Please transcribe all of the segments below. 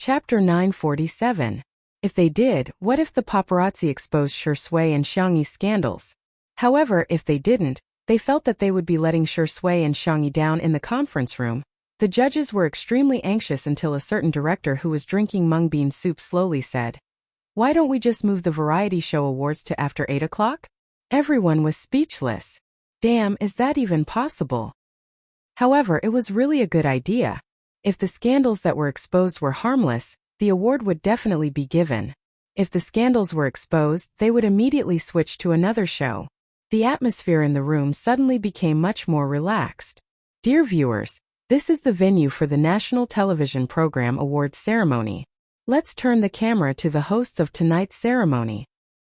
Chapter 947. If they did, what if the paparazzi exposed Shui and Xiangyi's scandals? However, if they didn't, they felt that they would be letting Shui and Xiangyi down in the conference room. The judges were extremely anxious until a certain director who was drinking mung bean soup slowly said, "Why don't we just move the variety show awards to after 8 o'clock? Everyone was speechless. Damn, is that even possible? However, it was really a good idea. If the scandals that were exposed were harmless, the award would definitely be given. If the scandals were exposed, they would immediately switch to another show. The atmosphere in the room suddenly became much more relaxed. Dear viewers, this is the venue for the National Television Program Awards ceremony. Let's turn the camera to the hosts of tonight's ceremony."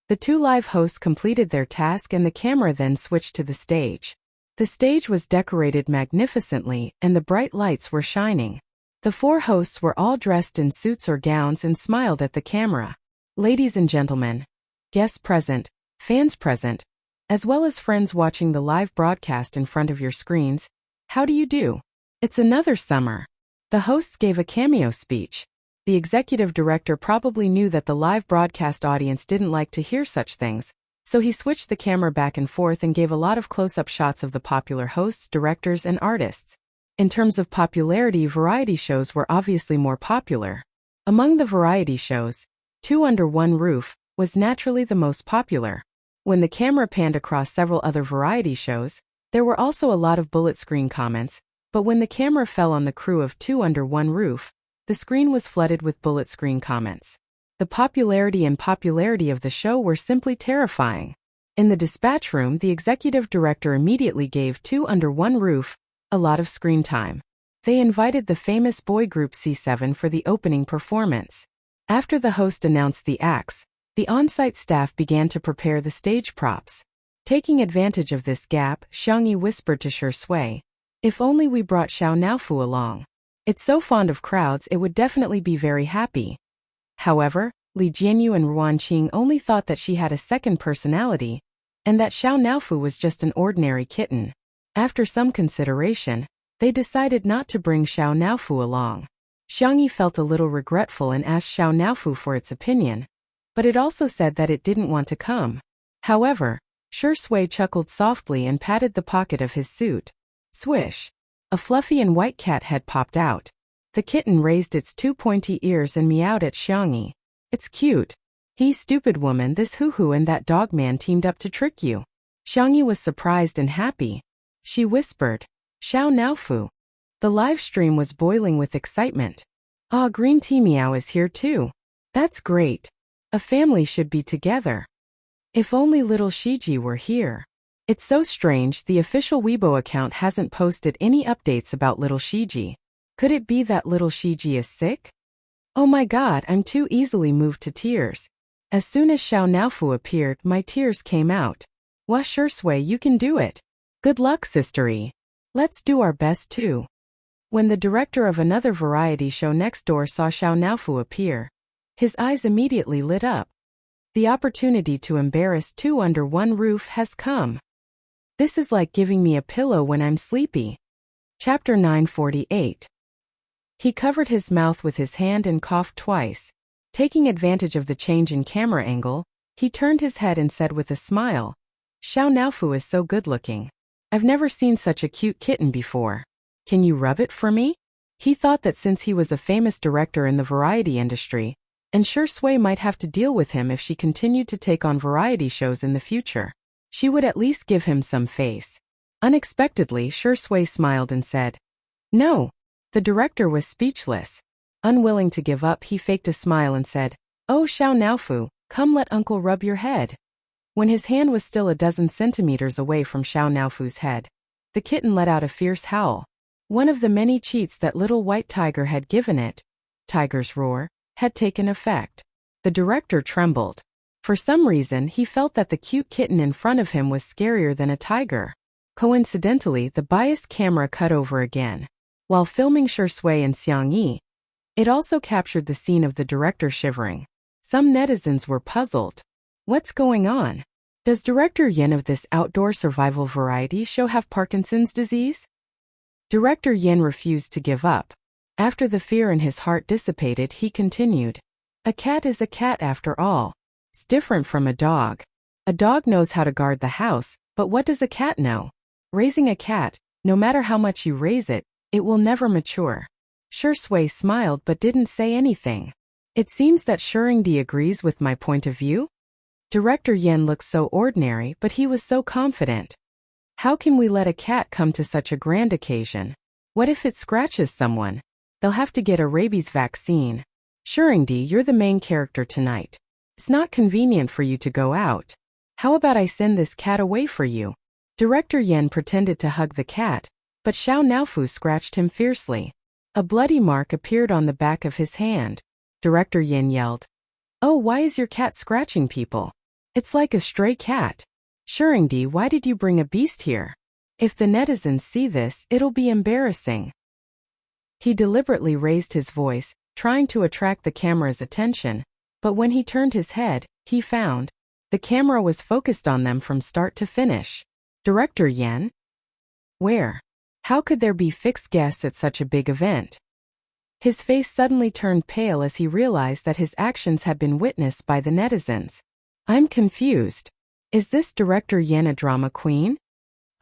The two live hosts completed their task and the camera then switched to the stage. The stage was decorated magnificently and the bright lights were shining. The four hosts were all dressed in suits or gowns and smiled at the camera. Ladies and gentlemen, guests present, fans present, as well as friends watching the live broadcast in front of your screens, how do you do? It's another summer. The hosts gave a cameo speech. The executive director probably knew that the live broadcast audience didn't like to hear such things, so he switched the camera back and forth and gave a lot of close-up shots of the popular hosts, directors, and artists. In terms of popularity, variety shows were obviously more popular. Among the variety shows, Two Under One Roof was naturally the most popular. When the camera panned across several other variety shows, there were also a lot of bullet screen comments, but when the camera fell on the crew of Two Under One Roof, the screen was flooded with bullet screen comments. The popularity of the show were simply terrifying. In the dispatch room, the executive director immediately gave Two Under One Roof a lot of screen time. They invited the famous boy group C7 for the opening performance. After the host announced the acts, the on-site staff began to prepare the stage props. Taking advantage of this gap, Xiangyi whispered to Shui, "If only we brought Xiao Naofu along. It's so fond of crowds, it would definitely be very happy." However, Li Jianyu and Ruan Qing only thought that she had a second personality, and that Xiao Naofu was just an ordinary kitten. After some consideration, they decided not to bring Xiao Naofu along. Xiangyi felt a little regretful and asked Xiao Naofu for its opinion, but it also said that it didn't want to come. However, Shui chuckled softly and patted the pocket of his suit. Swish! A fluffy and white cat head popped out. The kitten raised its two pointy ears and meowed at Xiangyi. "It's cute. He, stupid woman, this hoo-hoo and that dog man teamed up to trick you." Xiangyi was surprised and happy. She whispered, "Xiao Naofu." The live stream was boiling with excitement. "Ah, Green Tea Meow is here too. That's great. A family should be together. If only little Shiji were here. It's so strange, the official Weibo account hasn't posted any updates about little Shiji. Could it be that little Shiji is sick? Oh my god, I'm too easily moved to tears. As soon as Xiao Naofu appeared, my tears came out. Wah Shui, you can do it. Good luck, sistery. Let's do our best too." When the director of another variety show next door saw Xiao Naofu appear, his eyes immediately lit up. The opportunity to embarrass Two Under One Roof has come. This is like giving me a pillow when I'm sleepy. Chapter 948. He covered his mouth with his hand and coughed twice. Taking advantage of the change in camera angle, he turned his head and said with a smile, "Xiao Naofu is so good-looking. I've never seen such a cute kitten before. Can you rub it for me?" He thought that since he was a famous director in the variety industry, and Shui might have to deal with him if she continued to take on variety shows in the future, she would at least give him some face. Unexpectedly, Shui smiled and said, "No." The director was speechless. Unwilling to give up, he faked a smile and said, "Oh, Xiao Naofu, come let uncle rub your head." When his hand was still a dozen centimeters away from Xiao Naofu's head, the kitten let out a fierce howl. One of the many cheats that little white tiger had given it, Tiger's Roar, had taken effect. The director trembled. For some reason, he felt that the cute kitten in front of him was scarier than a tiger. Coincidentally, the biased camera cut over again. While filming Shui and Xiangyi, it also captured the scene of the director shivering. Some netizens were puzzled. What's going on? Does Director Yin of this outdoor survival variety show have Parkinson's disease? Director Yin refused to give up. After the fear in his heart dissipated, he continued. A cat is a cat after all. It's different from a dog. A dog knows how to guard the house, but what does a cat know? Raising a cat, no matter how much you raise it, it will never mature. Shui smiled but didn't say anything. It seems that Shuringdi agrees with my point of view? Director Yen looked so ordinary, but he was so confident. How can we let a cat come to such a grand occasion? What if it scratches someone? They'll have to get a rabies vaccine. Shuringdi, you're the main character tonight. It's not convenient for you to go out. How about I send this cat away for you? Director Yen pretended to hug the cat, but Xiao Naofu scratched him fiercely. A bloody mark appeared on the back of his hand. Director Yen yelled, "Oh, why is your cat scratching people? It's like a stray cat. Shuringdi, why did you bring a beast here? If the netizens see this, it'll be embarrassing." He deliberately raised his voice, trying to attract the camera's attention, but when he turned his head, he found the camera was focused on them from start to finish. Director Yen? Where? How could there be fixed guests at such a big event? His face suddenly turned pale as he realized that his actions had been witnessed by the netizens. I'm confused. Is this Director Yen a drama queen?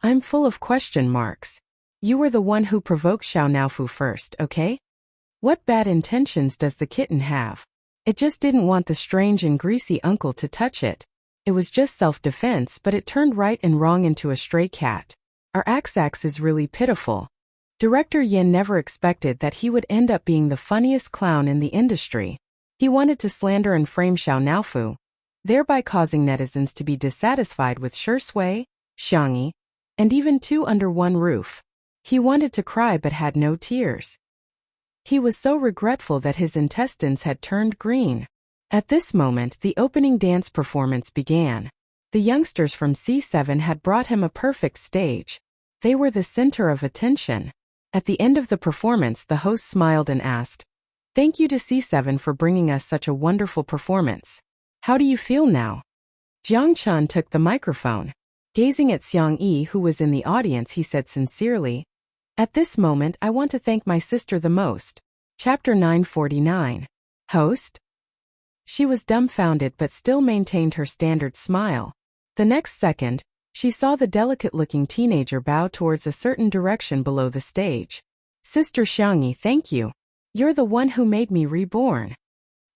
I'm full of question marks. You were the one who provoked Xiao Naofu first, okay? What bad intentions does the kitten have? It just didn't want the strange and greasy uncle to touch it. It was just self-defense, but it turned right and wrong into a stray cat. Our Axax is really pitiful. Director Yen never expected that he would end up being the funniest clown in the industry. He wanted to slander and frame Xiao Naofu, thereby causing netizens to be dissatisfied with Shui, Xiangyi, and even two under one roof. He wanted to cry but had no tears. He was so regretful that his intestines had turned green. At this moment, the opening dance performance began. The youngsters from C7 had brought him a perfect stage. They were the center of attention. At the end of the performance, the host smiled and asked, "Thank you to C7 for bringing us such a wonderful performance. How do you feel now?" Jiang Chun took the microphone. Gazing at Xiang Yi, who was in the audience, he said sincerely, "At this moment, I want to thank my sister the most." Chapter 949. Host? She was dumbfounded but still maintained her standard smile. The next second, she saw the delicate-looking teenager bow towards a certain direction below the stage. "Sister Xiangyi, thank you. You're the one who made me reborn."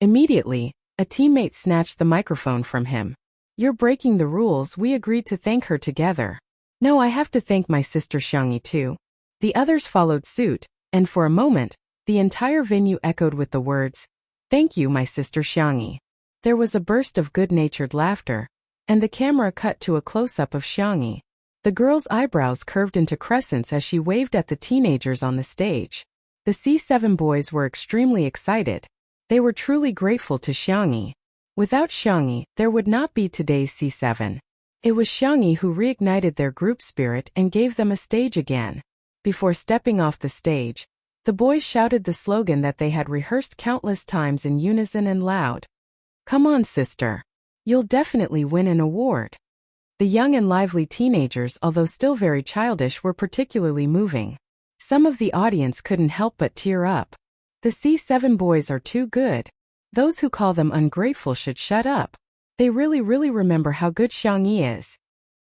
Immediately, a teammate snatched the microphone from him. "You're breaking the rules. We agreed to thank her together." "No, I have to thank my sister Xiangyi too." The others followed suit, and for a moment, the entire venue echoed with the words, "Thank you, my sister Xiangyi." There was a burst of good-natured laughter, and the camera cut to a close-up of Xiangyi. The girl's eyebrows curved into crescents as she waved at the teenagers on the stage. The C7 boys were extremely excited. They were truly grateful to Xiangyi. Without Xiangyi, there would not be today's C7. It was Xiangyi who reignited their group spirit and gave them a stage again. Before stepping off the stage, the boys shouted the slogan that they had rehearsed countless times in unison and loud. "Come on, sister. You'll definitely win an award." The young and lively teenagers, although still very childish, were particularly moving. Some of the audience couldn't help but tear up. The C7 boys are too good. Those who call them ungrateful should shut up. They really remember how good Xiangyi is.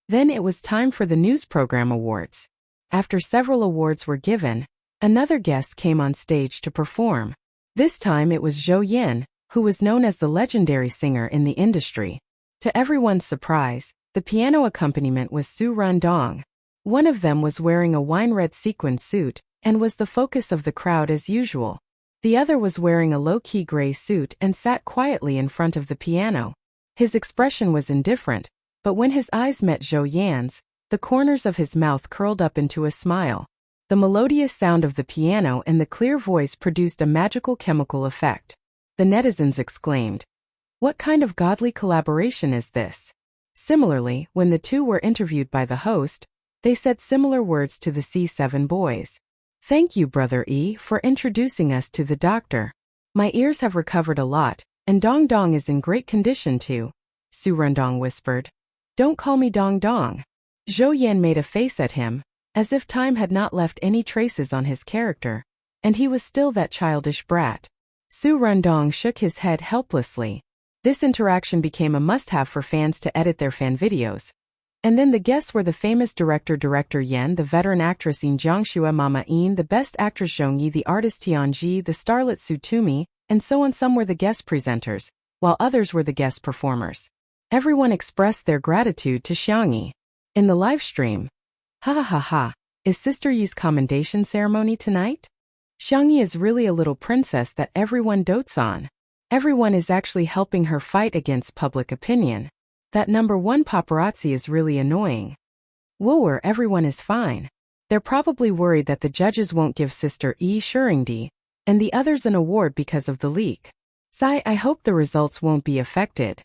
Then it was time for the news program awards. After several awards were given, another guest came on stage to perform. This time it was Zhou Yin, who was known as the legendary singer in the industry. To everyone's surprise, the piano accompaniment was Su Randong. One of them was wearing a wine-red sequin suit, and was the focus of the crowd as usual. The other was wearing a low-key gray suit and sat quietly in front of the piano. His expression was indifferent, but when his eyes met Zhou Yan's, the corners of his mouth curled up into a smile. The melodious sound of the piano and the clear voice produced a magical chemical effect. The netizens exclaimed, "What kind of godly collaboration is this?" Similarly, when the two were interviewed by the host, they said similar words to the C7 boys. "Thank you, Brother E, for introducing us to the doctor. My ears have recovered a lot, and Dong Dong is in great condition too," Su Randong whispered. "Don't call me Dong Dong." Zhou Yan made a face at him, as if time had not left any traces on his character, And he was still that childish brat. Su Rundong shook his head helplessly. This interaction became a must-have for fans to edit their fan videos. And then the guests were the famous director Yen, the veteran actress In Jiangxue Mama In, the best actress Zhong Yi, the artist Tianji, the starlet Su Tumi, and so on. Some were the guest presenters, while others were the guest performers. Everyone expressed their gratitude to Xiangyi. In the live stream, ha ha ha ha, is Sister Yi's commendation ceremony tonight? Xiangyi is really a little princess that everyone dotes on. Everyone is actually helping her fight against public opinion. That #1 paparazzi is really annoying. Wooer, everyone is fine. They're probably worried that the judges won't give Sister Yi Shuringdi and the others an award because of the leak. Sigh, I hope the results won't be affected.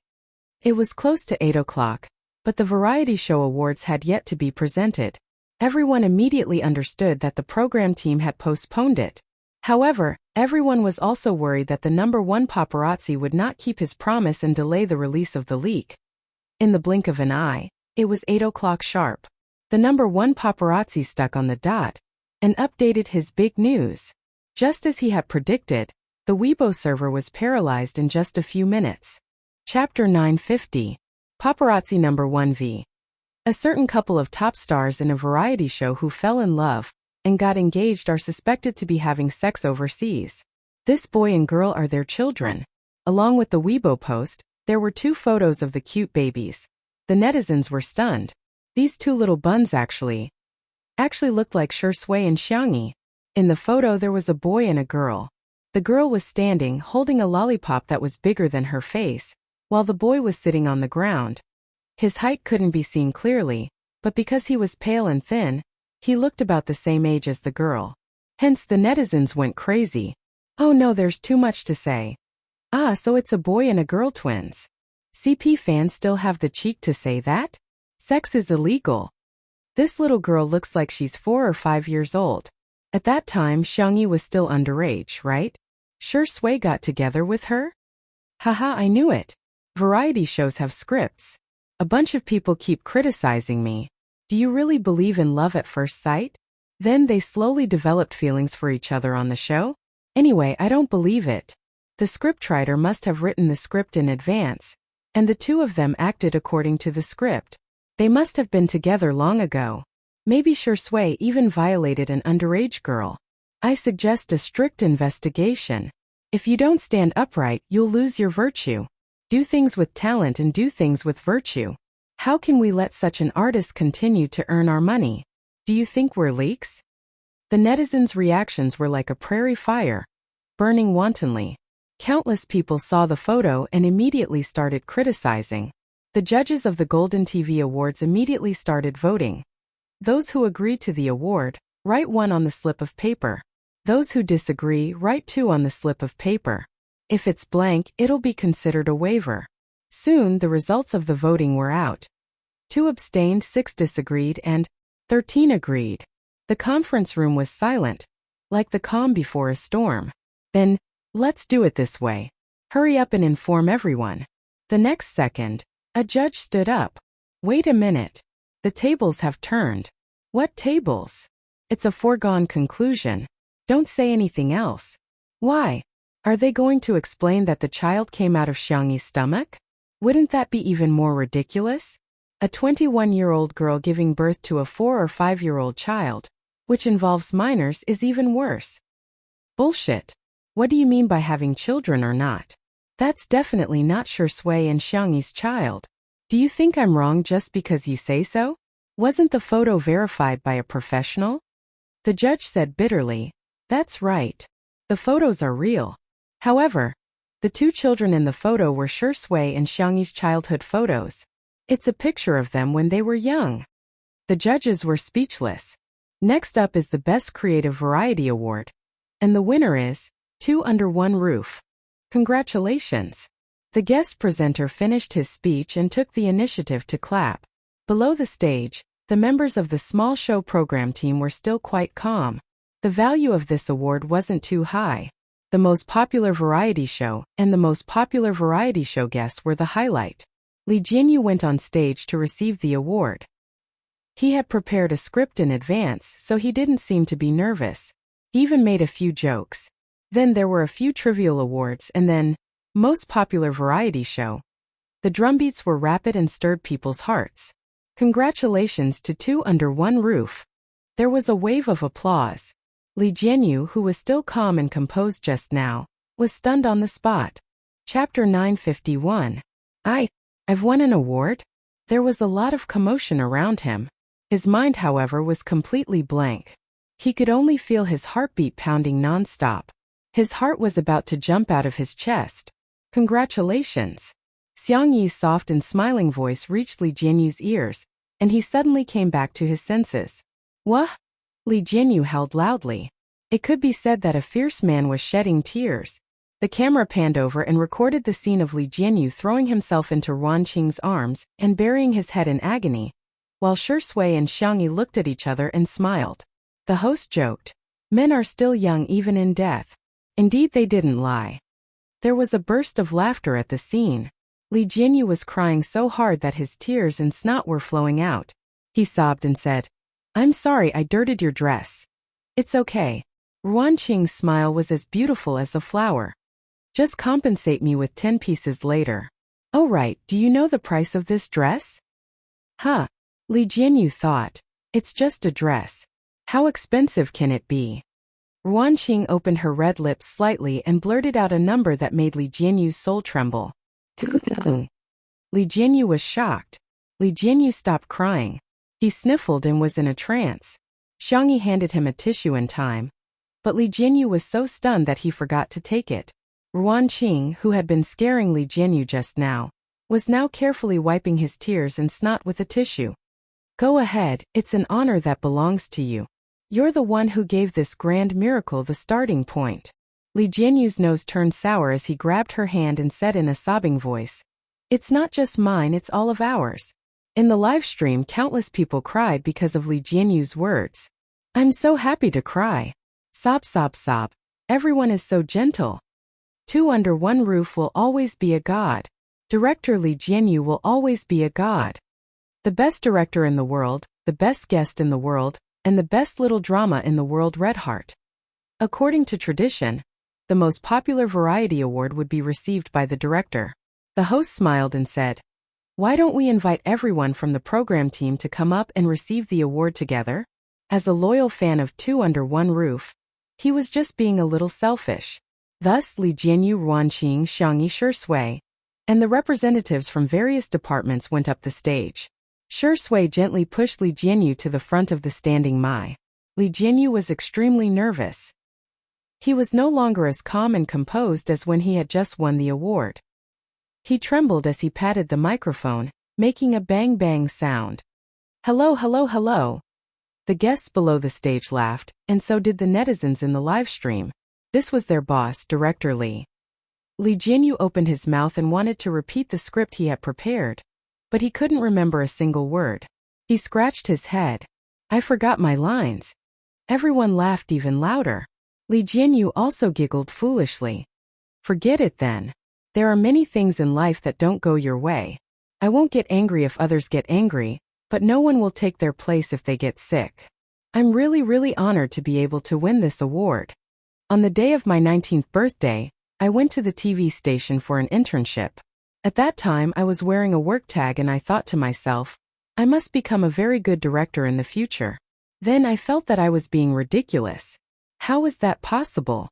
It was close to 8 o'clock, but the variety show awards had yet to be presented. Everyone immediately understood that the program team had postponed it. However, everyone was also worried that the #1 paparazzi would not keep his promise and delay the release of the leak. In the blink of an eye, it was 8 o'clock sharp. The #1 paparazzi stuck on the dot and updated his big news. Just as he had predicted, the Weibo server was paralyzed in just a few minutes. Chapter 950. Paparazzi #1 v. A certain couple of top stars in a variety show who fell in love and got engaged are suspected to be having sex overseas. This boy and girl are their children. Along with the Weibo post, there were 2 photos of the cute babies. The netizens were stunned. These 2 little buns actually looked like Shui and Xiangyi. In the photo there was a boy and a girl. The girl was standing holding a lollipop that was bigger than her face, while the boy was sitting on the ground. His height couldn't be seen clearly, but because he was pale and thin, he looked about the same age as the girl. Hence the netizens went crazy. Oh no, there's too much to say. Ah, so it's a boy and a girl twins. CP fans still have the cheek to say that? Sex is illegal. This little girl looks like she's 4 or 5 years old. At that time, Xiangyi was still underage, right? Sure Sui got together with her? Haha, I knew it. Variety shows have scripts. A bunch of people keep criticizing me. Do you really believe in love at first sight? Then they slowly developed feelings for each other on the show? Anyway, I don't believe it. The scriptwriter must have written the script in advance, and the 2 of them acted according to the script. They must have been together long ago. Maybe Shui even violated an underage girl. I suggest a strict investigation. If you don't stand upright, you'll lose your virtue. Do things with talent and do things with virtue. How can we let such an artist continue to earn our money? Do you think we're leaks? The netizens' reactions were like a prairie fire, burning wantonly. Countless people saw the photo and immediately started criticizing. The judges of the Golden TV Awards immediately started voting. Those who agree to the award, write 1 on the slip of paper. Those who disagree, write 2 on the slip of paper. If it's blank, it'll be considered a waiver. Soon, the results of the voting were out. 2 abstained, 6 disagreed, and 13 agreed. The conference room was silent, like the calm before a storm. Then, let's do it this way. Hurry up and inform everyone. The next second, a judge stood up. Wait a minute. The tables have turned. What tables? It's a foregone conclusion. Don't say anything else. Why? Are they going to explain that the child came out of Xiangyi's stomach? Wouldn't that be even more ridiculous? A 21-year-old girl giving birth to a 4 or 5-year-old child, which involves minors, is even worse. Bullshit. What do you mean by having children or not? That's definitely not Shui and Xiangyi's child. Do you think I'm wrong just because you say so? Wasn't the photo verified by a professional? The judge said bitterly, that's right. The photos are real. However, the 2 children in the photo were Shui and Xiangyi's childhood photos. It's a picture of them when they were young. The judges were speechless. Next up is the Best Creative Variety Award. And the winner is 2 Under One Roof. Congratulations. The guest presenter finished his speech and took the initiative to clap. Below the stage, the members of the small show program team were still quite calm. The value of this award wasn't too high. The most popular variety show and the most popular variety show guests were the highlight. Li Jinyu went on stage to receive the award. He had prepared a script in advance, so he didn't seem to be nervous. He even made a few jokes. Then there were a few trivial awards and then, most popular variety show. The drumbeats were rapid and stirred people's hearts. Congratulations to Two Under One Roof. There was a wave of applause. Li Jianyu, who was still calm and composed just now, was stunned on the spot. Chapter 951. I've won an award? There was a lot of commotion around him. His mind, however, was completely blank. He could only feel his heartbeat pounding non-stop. His heart was about to jump out of his chest. Congratulations. Xiang Yi's soft and smiling voice reached Li Jianyu's ears, and he suddenly came back to his senses. What? Li Jianyu howled loudly. It could be said that a fierce man was shedding tears. The camera panned over and recorded the scene of Li Jianyu throwing himself into Ruan Qing's arms and burying his head in agony, while Shi Sui and Xiang Yi looked at each other and smiled. The host joked, "Men are still young even in death." Indeed, they didn't lie. There was a burst of laughter at the scene. Li Jianyu was crying so hard that his tears and snot were flowing out. He sobbed and said, "I'm sorry I dirtied your dress." "It's okay." Ruan Qing's smile was as beautiful as a flower. "Just compensate me with 10 pieces later." "Oh right, do you know the price of this dress?" "Huh." Li Jianyu thought, "It's just a dress. How expensive can it be?" Ruan Qing opened her red lips slightly and blurted out a number that made Li Jianyu's soul tremble. Li Jianyu was shocked. Li Jianyu stopped crying. He sniffled and was in a trance. Xiang Yi handed him a tissue in time, but Li Jianyu was so stunned that he forgot to take it. Ruan Qing, who had been scaring Li Jianyu just now, was now carefully wiping his tears and snot with a tissue. "Go ahead, it's an honor that belongs to you. You're the one who gave this grand miracle the starting point." Li Jianyu's nose turned sour as he grabbed her hand and said in a sobbing voice, "It's not just mine, it's all of ours." In the live stream, countless people cried because of Li Jianyu's words. "I'm so happy to cry. Sob, sob, sob. Everyone is so gentle. Two Under One Roof will always be a god. Director Li Jianyu will always be a god. The best director in the world, the best guest in the world, and the best little drama in the world, Red Heart." According to tradition, the most popular variety award would be received by the director. The host smiled and said, "Why don't we invite everyone from the program team to come up and receive the award together?" As a loyal fan of Two Under One Roof, he was just being a little selfish. Thus, Li Jianyu, Ruan Qing, Xiang Yi, Shi Sui, and the representatives from various departments went up the stage. Shi Sui gently pushed Li Jianyu to the front of the standing Mai. Li Jianyu was extremely nervous. He was no longer as calm and composed as when he had just won the award. He trembled as he patted the microphone, making a bang-bang sound. "Hello, hello, hello." The guests below the stage laughed, and so did the netizens in the live stream. This was their boss, Director Li. Li Jianyu opened his mouth and wanted to repeat the script he had prepared, but he couldn't remember a single word. He scratched his head. "I forgot my lines." Everyone laughed even louder. Li Jianyu also giggled foolishly. "Forget it then. There are many things in life that don't go your way. I won't get angry if others get angry, but no one will take their place if they get sick. I'm really honored to be able to win this award. On the day of my 19th birthday, I went to the TV station for an internship. At that time I was wearing a work tag and I thought to myself, I must become a very good director in the future. Then I felt that I was being ridiculous. How was that possible?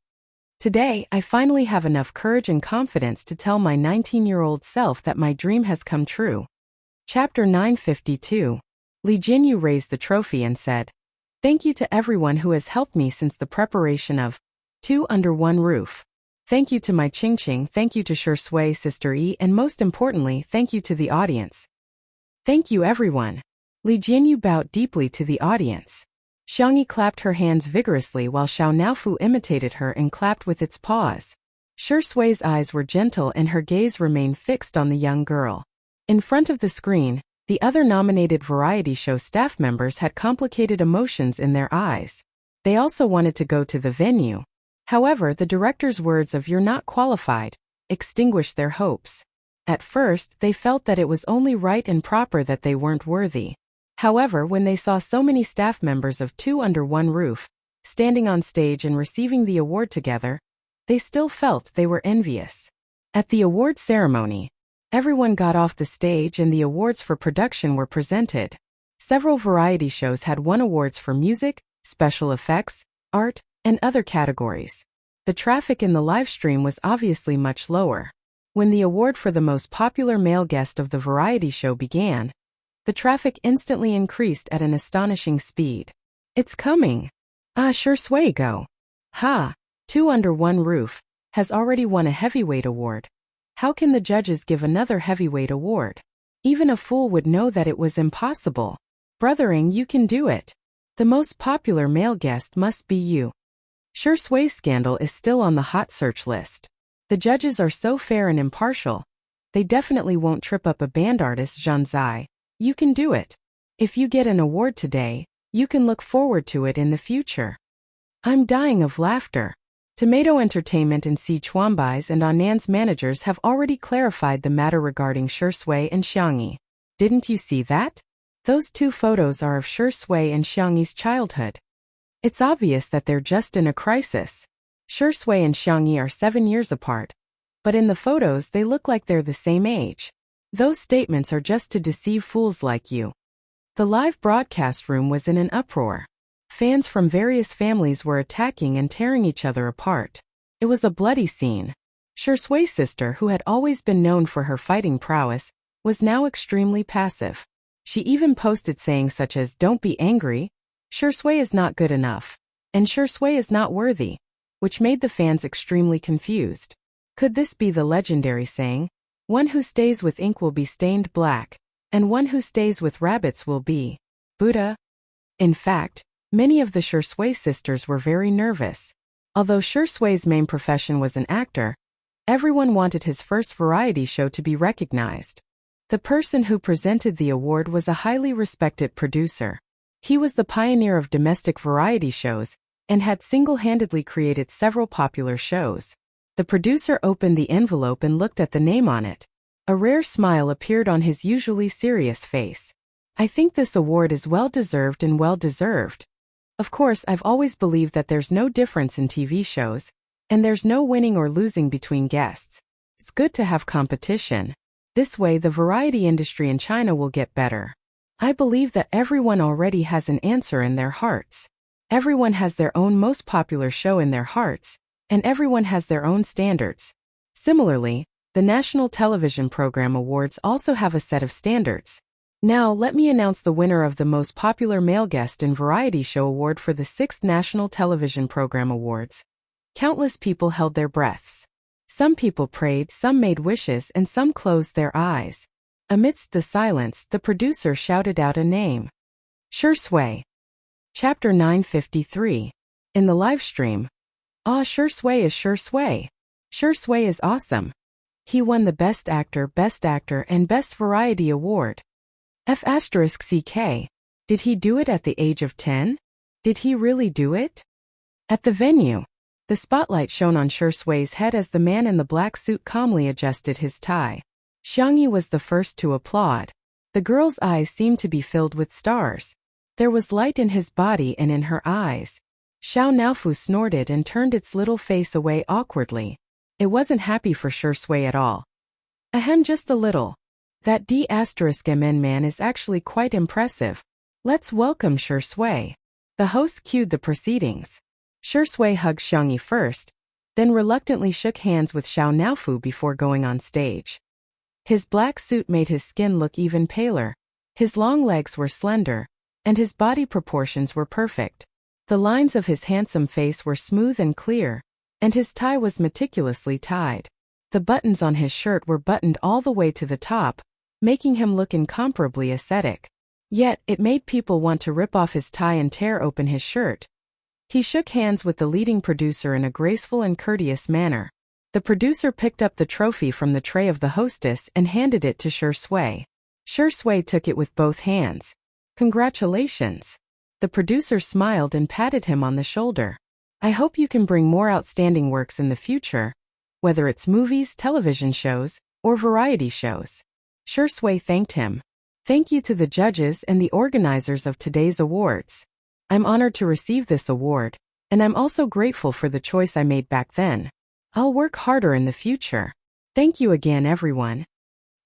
Today, I finally have enough courage and confidence to tell my 19-year-old self that my dream has come true." Chapter 952. Li Jianyu raised the trophy and said, "Thank you to everyone who has helped me since the preparation of Two Under One Roof. Thank you to my Qingqing, thank you to Shi Sui, Sister Yi, and most importantly, thank you to the audience." "Thank you everyone." Li Jianyu bowed deeply to the audience. Xiang Yi clapped her hands vigorously while Xiao Naofu imitated her and clapped with its paws. Shi Sui's eyes were gentle and her gaze remained fixed on the young girl. In front of the screen, the other nominated variety show staff members had complicated emotions in their eyes. They also wanted to go to the venue. However, the director's words of "you're not qualified" extinguished their hopes. At first, they felt that it was only right and proper that they weren't worthy. However, when they saw so many staff members of Two Under One Roof, Standing on stage and receiving the award together, they still felt they were envious. At the award ceremony, everyone got off the stage and the awards for production were presented. Several variety shows had won awards for music, special effects, art, and other categories. The traffic in the live stream was obviously much lower. When the award for the most popular male guest of the variety show began, the traffic instantly increased at an astonishing speed. It's coming. Sure sway go. Ha! Two Under One Roof has already won a heavyweight award. How can the judges give another heavyweight award? Even a fool would know that it was impossible. Brothering, you can do it. The most popular male guest must be you. Sure sway's scandal is still on the hot search list. The judges are so fair and impartial. They definitely won't trip up a band artist. Zhan Zai, you can do it. If you get an award today, you can look forward to it in the future. I'm dying of laughter. Tomato Entertainment and Si Chuanbai's and Anand's managers have already clarified the matter regarding Sure Sui and Xiangyi. Didn't you see that? Those two photos are of Sure Sui and Xiangyi's childhood. It's obvious that they're just in a crisis. Sure Sui and Xiangyi are 7 years apart, but in the photos they look like they're the same age. Those statements are just to deceive fools like you. The live broadcast room was in an uproar. Fans from various families were attacking and tearing each other apart. It was a bloody scene. Sure Sui's sister, who had always been known for her fighting prowess, was now extremely passive. She even posted saying such as, "Don't be angry. Sure Sui is not good enough. And Sure Sui is not worthy," which made the fans extremely confused. Could this be the legendary saying, "One who stays with ink will be stained black, and one who stays with rabbits will be Buddha"? In fact, many of the Sure Sui sisters were very nervous. Although Sure Sui's main profession was an actor, everyone wanted his first variety show to be recognized. The person who presented the award was a highly respected producer. He was the pioneer of domestic variety shows and had single-handedly created several popular shows. The producer opened the envelope and looked at the name on it. A rare smile appeared on his usually serious face. "I think this award is well-deserved and well-deserved. Of course, I've always believed that there's no difference in TV shows, and there's no winning or losing between guests. It's good to have competition. This way the variety industry in China will get better. I believe that everyone already has an answer in their hearts. Everyone has their own most popular show in their hearts, and everyone has their own standards. Similarly, the National Television Program Awards also have a set of standards. Now let me announce the winner of the Most Popular Male Guest in Variety Show Award for the 6th National Television Program Awards." Countless people held their breaths. Some people prayed, some made wishes, and some closed their eyes. Amidst the silence, the producer shouted out a name. Sure Sui. Chapter 953. In the live stream. Sure Sui is Sure Sui. Sure Sui is awesome. He won the Best Actor, and Best Variety Award. F***CK. Did he do it at the age of 10? Did he really do it? At the venue, the spotlight shone on Sure Sui's head as the man in the black suit calmly adjusted his tie. Xiangyi was the first to applaud. The girl's eyes seemed to be filled with stars. There was light in his body and in her eyes. Xiao Naofu snorted and turned its little face away awkwardly. It wasn't happy for Sure Sui at all. Ahem, just a little. That D***MN man is actually quite impressive. Let's welcome Sure Sui. The host cued the proceedings. Sure Sui hugged Xiangyi first, then reluctantly shook hands with Xiao Naofu before going on stage. His black suit made his skin look even paler. His long legs were slender, and his body proportions were perfect. The lines of his handsome face were smooth and clear, and his tie was meticulously tied. The buttons on his shirt were buttoned all the way to the top, making him look incomparably ascetic. Yet, it made people want to rip off his tie and tear open his shirt. He shook hands with the leading producer in a graceful and courteous manner. The producer picked up the trophy from the tray of the hostess and handed it to Sure Sui. Sure Sui took it with both hands. "Congratulations." The producer smiled and patted him on the shoulder. "I hope you can bring more outstanding works in the future, whether it's movies, television shows, or variety shows." Sure Sui thanked him. "Thank you to the judges and the organizers of today's awards. I'm honored to receive this award, And I'm also grateful for the choice I made back then. I'll work harder in the future. Thank you again, everyone.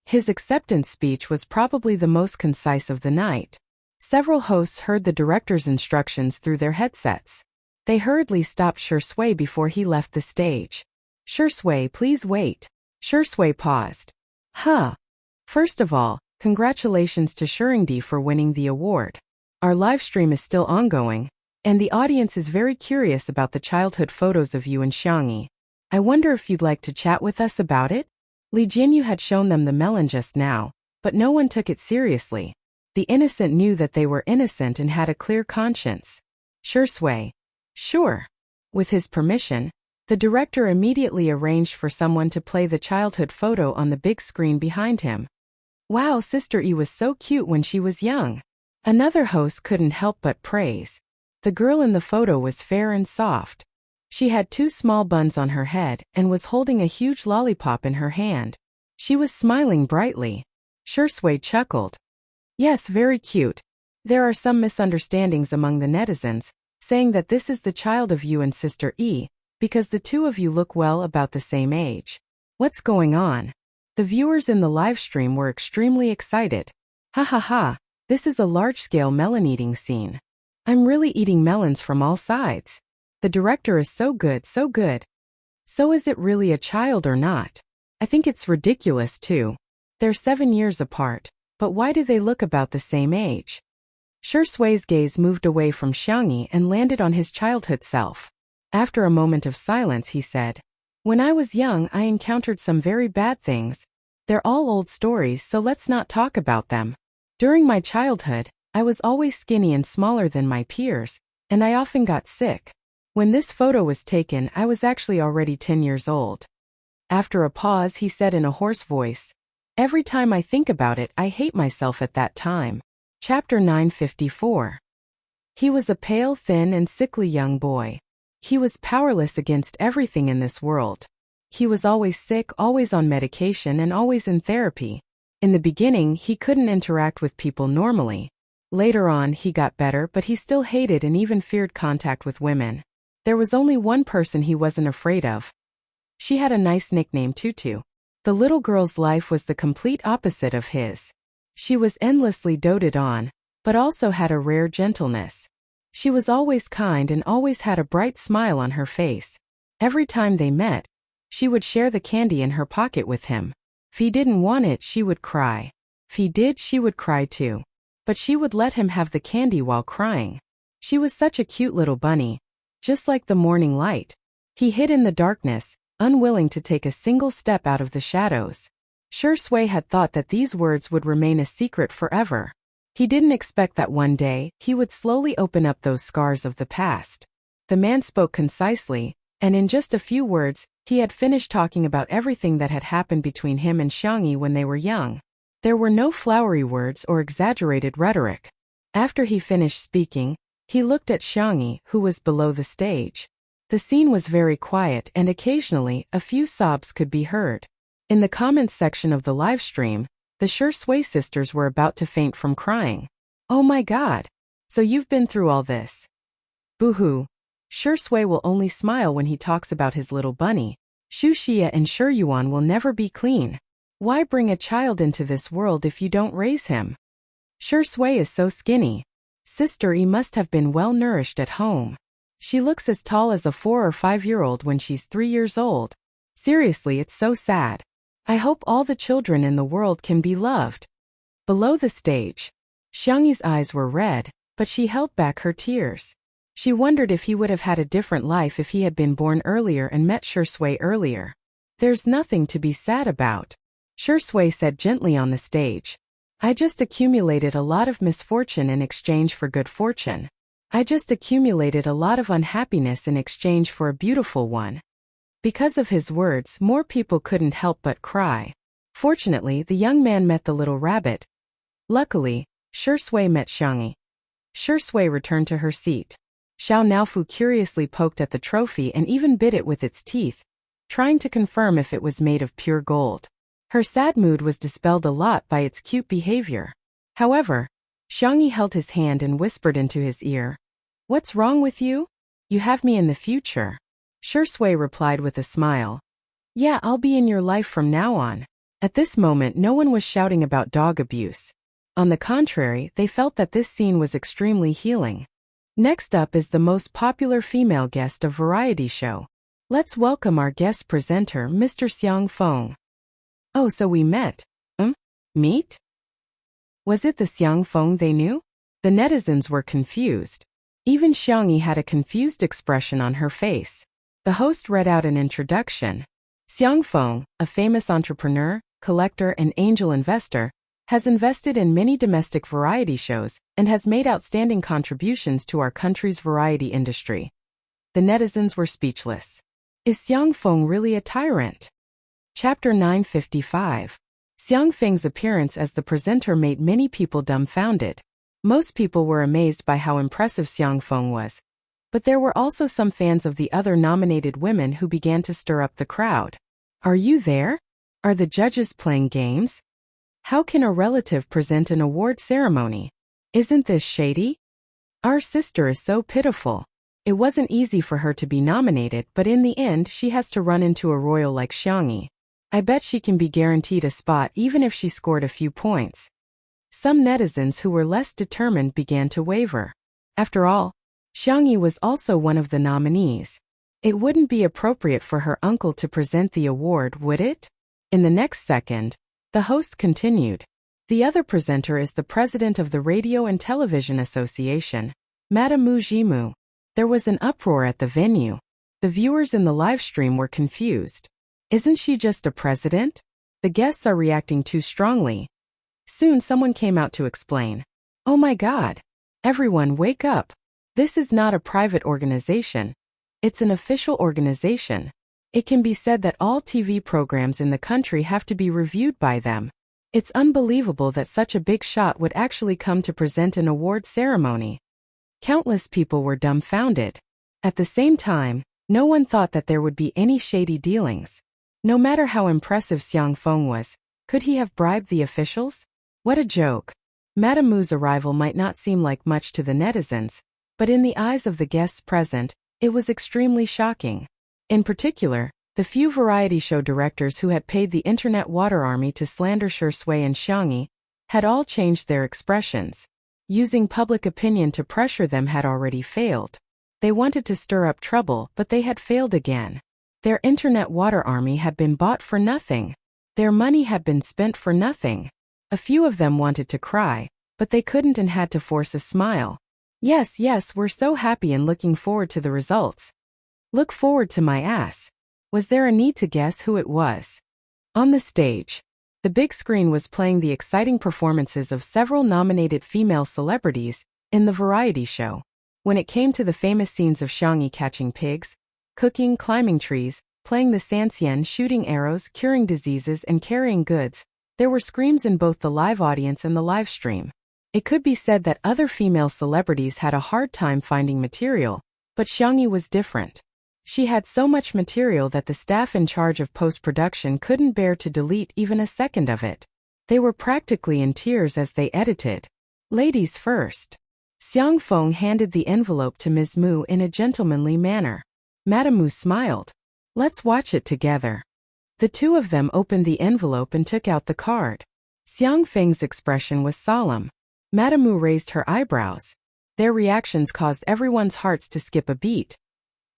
His acceptance speech was probably the most concise of the night. Several hosts heard the director's instructions through their headsets. They hurriedly stopped Shui before he left the stage. Shui, please wait. Shui paused. First of all, congratulations to Shuringdi for winning the award. Our live stream is still ongoing, and the audience is very curious about the childhood photos of you and Xiangyi. I wonder if you'd like to chat with us about it? Li Jinyu had shown them the melon just now, but no one took it seriously. The innocent knew that they were innocent and had a clear conscience. Shui. Sure. With his permission, the director immediately arranged for someone to play the childhood photo on the big screen behind him. Wow, Sister E was so cute when she was young. Another host couldn't help but praise. The girl in the photo was fair and soft. She had 2 small buns on her head and was holding a huge lollipop in her hand. She was smiling brightly. Shui chuckled. Yes, very cute. There are some misunderstandings among the netizens, saying that this is the child of you and Sister E, because the 2 of you look well about the same age. What's going on? The viewers in the live stream were extremely excited. Ha ha ha, this is a large-scale melon eating scene. I'm really eating melons from all sides. The director is so good, so good. So is it really a child or not? I think it's ridiculous too. They're 7 years apart, but why do they look about the same age? Shui's gaze moved away from Xiangyi and landed on his childhood self. After a moment of silence, he said, When I was young, I encountered some very bad things. They're all old stories, so let's not talk about them. During my childhood, I was always skinny and smaller than my peers, and I often got sick. When this photo was taken, I was actually already 10 years old. After a pause, he said in a hoarse voice, Every time I think about it, I hate myself at that time. Chapter 954. He was a pale, thin, and sickly young boy. He was powerless against everything in this world. He was always sick, always on medication, and always in therapy. In the beginning, he couldn't interact with people normally. Later on, he got better, but he still hated and even feared contact with women. There was only one person he wasn't afraid of. She had a nice nickname, Tutu. The little girl's life was the complete opposite of his. She was endlessly doted on, but also had a rare gentleness. She was always kind and always had a bright smile on her face. Every time they met, she would share the candy in her pocket with him. If he didn't want it, she would cry. If he did, she would cry too. But she would let him have the candy while crying. She was such a cute little bunny. Just like the morning light. He hid in the darkness, unwilling to take a single step out of the shadows. Shui had thought that these words would remain a secret forever. He didn't expect that one day, he would slowly open up those scars of the past. The man spoke concisely, and in just a few words, he had finished talking about everything that had happened between him and Xiangyi when they were young. There were no flowery words or exaggerated rhetoric. After he finished speaking, he looked at Xiangyi, who was below the stage. The scene was very quiet and occasionally, a few sobs could be heard. In the comments section of the live stream, the Shui sisters were about to faint from crying. Oh my god! So you've been through all this. Boo-hoo. Shui will only smile when he talks about his little bunny. Shu Xia and Shuyuan will never be clean. Why bring a child into this world if you don't raise him? Shui is so skinny. Sister E must have been well nourished at home. She looks as tall as a 4 or 5-year-old when she's 3 years old. Seriously, it's so sad. I hope all the children in the world can be loved. Below the stage, Xiangyi's eyes were red, but she held back her tears. She wondered if he would have had a different life if he had been born earlier and met Shui earlier. There's nothing to be sad about. Shui said gently on the stage. I just accumulated a lot of misfortune in exchange for good fortune. I just accumulated a lot of unhappiness in exchange for a beautiful one. Because of his words, more people couldn't help but cry. Fortunately, the young man met the little rabbit. Luckily, Shui met Xiangyi. Shui returned to her seat. Xiao Naofu curiously poked at the trophy and even bit it with its teeth, trying to confirm if it was made of pure gold. Her sad mood was dispelled a lot by its cute behavior. However, Xiangyi held his hand and whispered into his ear. What's wrong with you? You have me in the future. Shui replied with a smile. Yeah, I'll be in your life from now on. At this moment, no one was shouting about dog abuse. On the contrary, they felt that this scene was extremely healing. Next up is the most popular female guest of variety show. Let's welcome our guest presenter, Mr. Xiang Feng. Oh, so we met. Meet? Was it the Xiang Feng they knew? The netizens were confused. Even Xiangyi had a confused expression on her face. The host read out an introduction. Xiang Feng, a famous entrepreneur, collector, and angel investor, has invested in many domestic variety shows and has made outstanding contributions to our country's variety industry. The netizens were speechless. Is Xiang Feng really a tyrant? Chapter 955. Xiang Feng's appearance as the presenter made many people dumbfounded. Most people were amazed by how impressive Xiang Feng was. But there were also some fans of the other nominated women who began to stir up the crowd. Are you there? Are the judges playing games? How can a relative present an award ceremony? Isn't this shady? Our sister is so pitiful. It wasn't easy for her to be nominated, but in the end she has to run into a royal like Xiangyi. I bet she can be guaranteed a spot even if she scored a few points. Some netizens who were less determined began to waver. After all, Xiangyi was also one of the nominees. It wouldn't be appropriate for her uncle to present the award, would it? In the next second, the host continued. The other presenter is the president of the Radio and Television Association, Madame Mu Jimu. There was an uproar at the venue. The viewers in the live stream were confused. Isn't she just a president? The guests are reacting too strongly. Soon someone came out to explain. Oh my God! Everyone wake up! This is not a private organization. It's an official organization. It can be said that all TV programs in the country have to be reviewed by them. It's unbelievable that such a big shot would actually come to present an award ceremony. Countless people were dumbfounded. At the same time, no one thought that there would be any shady dealings. No matter how impressive Xiang Feng was, could he have bribed the officials? What a joke. Madame Mu's arrival might not seem like much to the netizens, but in the eyes of the guests present, it was extremely shocking. In particular, the few variety show directors who had paid the internet water army to slander Shui and Xiangyi had all changed their expressions. Using public opinion to pressure them had already failed. They wanted to stir up trouble, but they had failed again. Their internet water army had been bought for nothing. Their money had been spent for nothing. A few of them wanted to cry, but they couldn't and had to force a smile. Yes, we're so happy and looking forward to the results. Look forward to my ass. Was there a need to guess who it was? On the stage, the big screen was playing the exciting performances of several nominated female celebrities in the variety show. When it came to the famous scenes of Xiangyi catching pigs, cooking, climbing trees, playing the sanxian, shooting arrows, curing diseases, and carrying goods, there were screams in both the live audience and the live stream. It could be said that other female celebrities had a hard time finding material, but Xiangyi was different. She had so much material that the staff in charge of post-production couldn't bear to delete even a second of it. They were practically in tears as they edited. Ladies first. Xiang Feng handed the envelope to Ms. Mu in a gentlemanly manner. Madame Mu smiled. Let's watch it together. The two of them opened the envelope and took out the card. Xiang Feng's expression was solemn. Madame Mu raised her eyebrows. Their reactions caused everyone's hearts to skip a beat.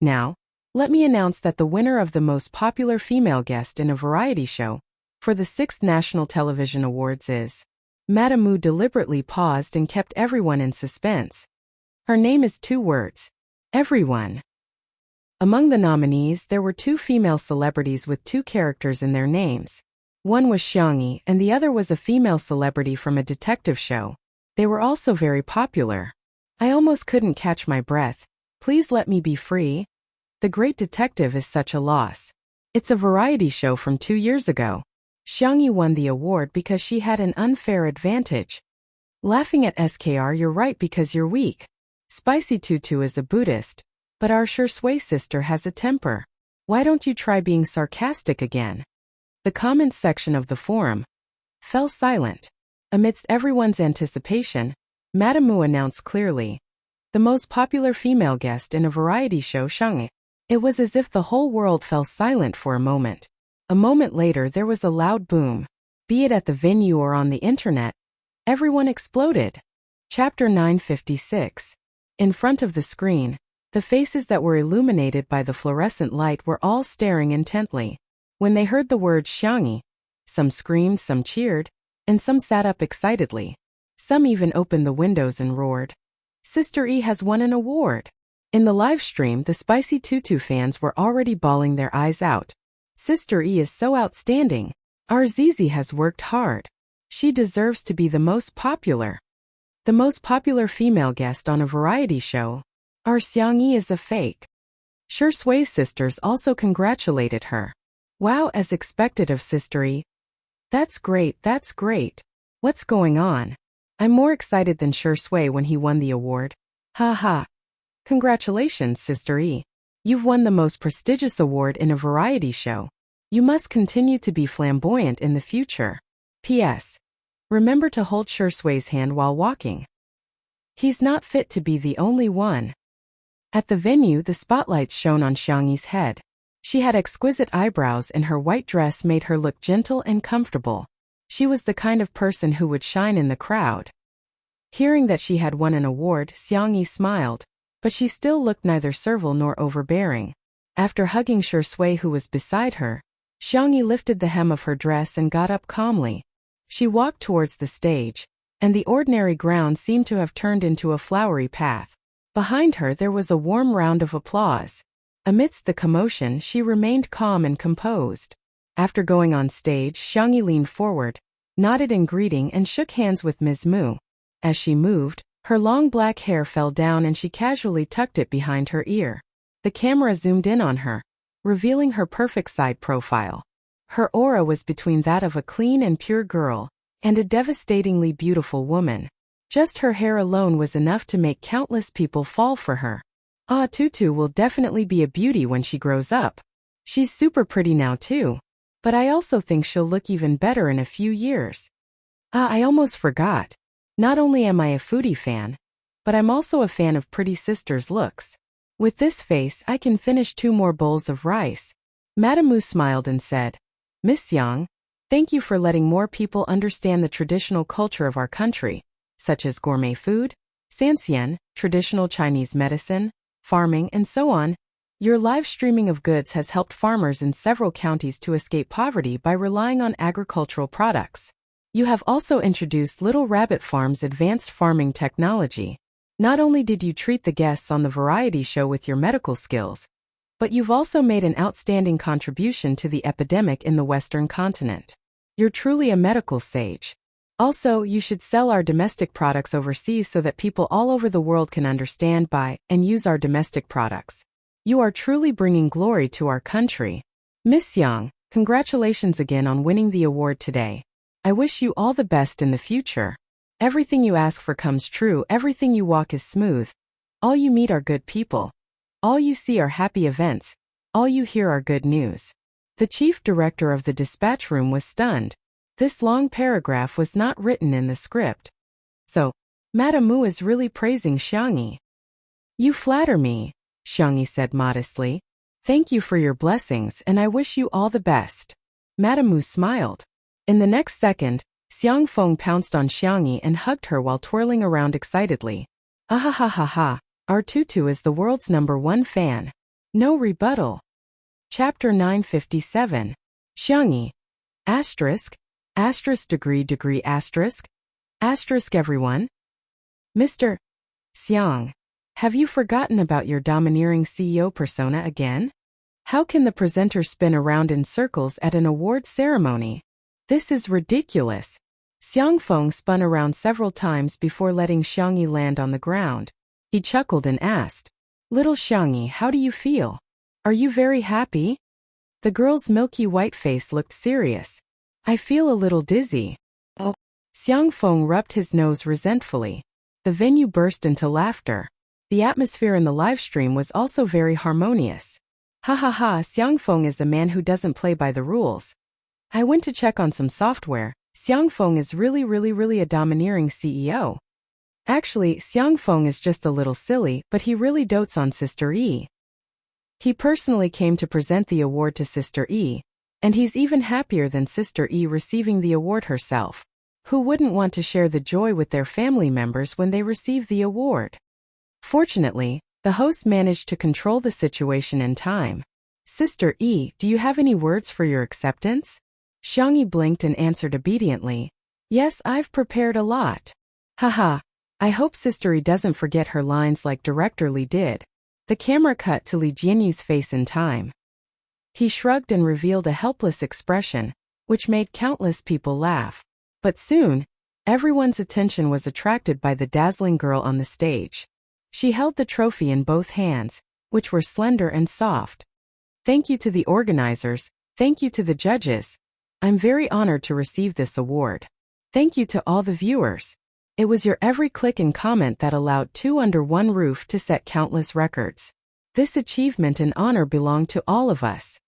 Now, let me announce that the winner of the most popular female guest in a variety show for the 6th National Television Awards is... Madame Mu deliberately paused and kept everyone in suspense. Her name is 2 words. Everyone. Among the nominees, there were 2 female celebrities with 2 characters in their names. One was Xiangyi and the other was a female celebrity from a detective show. They were also very popular. I almost couldn't catch my breath. Please let me be free. The Great Detective is such a loss. It's a variety show from 2 years ago. Xiangyi won the award because she had an unfair advantage. Laughing at SKR, you're right because you're weak. Spicy Tutu is a Buddhist, but our Shui sister has a temper. Why don't you try being sarcastic again? The comments section of the forum fell silent. Amidst everyone's anticipation, Madame Mu announced clearly, the most popular female guest in a variety show Xiangyi. It was as if the whole world fell silent for a moment. A moment later there was a loud boom. Be it at the venue or on the internet, everyone exploded. Chapter 956. In front of the screen, the faces that were illuminated by the fluorescent light were all staring intently. When they heard the word Xiangyi, some screamed, some cheered, and some sat up excitedly. Some even opened the windows and roared. Sister E has won an award. In the live stream, the Spicy Tutu fans were already bawling their eyes out. Sister E is so outstanding. Our Zizi has worked hard. She deserves to be the most popular. The most popular female guest on a variety show. Our Xiangyi is a fake. Sure Sui's sisters also congratulated her. Wow, as expected of Sister E. That's great, that's great. What's going on? I'm more excited than Sure Sui when he won the award. Ha ha. Congratulations, Sister E. You've won the most prestigious award in a variety show. You must continue to be flamboyant in the future. P.S. Remember to hold Sure Sui's hand while walking. He's not fit to be the only one. At the venue, the spotlights shone on Xiangyi's head. She had exquisite eyebrows and her white dress made her look gentle and comfortable. She was the kind of person who would shine in the crowd. Hearing that she had won an award, Xiangyi smiled, but she still looked neither servile nor overbearing. After hugging Sure Sui who was beside her, Xiangyi lifted the hem of her dress and got up calmly. She walked towards the stage, and the ordinary ground seemed to have turned into a flowery path. Behind her there was a warm round of applause. Amidst the commotion, she remained calm and composed. After going on stage, Xiangyi leaned forward, nodded in greeting and shook hands with Ms. Mu. As she moved, her long black hair fell down and she casually tucked it behind her ear. The camera zoomed in on her, revealing her perfect side profile. Her aura was between that of a clean and pure girl and a devastatingly beautiful woman. Just her hair alone was enough to make countless people fall for her. Ah, Tutu will definitely be a beauty when she grows up. She's super pretty now too. But I also think she'll look even better in a few years. Ah, I almost forgot. Not only am I a foodie fan, but I'm also a fan of pretty sisters' looks. With this face, I can finish 2 more bowls of rice. Madame Mu smiled and said, Miss Yang, thank you for letting more people understand the traditional culture of our country, such as gourmet food, sanxian, traditional Chinese medicine, farming, and so on. Your live streaming of goods has helped farmers in several counties to escape poverty by relying on agricultural products. You have also introduced Little Rabbit Farm's advanced farming technology. Not only did you treat the guests on the variety show with your medical skills, but you've also made an outstanding contribution to the epidemic in the Western continent. You're truly a medical sage. Also, you should sell our domestic products overseas so that people all over the world can understand, buy, and use our domestic products. You are truly bringing glory to our country. Miss Yang, congratulations again on winning the award today. I wish you all the best in the future. Everything you ask for comes true, everything you walk is smooth. All you meet are good people. All you see are happy events. All you hear are good news. The chief director of the dispatch room was stunned. This long paragraph was not written in the script. So, Madame Mu is really praising Xiangyi. You flatter me, Xiangyi said modestly. Thank you for your blessings and I wish you all the best. Madame Mu smiled. In the next second, Xiang Feng pounced on Xiangyi and hugged her while twirling around excitedly. Ahahaha, our Tutu is the world's #1 fan. No rebuttal. Chapter 957. Xiangyi. Asterisk. Asterisk degree asterisk. Asterisk everyone. Mr. Xiang. Have you forgotten about your domineering CEO persona again? How can the presenter spin around in circles at an award ceremony? This is ridiculous. Xiang Feng spun around several times before letting Xiangyi land on the ground. He chuckled and asked, Little Xiangyi, how do you feel? Are you very happy? The girl's milky white face looked serious. I feel a little dizzy. Oh. Xiang Feng rubbed his nose resentfully. The venue burst into laughter. The atmosphere in the live stream was also very harmonious. Ha ha ha, Xiang Feng is a man who doesn't play by the rules. I went to check on some software. Xiang Feng is really a domineering CEO. Actually, Xiangfeng is just a little silly, but he really dotes on Sister Yi. He personally came to present the award to Sister Yi, and he's even happier than Sister Yi receiving the award herself. Who wouldn't want to share the joy with their family members when they receive the award? Fortunately, the host managed to control the situation in time. Sister Yi, do you have any words for your acceptance? Xiangyi blinked and answered obediently. Yes, I've prepared a lot. Haha, I hope Sister Yi doesn't forget her lines like Director Li did. The camera cut to Li Jianyu's face in time. He shrugged and revealed a helpless expression, which made countless people laugh. But soon, everyone's attention was attracted by the dazzling girl on the stage. She held the trophy in both hands, which were slender and soft. Thank you to the organizers, thank you to the judges. I'm very honored to receive this award. Thank you to all the viewers. It was your every click and comment that allowed two under one roof to set countless records. This achievement and honor belong to all of us.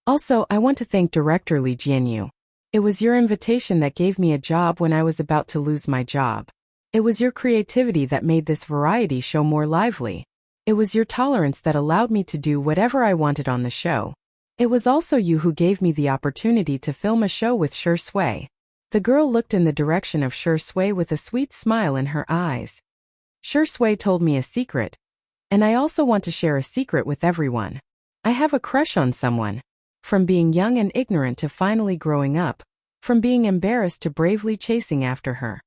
Also, I want to thank Director Li Jianyu. It was your invitation that gave me a job when I was about to lose my job. It was your creativity that made this variety show more lively. It was your tolerance that allowed me to do whatever I wanted on the show. It was also you who gave me the opportunity to film a show with Shi Sui. The girl looked in the direction of Shi Sui with a sweet smile in her eyes. Shi Sui told me a secret. And I also want to share a secret with everyone. I have a crush on someone. From being young and ignorant to finally growing up. From being embarrassed to bravely chasing after her.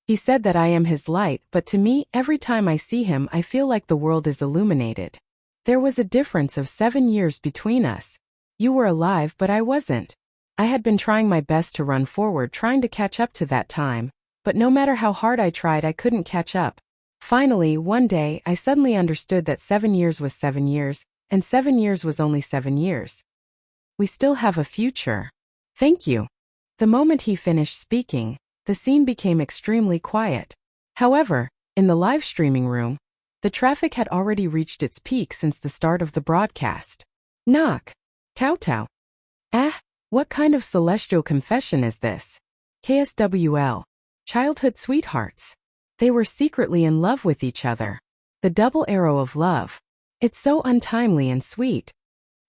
He said that I am his light, but to me, every time I see him, I feel like the world is illuminated. There was a difference of 7 years between us. You were alive, but I wasn't. I had been trying my best to run forward, trying to catch up to that time, but no matter how hard I tried, I couldn't catch up. Finally, one day, I suddenly understood that 7 years was 7 years, and 7 years was only 7 years. We still have a future. Thank you. The moment he finished speaking, the scene became extremely quiet. However, in the live streaming room, the traffic had already reached its peak since the start of the broadcast. Knock. Kowtow. Ah, what kind of celestial confession is this? KSWL. Childhood sweethearts. They were secretly in love with each other. The double arrow of love. It's so untimely and sweet.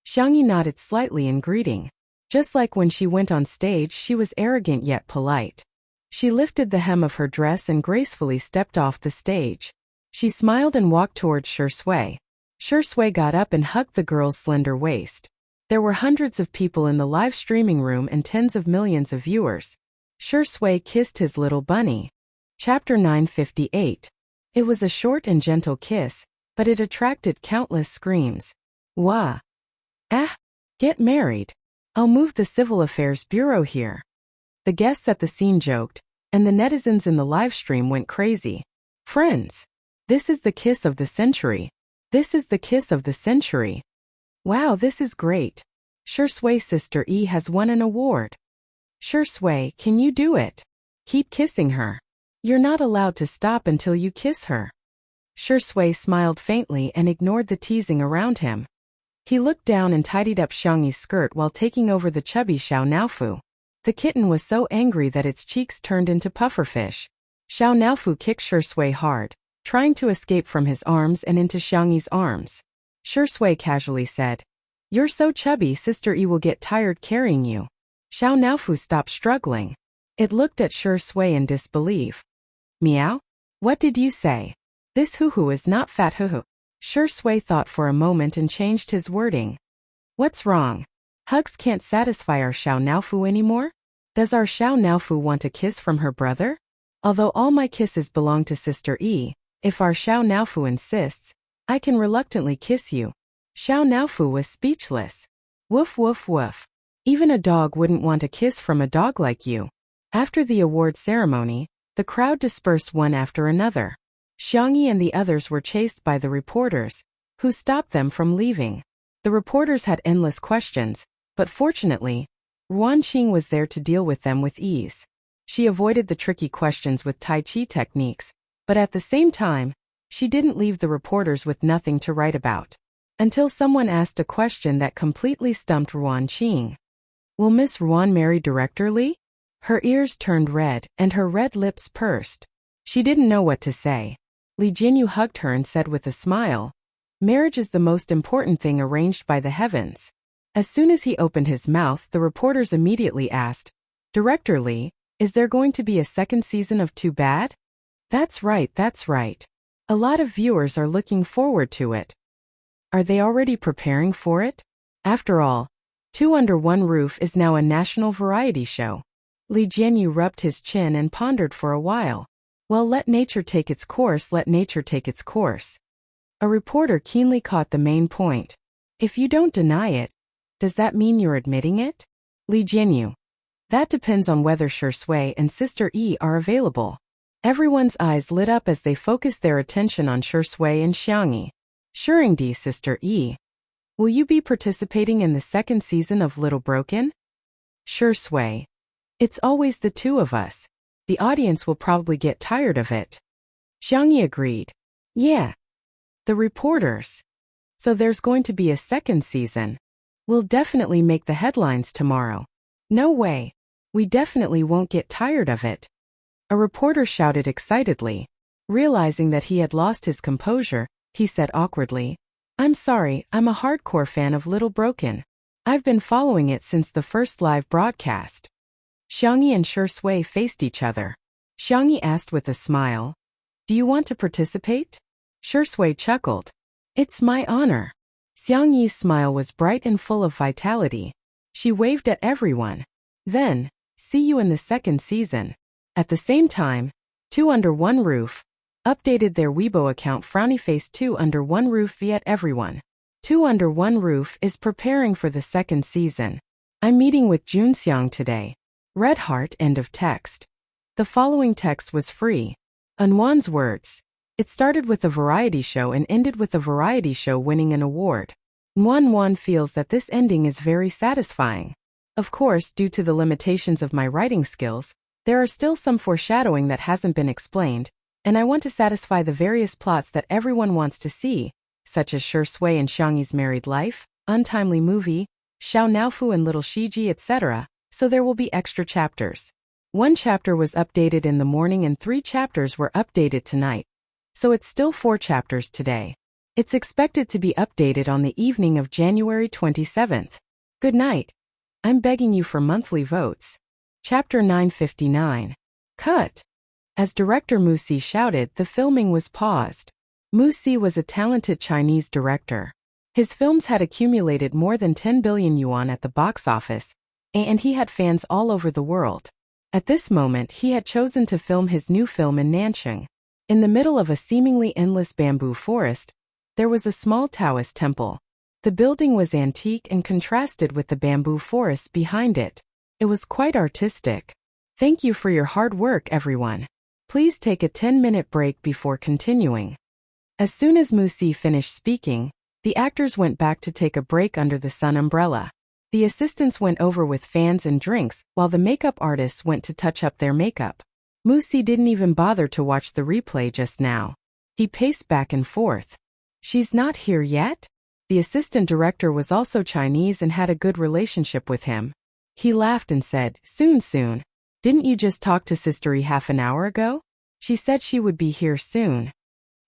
Xiangyi nodded slightly in greeting. Just like when she went on stage, she was arrogant yet polite. She lifted the hem of her dress and gracefully stepped off the stage. She smiled and walked towards Shi Sui. Shi Sui got up and hugged the girl's slender waist. There were hundreds of people in the live streaming room and tens of millions of viewers. Shi Sui kissed his little bunny. Chapter 958. It was a short and gentle kiss, but it attracted countless screams. Wah! Ah! Get married! I'll move the Civil Affairs Bureau here. The guests at the scene joked, and the netizens in the live stream went crazy. Friends! This is the kiss of the century. This is the kiss of the century. Wow, this is great. Shi Sui's Sister Yi has won an award. Shi Sui, can you do it? Keep kissing her. You're not allowed to stop until you kiss her. Shi Sui smiled faintly and ignored the teasing around him. He looked down and tidied up Xiangyi's skirt while taking over the chubby Xiao Naofu. The kitten was so angry that its cheeks turned into pufferfish. Xiao Naofu kicked Shi Sui hard, trying to escape from his arms and into Xiangyi's arms. Shi Sui casually said, "You're so chubby, Sister Yi will get tired carrying you." Xiao Naofu stopped struggling. It looked at Shi Sui in disbelief. Meow? What did you say? This hoo-hoo is not fat hoo-hoo. Shi Sui thought for a moment and changed his wording. What's wrong? Hugs can't satisfy our Xiao Naofu anymore? Does our Xiao Naofu want a kiss from her brother? Although all my kisses belong to Sister Yi, if our Xiao Naofu insists, I can reluctantly kiss you. Xiao Naofu was speechless. Woof woof woof. Even a dog wouldn't want a kiss from a dog like you. After the award ceremony, the crowd dispersed one after another. Xiangyi and the others were chased by the reporters, who stopped them from leaving. The reporters had endless questions, but fortunately, Ruan Qing was there to deal with them with ease. She avoided the tricky questions with Tai Chi techniques, but at the same time, she didn't leave the reporters with nothing to write about. Until someone asked a question that completely stumped Ruan Qing. Will Miss Ruan marry Director Li? Her ears turned red and her red lips pursed. She didn't know what to say. Li Jinyu hugged her and said with a smile, "Marriage is the most important thing arranged by the heavens." As soon as he opened his mouth, the reporters immediately asked, "Director Li, is there going to be a second season of Too Bad?" That's right, that's right. A lot of viewers are looking forward to it. Are they already preparing for it? After all, Two Under One Roof is now a national variety show. Li Jianyu rubbed his chin and pondered for a while. Well, let nature take its course, let nature take its course. A reporter keenly caught the main point. If you don't deny it, does that mean you're admitting it? Li Jianyu. That depends on whether Shui and Sister Yi are available. Everyone's eyes lit up as they focused their attention on Shui and Xiangyi. Shuringdi, Sister Yi. Will you be participating in the second season of Little Broken? Shui. It's always the two of us. The audience will probably get tired of it. Xiangyi agreed. Yeah. The reporters. So there's going to be a second season. We'll definitely make the headlines tomorrow. No way. We definitely won't get tired of it. A reporter shouted excitedly. Realizing that he had lost his composure, he said awkwardly, "I'm sorry, I'm a hardcore fan of Little Broken. I've been following it since the first live broadcast." Xiangyi and Shui faced each other. Xiangyi asked with a smile, "Do you want to participate?" Shui chuckled. "It's my honor." Xiangyi's smile was bright and full of vitality. She waved at everyone. Then, see you in the second season. At the same time, Two Under One Roof updated their Weibo account Frownyface 2 Under One Roof via everyone. Two Under One Roof is preparing for the second season. I'm meeting with Junxiang today. Red heart, end of text. The following text was free. Unwan's words. It started with a variety show and ended with a variety show winning an award. Wan feels that this ending is very satisfying. Of course, due to the limitations of my writing skills, there are still some foreshadowing that hasn't been explained, and I want to satisfy the various plots that everyone wants to see, such as Shui and Xiangyi's married life, untimely movie, Xiao Naofu and Little Shiji, etc., so there will be extra chapters. 1 chapter was updated in the morning and 3 chapters were updated tonight. So it's still 4 chapters today. It's expected to be updated on the evening of January 27th. Good night. I'm begging you for monthly votes. Chapter 959. Cut. As director Mu Si shouted, the filming was paused. Mu Si was a talented Chinese director. His films had accumulated more than 10 billion yuan at the box office, and he had fans all over the world. At this moment, he had chosen to film his new film in Nanchang. In the middle of a seemingly endless bamboo forest, there was a small Taoist temple. The building was antique and contrasted with the bamboo forest behind it. It was quite artistic. Thank you for your hard work, everyone. Please take a 10-minute break before continuing. As soon as Mu Si finished speaking, the actors went back to take a break under the sun umbrella. The assistants went over with fans and drinks, while the makeup artists went to touch up their makeup. Mu Si didn't even bother to watch the replay just now. He paced back and forth. She's not here yet? The assistant director was also Chinese and had a good relationship with him. He laughed and said, Soon. Didn't you just talk to Sister E half an hour ago? She said she would be here soon.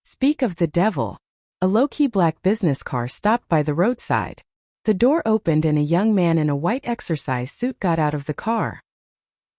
Speak of the devil. A low-key black business car stopped by the roadside. The door opened and a young man in a white exercise suit got out of the car.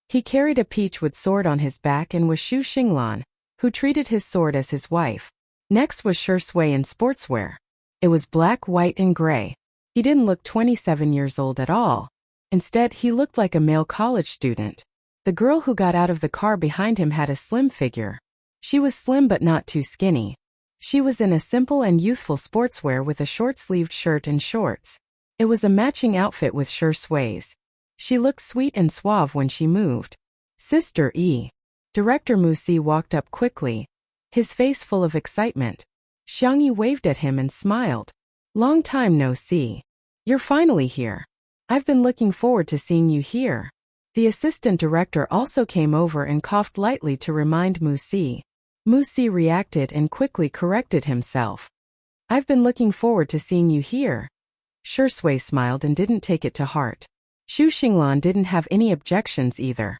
He carried a peachwood sword on his back and was Xu Xinglan, who treated his sword as his wife. Next was Shui in sportswear. It was black, white, and gray. He didn't look 27 years old at all. Instead, he looked like a male college student. The girl who got out of the car behind him had a slim figure. She was slim but not too skinny. She was in a simple and youthful sportswear with a short-sleeved shirt and shorts. It was a matching outfit with Shui's. She looked sweet and suave when she moved. Sister E. Director Mu Si walked up quickly, his face full of excitement. Xiangyi waved at him and smiled. Long time no see. You're finally here. I've been looking forward to seeing you here. The assistant director also came over and coughed lightly to remind Mu Si. Mu Si reacted and quickly corrected himself. I've been looking forward to seeing you here. Shui smiled and didn't take it to heart. Xu Xinglan didn't have any objections either.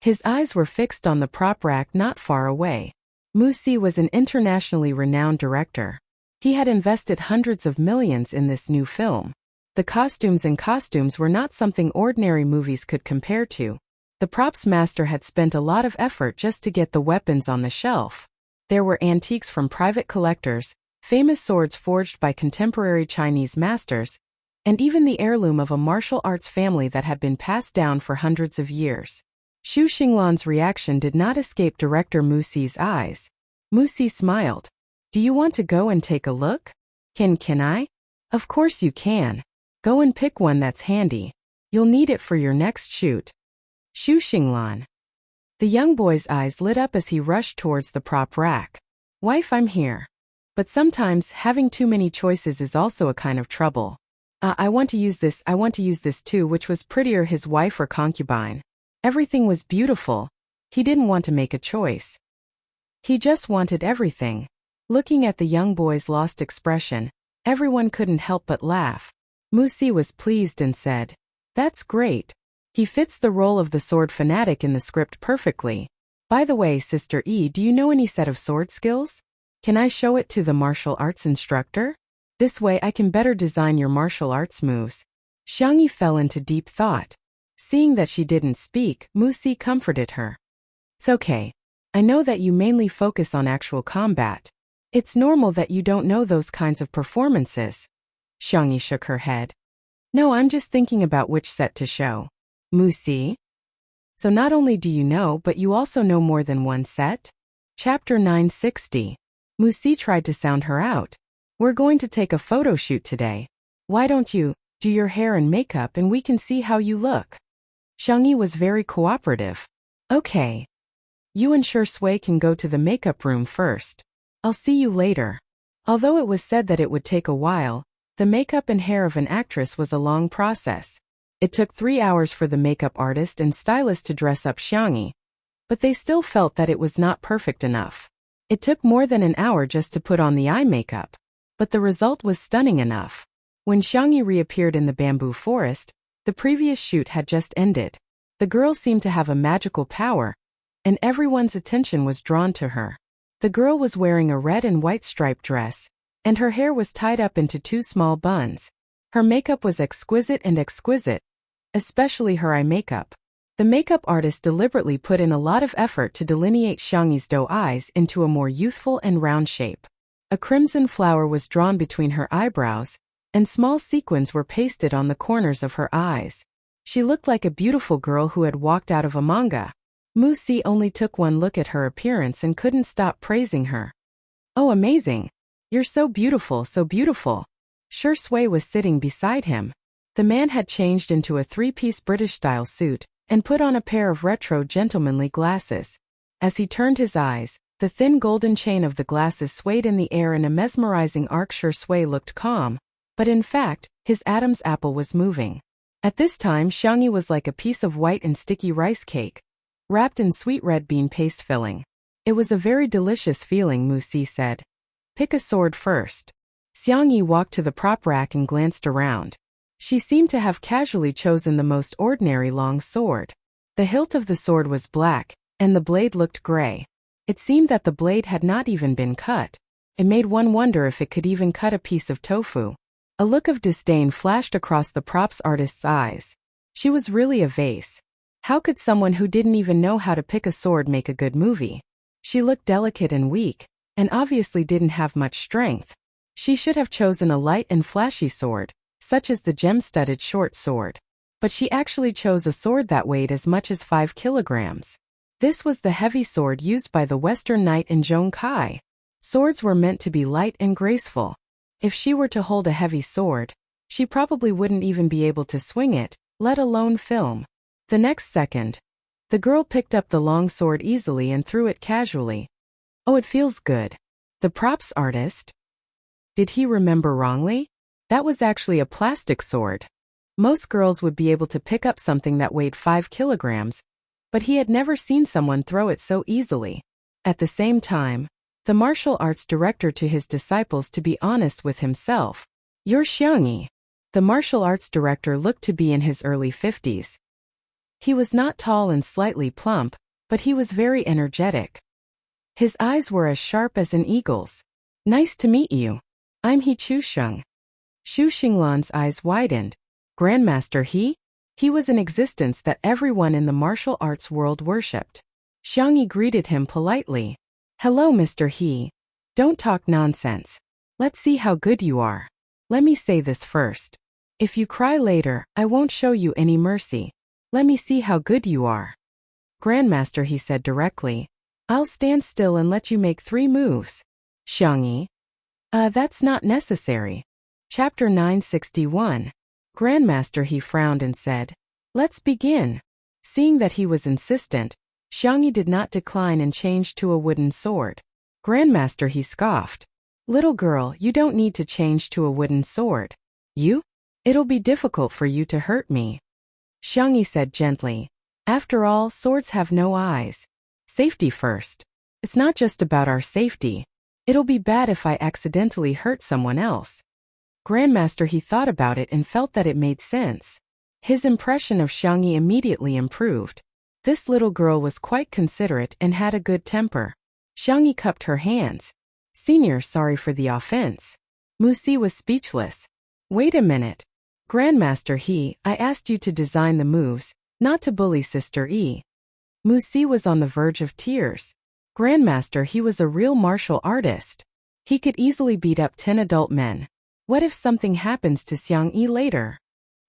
His eyes were fixed on the prop rack not far away. Musi was an internationally renowned director. He had invested hundreds of millions in this new film. The costumes were not something ordinary movies could compare to. The props master had spent a lot of effort just to get the weapons on the shelf. There were antiques from private collectors, famous swords forged by contemporary Chinese masters, and even the heirloom of a martial arts family that had been passed down for hundreds of years. Xu Xinglan's reaction did not escape director Musi's eyes. Musi smiled. Do you want to go and take a look? Can I? Of course you can. Go and pick one that's handy. You'll need it for your next shoot. Xu Xinglan. The young boy's eyes lit up as he rushed towards the prop rack. Wife, I'm here. But sometimes, having too many choices is also a kind of trouble. I want to use this too, which was prettier, his wife or concubine. Everything was beautiful. He didn't want to make a choice. He just wanted everything. Looking at the young boy's lost expression, everyone couldn't help but laugh. Musi was pleased and said, That's great. He fits the role of the sword fanatic in the script perfectly. By the way, Sister E, do you know any set of sword skills? Can I show it to the martial arts instructor? This way I can better design your martial arts moves. Xiangyi fell into deep thought. Seeing that she didn't speak, Musi comforted her. It's okay. I know that you mainly focus on actual combat. It's normal that you don't know those kinds of performances. Xiangyi shook her head. No, I'm just thinking about which set to show. Musi? So not only do you know, but you also know more than one set? Chapter 960. Musi tried to sound her out. We're going to take a photo shoot today. Why don't you do your hair and makeup and we can see how you look? Xiangyi was very cooperative. Okay. You and Shui can go to the makeup room first. I'll see you later. Although it was said that it would take a while, the makeup and hair of an actress was a long process. It took 3 hours for the makeup artist and stylist to dress up Xiangyi, but they still felt that it was not perfect enough. It took more than an hour just to put on the eye makeup, but the result was stunning enough. When Xiangyi reappeared in the bamboo forest, the previous shoot had just ended. The girl seemed to have a magical power, and everyone's attention was drawn to her. The girl was wearing a red and white striped dress, and her hair was tied up into 2 small buns. Her makeup was exquisite, especially her eye makeup. The makeup artist deliberately put in a lot of effort to delineate Xiangyi's doe eyes into a more youthful and round shape. A crimson flower was drawn between her eyebrows, and small sequins were pasted on the corners of her eyes. She looked like a beautiful girl who had walked out of a manga. Musi only took one look at her appearance and couldn't stop praising her. Oh, amazing! You're so beautiful, so beautiful. Shui was sitting beside him. The man had changed into a 3-piece British-style suit and put on a pair of retro gentlemanly glasses. As he turned his eyes, the thin golden chain of the glasses swayed in the air in a mesmerizing arc. Shui looked calm, but in fact, his Adam's apple was moving. At this time, Xiangyi was like a piece of white and sticky rice cake, wrapped in sweet red bean paste filling. It was a very delicious feeling, Musi said. Pick a sword first. Xiangyi walked to the prop rack and glanced around. She seemed to have casually chosen the most ordinary long sword. The hilt of the sword was black, and the blade looked gray. It seemed that the blade had not even been cut. It made one wonder if it could even cut a piece of tofu. A look of disdain flashed across the props artist's eyes. She was really a vase. How could someone who didn't even know how to pick a sword make a good movie? She looked delicate and weak, and obviously didn't have much strength. She should have chosen a light and flashy sword, such as the gem-studded short sword. But she actually chose a sword that weighed as much as 5 kilograms. This was the heavy sword used by the Western Knight in Zhong Kai. Swords were meant to be light and graceful. If she were to hold a heavy sword, she probably wouldn't even be able to swing it, let alone film. The next second, the girl picked up the long sword easily and threw it casually. Oh, it feels good. The props artist? Did he remember wrongly? That was actually a plastic sword. Most girls would be able to pick up something that weighed 5 kilograms, but he had never seen someone throw it so easily. At the same time, the martial arts director to his disciples to be honest with himself. You're Xiangyi. The martial arts director looked to be in his early 50s. He was not tall and slightly plump, but he was very energetic. His eyes were as sharp as an eagle's. Nice to meet you. I'm He Chusheng. Xu Xinglan's eyes widened. Grandmaster He? He was an existence that everyone in the martial arts world worshipped. Xiang Yi greeted him politely. Hello, Mr. He. Don't talk nonsense. Let's see how good you are. Let me say this first. If you cry later, I won't show you any mercy. Let me see how good you are. Grandmaster He said directly. I'll stand still and let you make 3 moves. Xiang Yi. That's not necessary. Chapter 961. Grandmaster He frowned and said, Let's begin. Seeing that he was insistent, Xiang Yi did not decline and changed to a wooden sword. Grandmaster He scoffed. Little girl, you don't need to change to a wooden sword. You? It'll be difficult for you to hurt me. Xiang Yi said gently. After all, swords have no eyes. Safety first. It's not just about our safety. It'll be bad if I accidentally hurt someone else. Grandmaster He thought about it and felt that it made sense. His impression of Xiang Yi immediately improved. This little girl was quite considerate and had a good temper. Xiang Yi cupped her hands. Senior, sorry for the offense. Mu Si was speechless. Wait a minute. Grandmaster He, I asked you to design the moves, not to bully Sister Yi. Mu Si was on the verge of tears. Grandmaster He was a real martial artist. He could easily beat up 10 adult men. What if something happens to Xiang Yi later?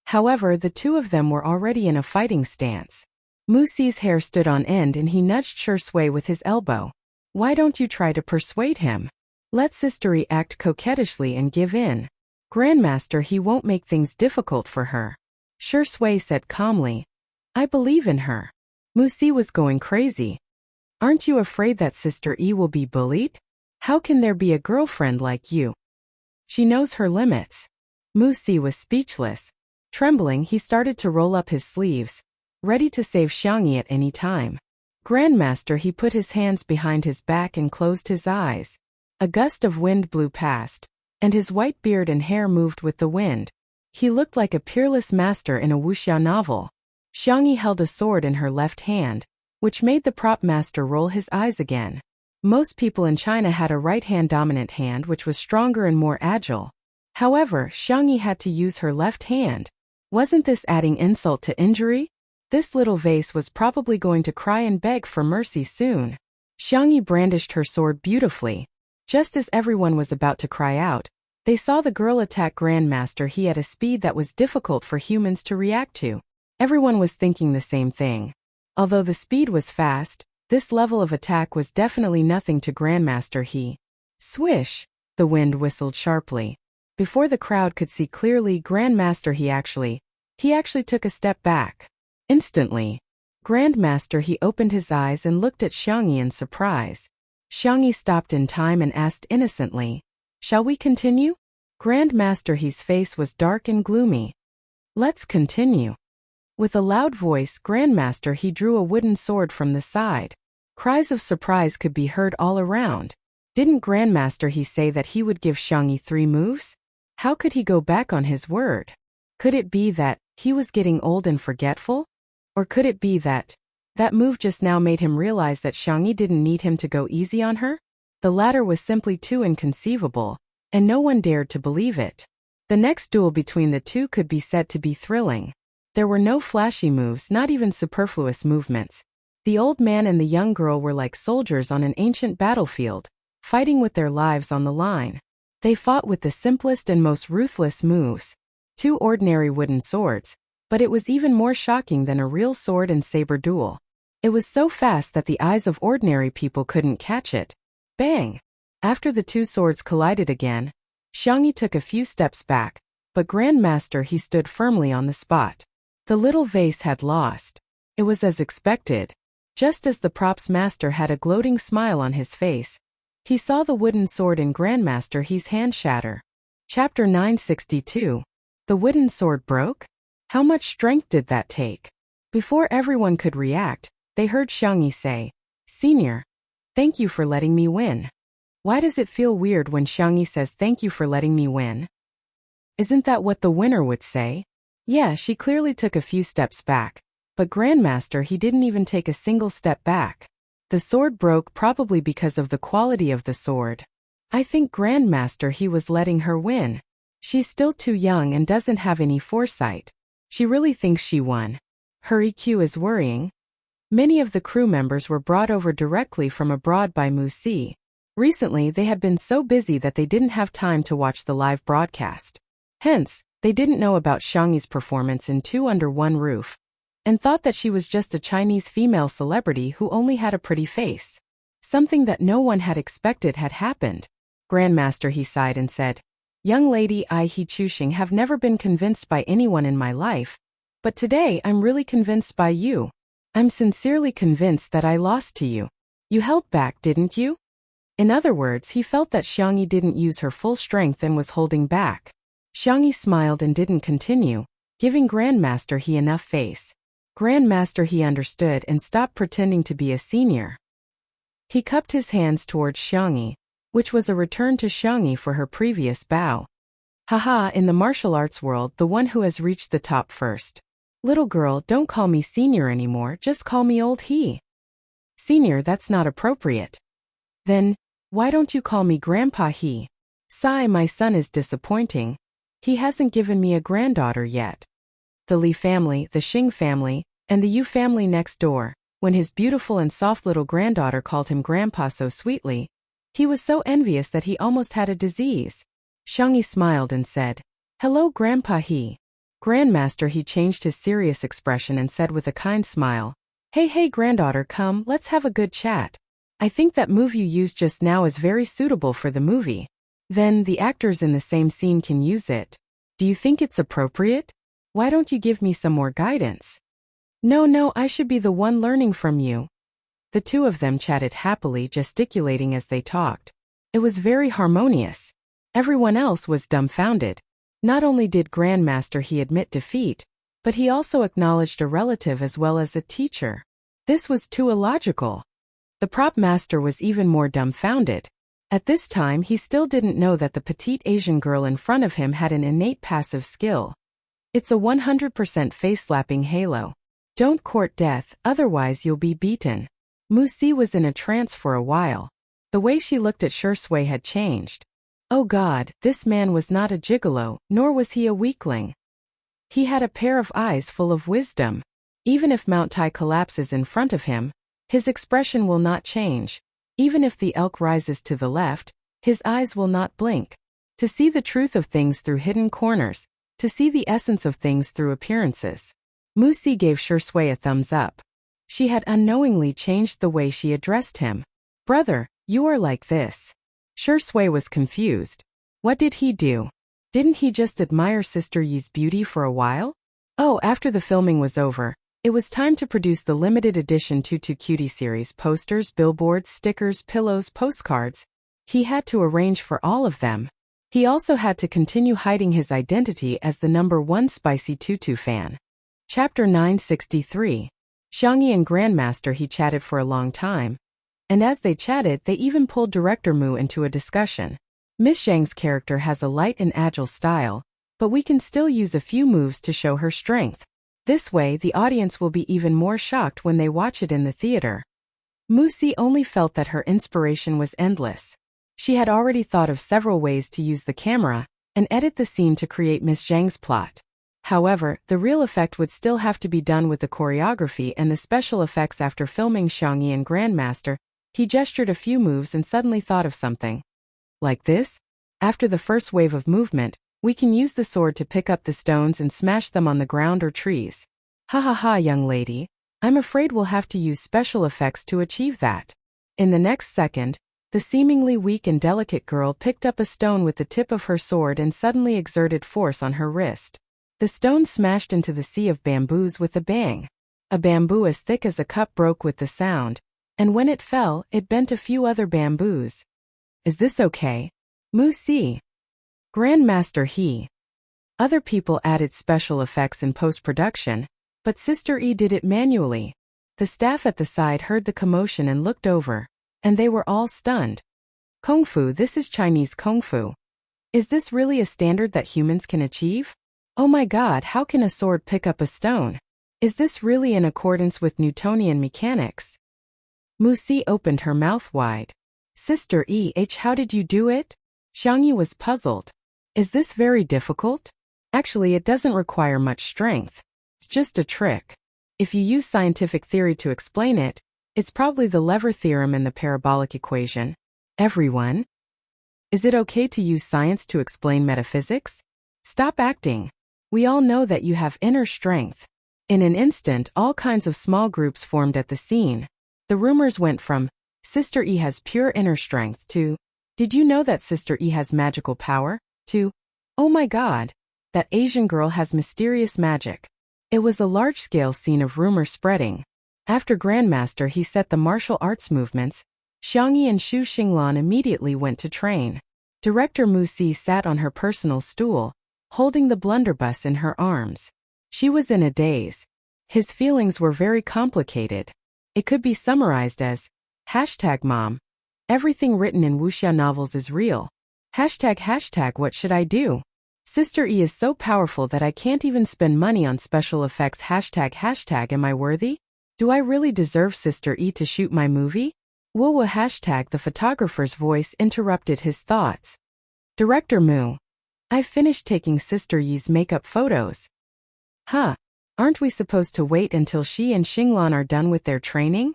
However, the 2 of them were already in a fighting stance. Mu Si's hair stood on end and he nudged Shui with his elbow. Why don't you try to persuade him? Let Sister Yi act coquettishly and give in. Grandmaster He won't make things difficult for her. Shui said calmly. I believe in her. Mu Si was going crazy. Aren't you afraid that Sister Yi will be bullied? How can there be a girlfriend like you? She knows her limits. Mu Si was speechless. Trembling, he started to roll up his sleeves, ready to save Xiang Yi at any time. Grandmaster He put his hands behind his back and closed his eyes. A gust of wind blew past, and his white beard and hair moved with the wind. He looked like a peerless master in a wuxia novel. Xiang Yi held a sword in her left hand, which made the prop master roll his eyes again. Most people in China had a right-hand dominant hand which was stronger and more agile. However, Xiang Yi had to use her left hand. Wasn't this adding insult to injury? This little vase was probably going to cry and beg for mercy soon. Xiang Yi brandished her sword beautifully. Just as everyone was about to cry out, they saw the girl attack Grandmaster He at a speed that was difficult for humans to react to. Everyone was thinking the same thing. Although the speed was fast, this level of attack was definitely nothing to Grandmaster He. Swish! The wind whistled sharply. Before the crowd could see clearly, Grandmaster He actually took a step back. Instantly, Grandmaster He opened his eyes and looked at Xiang Yi in surprise. Xiang Yi stopped in time and asked innocently, Shall we continue? Grandmaster He's face was dark and gloomy. Let's continue. With a loud voice, Grandmaster He drew a wooden sword from the side. Cries of surprise could be heard all around. Didn't Grandmaster He say that he would give Xiang Yi 3 moves? How could he go back on his word? Could it be that he was getting old and forgetful? Or could it be that move just now made him realize that Xiang Yi didn't need him to go easy on her? The latter was simply too inconceivable, and no one dared to believe it. The next duel between the 2 could be said to be thrilling. There were no flashy moves, not even superfluous movements. The old man and the young girl were like soldiers on an ancient battlefield, fighting with their lives on the line. They fought with the simplest and most ruthless moves. 2 ordinary wooden swords, but it was even more shocking than a real sword and saber duel. It was so fast that the eyes of ordinary people couldn't catch it. Bang! After the 2 swords collided again, Xiang Yi took a few steps back, but Grandmaster He stood firmly on the spot. The little vase had lost. It was as expected. Just as the props master had a gloating smile on his face, he saw the wooden sword in Grandmaster He's hand shatter. Chapter 962. The wooden sword broke? How much strength did that take? Before everyone could react, they heard Xiang Yi say, Senior, thank you for letting me win. Why does it feel weird when Xiang Yi says thank you for letting me win? Isn't that what the winner would say? Yeah, she clearly took a few steps back, But Grandmaster he didn't even take a single step back. The sword broke probably because of the quality of the sword. I think Grandmaster he was letting her win. She's still too young and doesn't have any foresight. She really thinks she won. Her EQ is worrying. Many of the crew members were brought over directly from abroad by Musi. Recently they had been so busy that they didn't have time to watch the live broadcast. Hence, they didn't know about Xiangyi's performance in Two Under One Roof, and thought that she was just a Chinese female celebrity who only had a pretty face. Something that no one had expected had happened. Grandmaster he sighed and said, "Young lady, I He Chuxing have never been convinced by anyone in my life, but today I'm really convinced by you. I'm sincerely convinced that I lost to you. You held back, didn't you?" In other words, he felt that Xiangyi didn't use her full strength and was holding back. Xiangyi smiled and didn't continue, giving Grandmaster he enough face. Grandmaster he understood and stopped pretending to be a senior. He cupped his hands towards Xiangyi, which was a return to Xiangyi for her previous bow. Haha, in the martial arts world, the one who has reached the top first. Little girl, don't call me senior anymore, just call me old he. Senior, that's not appropriate. Then, why don't you call me Grandpa he? Sigh, my son is disappointing. He hasn't given me a granddaughter yet. The Li family, the Xing family, and the Yu family next door, when his beautiful and soft little granddaughter called him Grandpa so sweetly, he was so envious that he almost had a disease. Xiangyi smiled and said, "Hello, Grandpa he." Grandmaster he changed his serious expression and said with a kind smile, Hey granddaughter, come, let's have a good chat. I think that move you used just now is very suitable for the movie. Then the actors in the same scene can use it. Do you think it's appropriate? Why don't you give me some more guidance?" No, I should be the one learning from you." The two of them chatted happily, gesticulating as they talked. It was very harmonious. Everyone else was dumbfounded. Not only did Grandmaster he admit defeat, but he also acknowledged a relative as well as a teacher. This was too illogical. The prop master was even more dumbfounded. At this time he still didn't know that the petite Asian girl in front of him had an innate passive skill. It's a 100% face-slapping halo. Don't court death, otherwise you'll be beaten. Musi was in a trance for a while. The way she looked at Shui had changed. Oh God, this man was not a gigolo, nor was he a weakling. He had a pair of eyes full of wisdom. Even if Mount Tai collapses in front of him, his expression will not change. Even if the elk rises to the left, his eyes will not blink. To see the truth of things through hidden corners, to see the essence of things through appearances. Musi gave Shui a thumbs up. She had unknowingly changed the way she addressed him. Brother, you are like this. Shui was confused. What did he do? Didn't he just admire Sister Yi's beauty for a while? Oh, after the filming was over, it was time to produce the limited edition Tutu Cutie series posters, billboards, stickers, pillows, postcards. He had to arrange for all of them. He also had to continue hiding his identity as the #1 spicy Tutu fan. Chapter 963. Xiangyi and Grandmaster he chatted for a long time. And as they chatted, they even pulled Director Mu into a discussion. Miss Zhang's character has a light and agile style, but we can still use a few moves to show her strength. This way, the audience will be even more shocked when they watch it in the theater. Musi only felt that her inspiration was endless. She had already thought of several ways to use the camera and edit the scene to create Miss Zhang's plot. However, the real effect would still have to be done with the choreography and the special effects. After filming Xiangyi and Grandmaster, he gestured a few moves and suddenly thought of something. Like this? After the first wave of movement, we can use the sword to pick up the stones and smash them on the ground or trees. Ha, young lady. I'm afraid we'll have to use special effects to achieve that. In the next second, the seemingly weak and delicate girl picked up a stone with the tip of her sword and suddenly exerted force on her wrist. The stone smashed into the sea of bamboos with a bang. A bamboo as thick as a cup broke with the sound, and when it fell, it bent a few other bamboos. Is this okay? Musi. Grandmaster he. Other people added special effects in post-production, but Sister Yi did it manually. The staff at the side heard the commotion and looked over, and they were all stunned. Kung Fu, this is Chinese Kung Fu. Is this really a standard that humans can achieve? Oh my God, how can a sword pick up a stone? Is this really in accordance with Newtonian mechanics? Musi opened her mouth wide. Sister how did you do it? Xiangyi was puzzled. Is this very difficult? Actually, it doesn't require much strength. Just a trick. If you use scientific theory to explain it, it's probably the lever theorem and the parabolic equation. Everyone? Is it okay to use science to explain metaphysics? Stop acting. We all know that you have inner strength. In an instant, all kinds of small groups formed at the scene. The rumors went from, Sister E has pure inner strength to, did you know that Sister E has magical power? To, oh my god, that Asian girl has mysterious magic. It was a large-scale scene of rumor spreading. After Grandmaster he set the martial arts movements, Xiangyi and Xu Xinglan immediately went to train. Director Musi sat on her personal stool, holding the blunderbuss in her arms. She was in a daze. His feelings were very complicated. It could be summarized as, #mom. Everything written in wuxia novels is real. ## what should I do? Sister E is so powerful that I can't even spend money on special effects. ## am I worthy? Do I really deserve Sister E to shoot my movie? Woo # the photographer's voice interrupted his thoughts. Director Mu. I've finished taking Sister Yi's makeup photos. Huh. Aren't we supposed to wait until she and Xinglan are done with their training?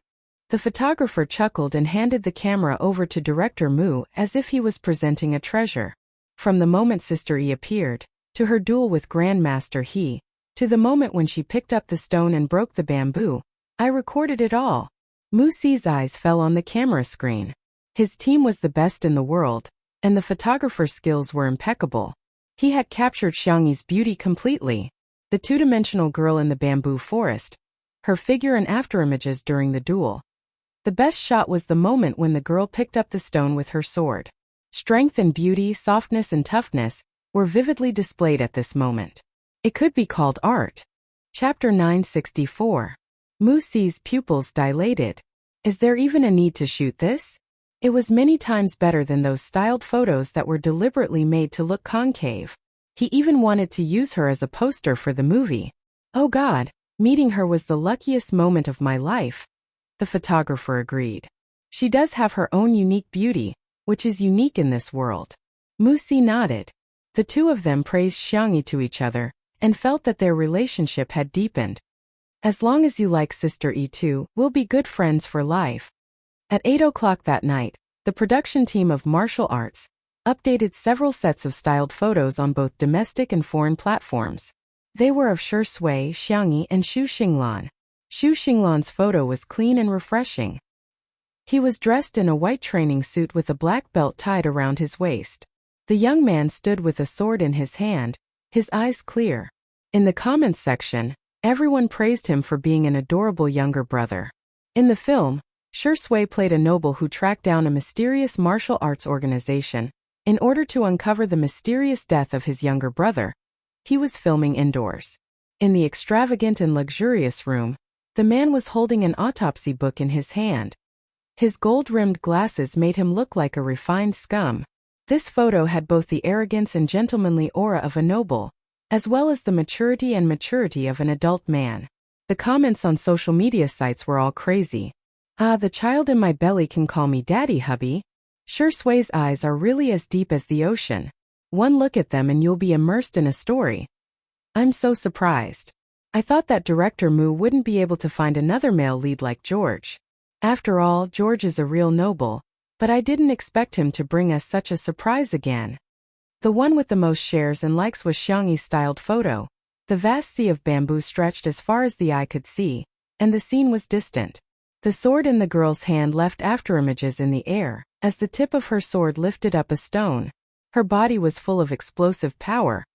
The photographer chuckled and handed the camera over to Director Mu as if he was presenting a treasure. From the moment Sister E appeared, to her duel with Grandmaster He, to the moment when she picked up the stone and broke the bamboo, I recorded it all. Musi's eyes fell on the camera screen. His team was the best in the world, and the photographer's skills were impeccable. He had captured Xiangyi's beauty completely. The two-dimensional girl in the bamboo forest, her figure and afterimages during the duel. The best shot was the moment when the girl picked up the stone with her sword. Strength and beauty, softness and toughness were vividly displayed at this moment. It could be called art. Chapter 964. Musi's pupils dilated. Is there even a need to shoot this? It was many times better than those styled photos that were deliberately made to look concave. He even wanted to use her as a poster for the movie. Oh God, meeting her was the luckiest moment of my life. The photographer agreed. She does have her own unique beauty, which is unique in this world. Musi nodded. The two of them praised Xiangyi to each other, and felt that their relationship had deepened. As long as you like Sister E too, we'll be good friends for life. At 8 o'clock that night, the production team of Martial Arts updated several sets of styled photos on both domestic and foreign platforms. They were of Shi Sui, Xiangyi, and Xu Xinglan. Xu Xinglan's photo was clean and refreshing. He was dressed in a white training suit with a black belt tied around his waist. The young man stood with a sword in his hand, his eyes clear. In the comments section, everyone praised him for being an adorable younger brother. In the film, Shi Sui played a noble who tracked down a mysterious martial arts organization in order to uncover the mysterious death of his younger brother. He was filming indoors. In the extravagant and luxurious room, the man was holding an autopsy book in his hand. His gold-rimmed glasses made him look like a refined scum. This photo had both the arrogance and gentlemanly aura of a noble, as well as the maturity of an adult man. The comments on social media sites were all crazy. Ah, the child in my belly can call me daddy, hubby. Shi Sui's eyes are really as deep as the ocean. One look at them and you'll be immersed in a story. I'm so surprised. I thought that Director Mu wouldn't be able to find another male lead like George. After all, George is a real noble, but I didn't expect him to bring us such a surprise again. The one with the most shares and likes was Xiangyi's styled photo. The vast sea of bamboo stretched as far as the eye could see, and the scene was distant. The sword in the girl's hand left afterimages in the air, as the tip of her sword lifted up a stone. Her body was full of explosive power,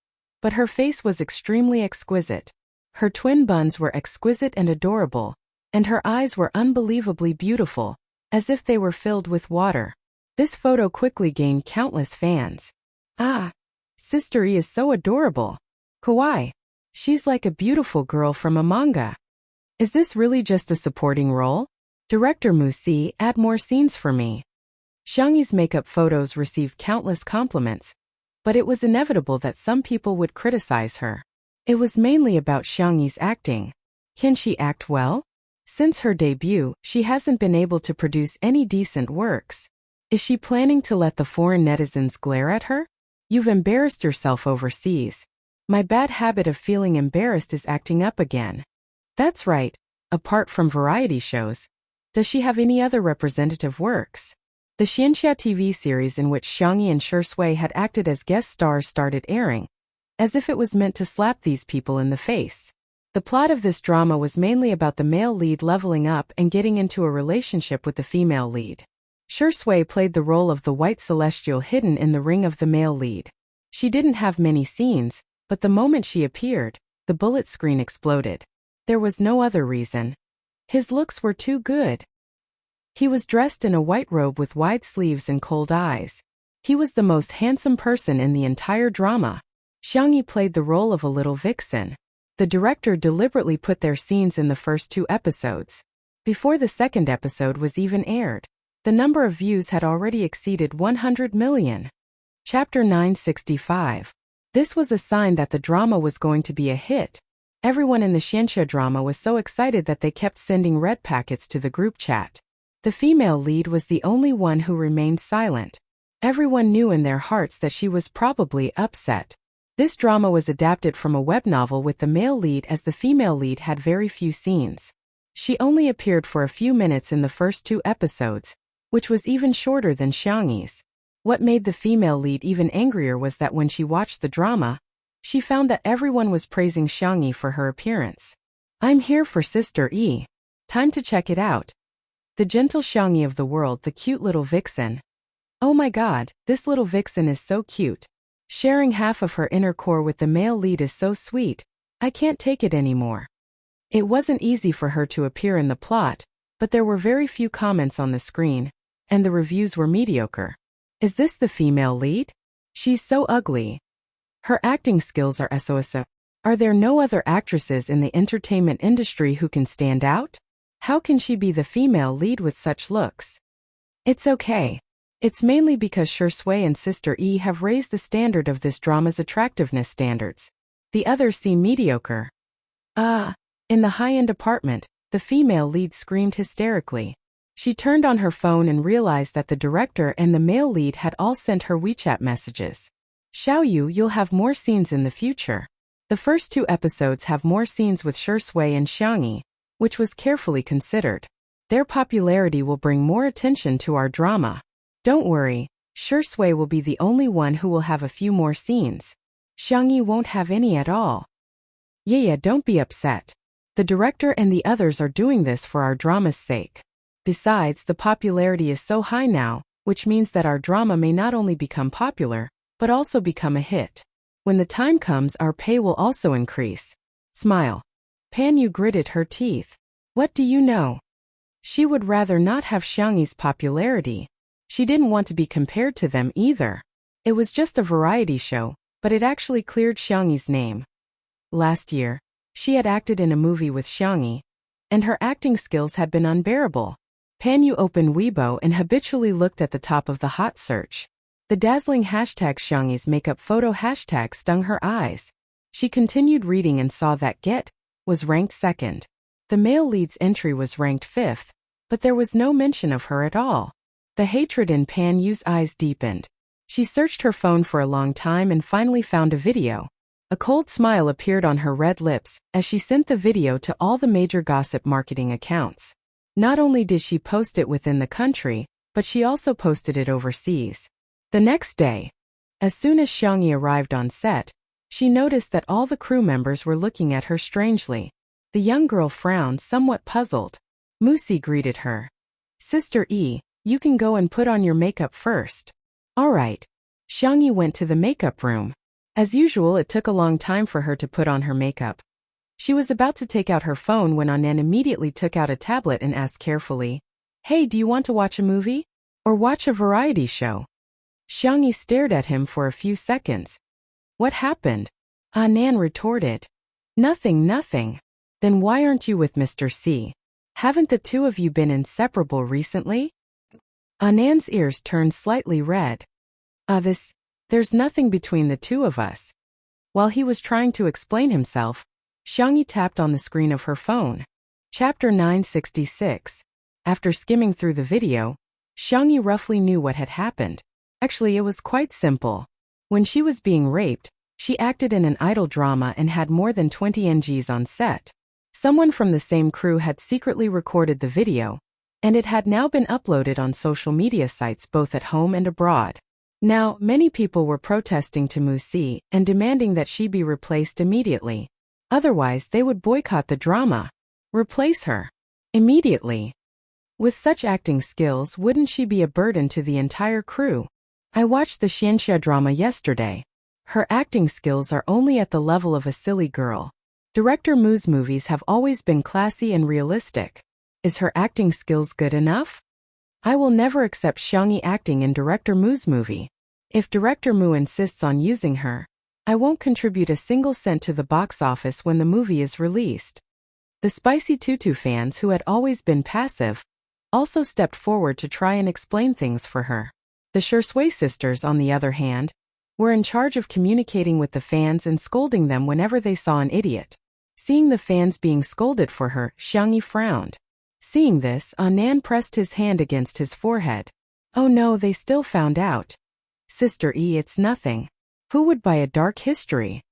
but her face was extremely exquisite. Her twin buns were exquisite and adorable, and her eyes were unbelievably beautiful, as if they were filled with water. This photo quickly gained countless fans. Ah, Sister E is so adorable. Kawaii. She's like a beautiful girl from a manga. Is this really just a supporting role? Director Musi, add more scenes for me. Xiangyi's makeup photos received countless compliments, but it was inevitable that some people would criticize her. It was mainly about Xiangyi's acting. Can she act well? Since her debut, she hasn't been able to produce any decent works. Is she planning to let the foreign netizens glare at her? You've embarrassed yourself overseas. My bad habit of feeling embarrassed is acting up again. That's right. Apart from variety shows, does she have any other representative works? The Xianxia TV series in which Xiangyi and Shi Sui had acted as guest stars started airing, as if it was meant to slap these people in the face. The plot of this drama was mainly about the male lead leveling up and getting into a relationship with the female lead. Shi Sui played the role of the white celestial hidden in the ring of the male lead. She didn't have many scenes, but the moment she appeared, the bullet screen exploded. There was no other reason. His looks were too good. He was dressed in a white robe with wide sleeves and cold eyes. He was the most handsome person in the entire drama. Xiangyi played the role of a little vixen. The director deliberately put their scenes in the first 2 episodes. Before the second episode was even aired, the number of views had already exceeded 100 million. Chapter 965. This was a sign that the drama was going to be a hit. Everyone in the Xianxia drama was so excited that they kept sending red packets to the group chat. The female lead was the only one who remained silent. Everyone knew in their hearts that she was probably upset. This drama was adapted from a web novel with the male lead, as the female lead had very few scenes. She only appeared for a few minutes in the first 2 episodes, which was even shorter than Xiangyi's. What made the female lead even angrier was that when she watched the drama, she found that everyone was praising Xiangyi for her appearance. I'm here for Sister E. Time to check it out. The gentle Xiangyi of the world, the cute little vixen. Oh my god, this little vixen is so cute. Sharing half of her inner core with the male lead is so sweet. I can't take it anymore. It wasn't easy for her to appear in the plot, but there were very few comments on the screen, and the reviews were mediocre. Is this the female lead? She's so ugly. Her acting skills are so. Are there no other actresses in the entertainment industry who can stand out? How can she be the female lead with such looks? It's okay. It's mainly because Shi Sui and Sister E have raised the standard of this drama's attractiveness standards. The others seem mediocre. In the high-end apartment, the female lead screamed hysterically. She turned on her phone and realized that the director and the male lead had all sent her WeChat messages. Xiaoyu, you'll have more scenes in the future. The first 2 episodes have more scenes with Shi Sui and Xiangyi, which was carefully considered. Their popularity will bring more attention to our drama. Don't worry, Shi Sui will be the only one who will have a few more scenes. Xiangyi won't have any at all. Yeah, don't be upset. The director and the others are doing this for our drama's sake. Besides, the popularity is so high now, which means that our drama may not only become popular, but also become a hit. When the time comes, our pay will also increase. Smile. Pan Yu gritted her teeth. What do you know? She would rather not have Xiangyi's popularity. She didn't want to be compared to them either. It was just a variety show, but it actually cleared Xiangyi's name. Last year, she had acted in a movie with Xiangyi, and her acting skills had been unbearable. Pan Yu opened Weibo and habitually looked at the top of the hot search. The dazzling hashtag Xiangyi's makeup photo hashtag stung her eyes. She continued reading and saw that Get was ranked 2nd. The male lead's entry was ranked 5th, but there was no mention of her at all. The hatred in Pan Yu's eyes deepened. She searched her phone for a long time and finally found a video. A cold smile appeared on her red lips as she sent the video to all the major gossip marketing accounts. Not only did she post it within the country, but she also posted it overseas. The next day, as soon as Xiangyi arrived on set, she noticed that all the crew members were looking at her strangely. The young girl frowned, somewhat puzzled. Musi greeted her. Sister E, you can go and put on your makeup first. All right. Xiangyi went to the makeup room. As usual, it took a long time for her to put on her makeup. She was about to take out her phone when Anan immediately took out a tablet and asked carefully, Hey, do you want to watch a movie? Or watch a variety show? Xiangyi stared at him for a few seconds. What happened? Anan retorted. Nothing. Then why aren't you with Mr. C? Haven't the two of you been inseparable recently? Anan's ears turned slightly red. There's nothing between the two of us. While he was trying to explain himself, Xiangyi tapped on the screen of her phone. Chapter 966. After skimming through the video, Xiangyi roughly knew what had happened. Actually, it was quite simple. When she was being raped, she acted in an idol drama and had more than 20 NGs on set. Someone from the same crew had secretly recorded the video, and it had now been uploaded on social media sites both at home and abroad. Now, many people were protesting to Musi and demanding that she be replaced immediately. Otherwise, they would boycott the drama. Replace her. Immediately. With such acting skills, wouldn't she be a burden to the entire crew? I watched the Xianxia drama yesterday. Her acting skills are only at the level of a silly girl. Director Mu's movies have always been classy and realistic. Is her acting skills good enough? I will never accept Xiangyi acting in Director Mu's movie. If Director Mu insists on using her, I won't contribute a single cent to the box office when the movie is released. The Spicy Tutu fans, who had always been passive, also stepped forward to try and explain things for her. The Shui sisters, on the other hand, were in charge of communicating with the fans and scolding them whenever they saw an idiot. Seeing the fans being scolded for her, Xiangyi frowned. Seeing this, Anan pressed his hand against his forehead. Oh no, they still found out. Sister E, it's nothing. Who would buy a dark history?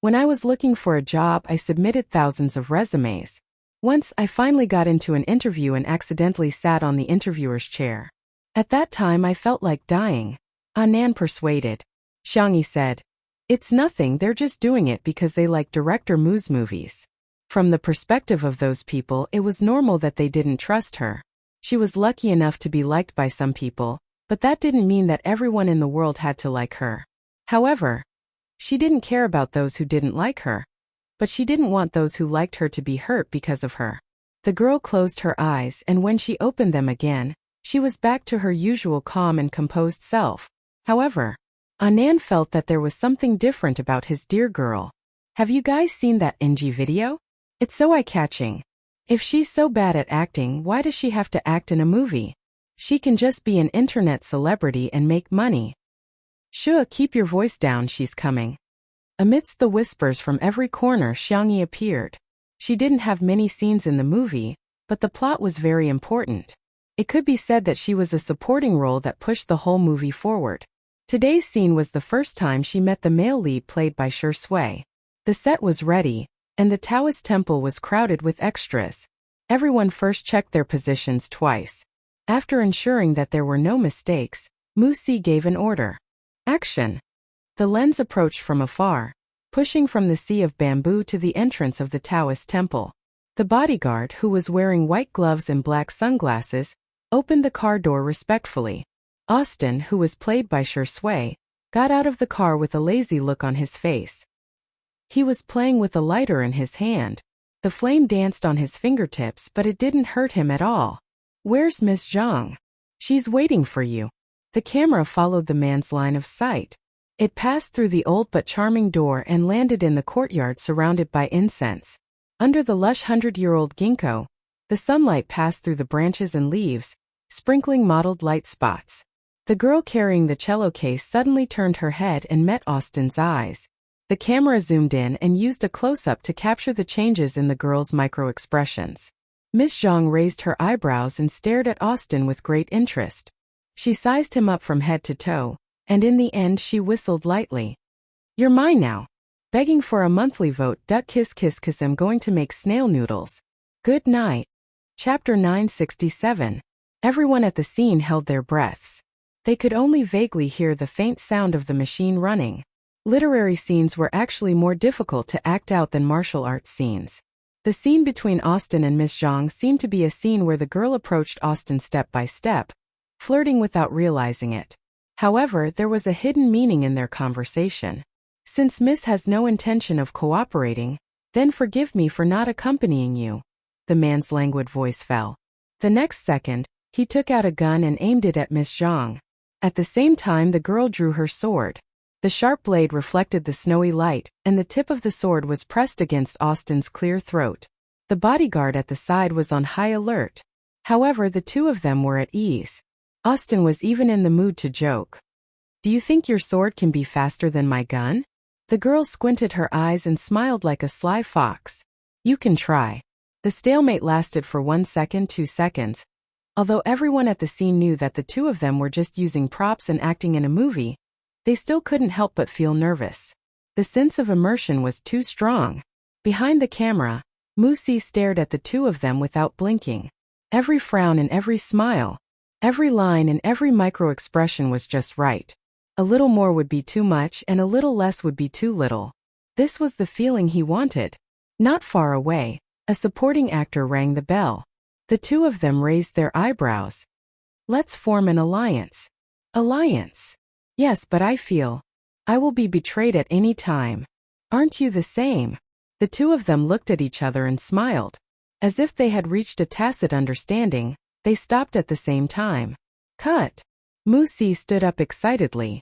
When I was looking for a job, I submitted thousands of resumes. Once, I finally got into an interview and accidentally sat on the interviewer's chair. At that time, I felt like dying. Anan persuaded. Xiangyi said, "It's nothing, they're just doing it because they like Director Mu's movies." From the perspective of those people, it was normal that they didn't trust her. She was lucky enough to be liked by some people, but that didn't mean that everyone in the world had to like her. However, she didn't care about those who didn't like her, but she didn't want those who liked her to be hurt because of her. The girl closed her eyes, and when she opened them again, she was back to her usual calm and composed self. However, Anan felt that there was something different about his dear girl. Have you guys seen that NG video? It's so eye-catching. If she's so bad at acting, why does she have to act in a movie? She can just be an internet celebrity and make money. Shua, keep your voice down, she's coming. Amidst the whispers from every corner, Xiangyi appeared. She didn't have many scenes in the movie, but the plot was very important. It could be said that she was a supporting role that pushed the whole movie forward. Today's scene was the first time she met the male lead played by Shui. The set was ready, and the Taoist temple was crowded with extras. Everyone first checked their positions twice. After ensuring that there were no mistakes, Musi gave an order. Action! The lens approached from afar, pushing from the sea of bamboo to the entrance of the Taoist temple. The bodyguard, who was wearing white gloves and black sunglasses, opened the car door respectfully. Austin, who was played by Shui, got out of the car with a lazy look on his face. He was playing with a lighter in his hand. The flame danced on his fingertips, but it didn't hurt him at all. Where's Miss Zhang? She's waiting for you. The camera followed the man's line of sight. It passed through the old but charming door and landed in the courtyard surrounded by incense. Under the lush 100-year-old ginkgo, the sunlight passed through the branches and leaves, sprinkling mottled light spots. The girl carrying the cello case suddenly turned her head and met Austin's eyes. The camera zoomed in and used a close-up to capture the changes in the girl's micro-expressions. Miss Zhang raised her eyebrows and stared at Austin with great interest. She sized him up from head to toe, and in the end she whistled lightly. "You're mine now." Begging for a monthly vote. Duck kiss kiss kiss. I'm going to make snail noodles. Good night. Chapter 967. Everyone at the scene held their breaths. They could only vaguely hear the faint sound of the machine running. Literary scenes were actually more difficult to act out than martial arts scenes. The scene between Austin and Miss Zhang seemed to be a scene where the girl approached Austin step by step, flirting without realizing it. However, there was a hidden meaning in their conversation. Since Miss has no intention of cooperating, then forgive me for not accompanying you. The man's languid voice fell. The next second, he took out a gun and aimed it at Miss Zhang. At the same time, the girl drew her sword. The sharp blade reflected the snowy light, and the tip of the sword was pressed against Austin's clear throat. The bodyguard at the side was on high alert. However, the two of them were at ease. Austin was even in the mood to joke. "Do you think your sword can be faster than my gun?" The girl squinted her eyes and smiled like a sly fox. You can try. The stalemate lasted for 1 second, 2 seconds. Although everyone at the scene knew that the two of them were just using props and acting in a movie, they still couldn't help but feel nervous. The sense of immersion was too strong. Behind the camera, Musi stared at the two of them without blinking. Every frown and every smile, every line and every micro-expression was just right. A little more would be too much and a little less would be too little. This was the feeling he wanted. Not far away, a supporting actor rang the bell. The two of them raised their eyebrows. Let's form an alliance. Alliance? Yes, but I feel I will be betrayed at any time. Aren't you the same? The two of them looked at each other and smiled. As if they had reached a tacit understanding, they stopped at the same time. Cut! Musi stood up excitedly.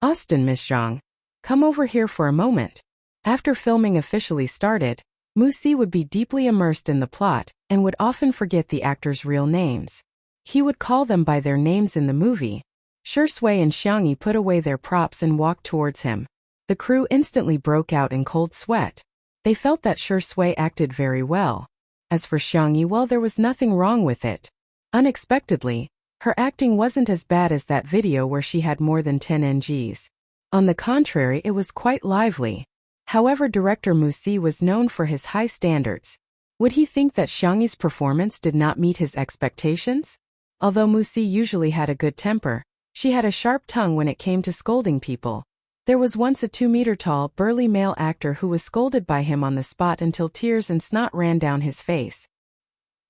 Austin, Miss Zhang, come over here for a moment. After filming officially started, Musi would be deeply immersed in the plot and would often forget the actors' real names. He would call them by their names in the movie. Shui and Xiangyi put away their props and walked towards him. The crew instantly broke out in cold sweat. They felt that Shui acted very well. As for Xiangyi, well, there was nothing wrong with it. Unexpectedly, her acting wasn't as bad as that video where she had more than 10 NGs. On the contrary, it was quite lively. However, director Musi was known for his high standards. Would he think that Xiangyi's performance did not meet his expectations? Although Musi usually had a good temper, she had a sharp tongue when it came to scolding people. There was once a 2-meter-tall, burly male actor who was scolded by him on the spot until tears and snot ran down his face.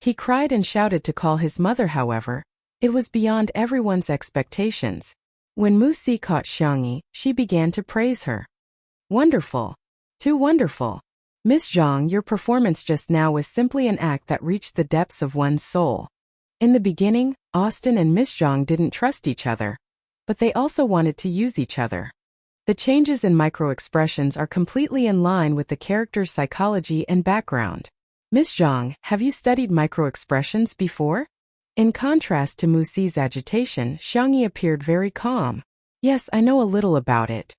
He cried and shouted to call his mother. However, it was beyond everyone's expectations. When Musi caught Xiangyi, she began to praise her. Wonderful. Too wonderful. Miss Zhang, your performance just now was simply an act that reached the depths of one's soul. In the beginning, Austin and Miss Zhang didn't trust each other, but they also wanted to use each other. The changes in micro-expressions are completely in line with the character's psychology and background. Miss Zhang, have you studied micro-expressions before? In contrast to Musi's agitation, Xiangyi appeared very calm. Yes, I know a little about it.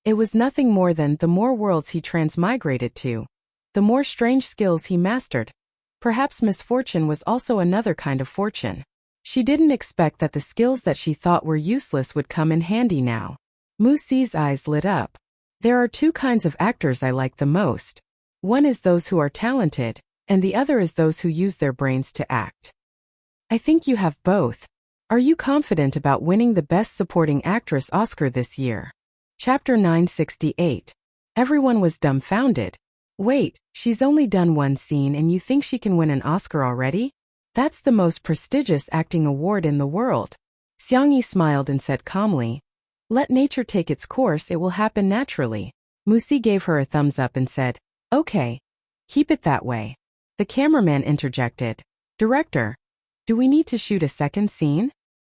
It was nothing more than the more worlds he transmigrated to, the more strange skills he mastered. Perhaps misfortune was also another kind of fortune. She didn't expect that the skills that she thought were useless would come in handy now. Musi's eyes lit up. There are two kinds of actors I like the most. One is those who are talented, and the other is those who use their brains to act. I think you have both. Are you confident about winning the Best Supporting Actress Oscar this year? Chapter 968. Everyone was dumbfounded. Wait, she's only done one scene and you think she can win an Oscar already? That's the most prestigious acting award in the world. Xiangyi smiled and said calmly, let nature take its course, it will happen naturally. Musi gave her a thumbs up and said, okay. Keep it that way. The cameraman interjected. Director, do we need to shoot a second scene?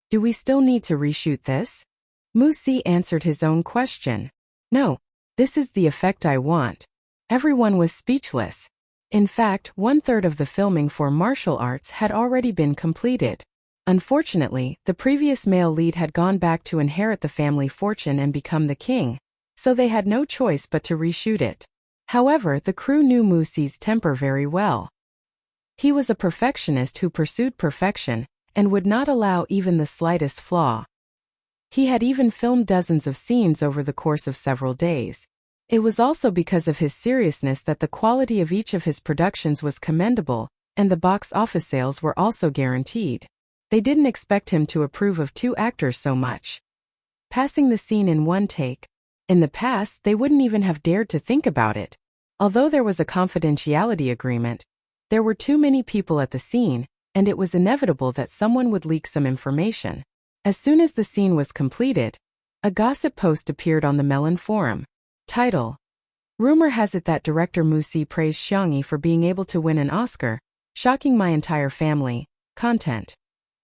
Do we still need to reshoot this? Musi answered his own question. No, this is the effect I want. Everyone was speechless. In fact, 1/3 of the filming for martial arts had already been completed. Unfortunately, the previous male lead had gone back to inherit the family fortune and become the king, so they had no choice but to reshoot it. However, the crew knew Musi's temper very well. He was a perfectionist who pursued perfection and would not allow even the slightest flaw. He had even filmed dozens of scenes over the course of several days. It was also because of his seriousness that the quality of each of his productions was commendable, and the box office sales were also guaranteed. They didn't expect him to approve of two actors so much. Passing the scene in one take. In the past, they wouldn't even have dared to think about it. Although there was a confidentiality agreement, there were too many people at the scene, and it was inevitable that someone would leak some information. As soon as the scene was completed, a gossip post appeared on the Melon forum. Title: Rumor has it that director Musi praised Xiangyi for being able to win an Oscar, shocking my entire family. Content: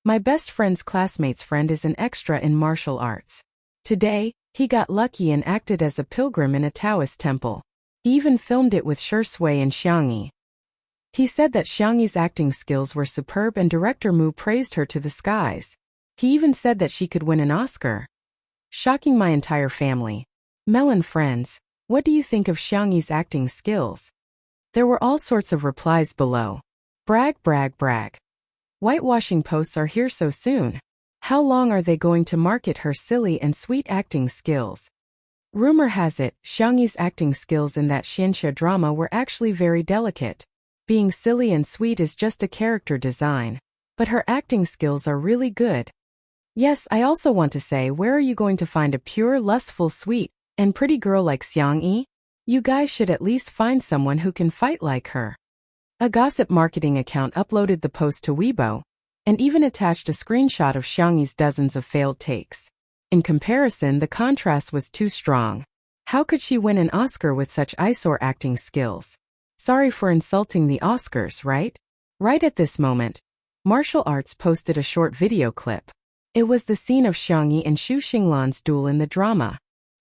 My best friend's classmate's friend is an extra in martial arts. Today, he got lucky and acted as a pilgrim in a Taoist temple. He even filmed it with Shui and Xiangyi. He said that Xiangyi's acting skills were superb and director Mu praised her to the skies. He even said that she could win an Oscar. Shocking my entire family. Melon friends, What do you think of Xiangyi's acting skills? There were all sorts of replies below. Brag, brag, brag. Whitewashing posts are here so soon. How long are they going to market her silly and sweet acting skills? Rumor has it, Xiangyi's acting skills in that xianxia drama were actually very delicate. Being silly and sweet is just a character design. But her acting skills are really good. Yes, I also want to say, where are you going to find a pure, lustful, sweet, and pretty girl like Xiangyi? You guys should at least find someone who can fight like her. A gossip marketing account uploaded the post to Weibo, and even attached a screenshot of Xiangyi's dozens of failed takes. In comparison, the contrast was too strong. How could she win an Oscar with such eyesore acting skills? Sorry for insulting the Oscars, right? Right at this moment, Martial Arts posted a short video clip. It was the scene of Xiangyi and Xu Xinglan's duel in the drama.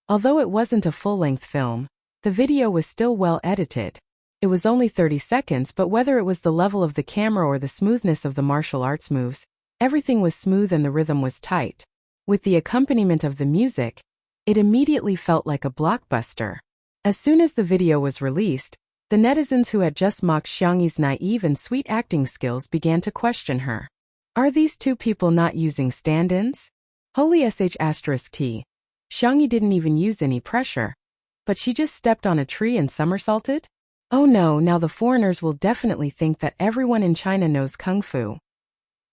Although it wasn't a full-length film, the video was still well edited. It was only 30 seconds, but whether it was the level of the camera or the smoothness of the martial arts moves, everything was smooth and the rhythm was tight. With the accompaniment of the music, it immediately felt like a blockbuster. As soon as the video was released, the netizens who had just mocked Xiangyi's naive and sweet acting skills began to question her. Are these two people not using stand-ins? Holy sh**t. Xiangyi didn't even use any pressure. But she just stepped on a tree and somersaulted? Oh no, now the foreigners will definitely think that everyone in China knows Kung Fu.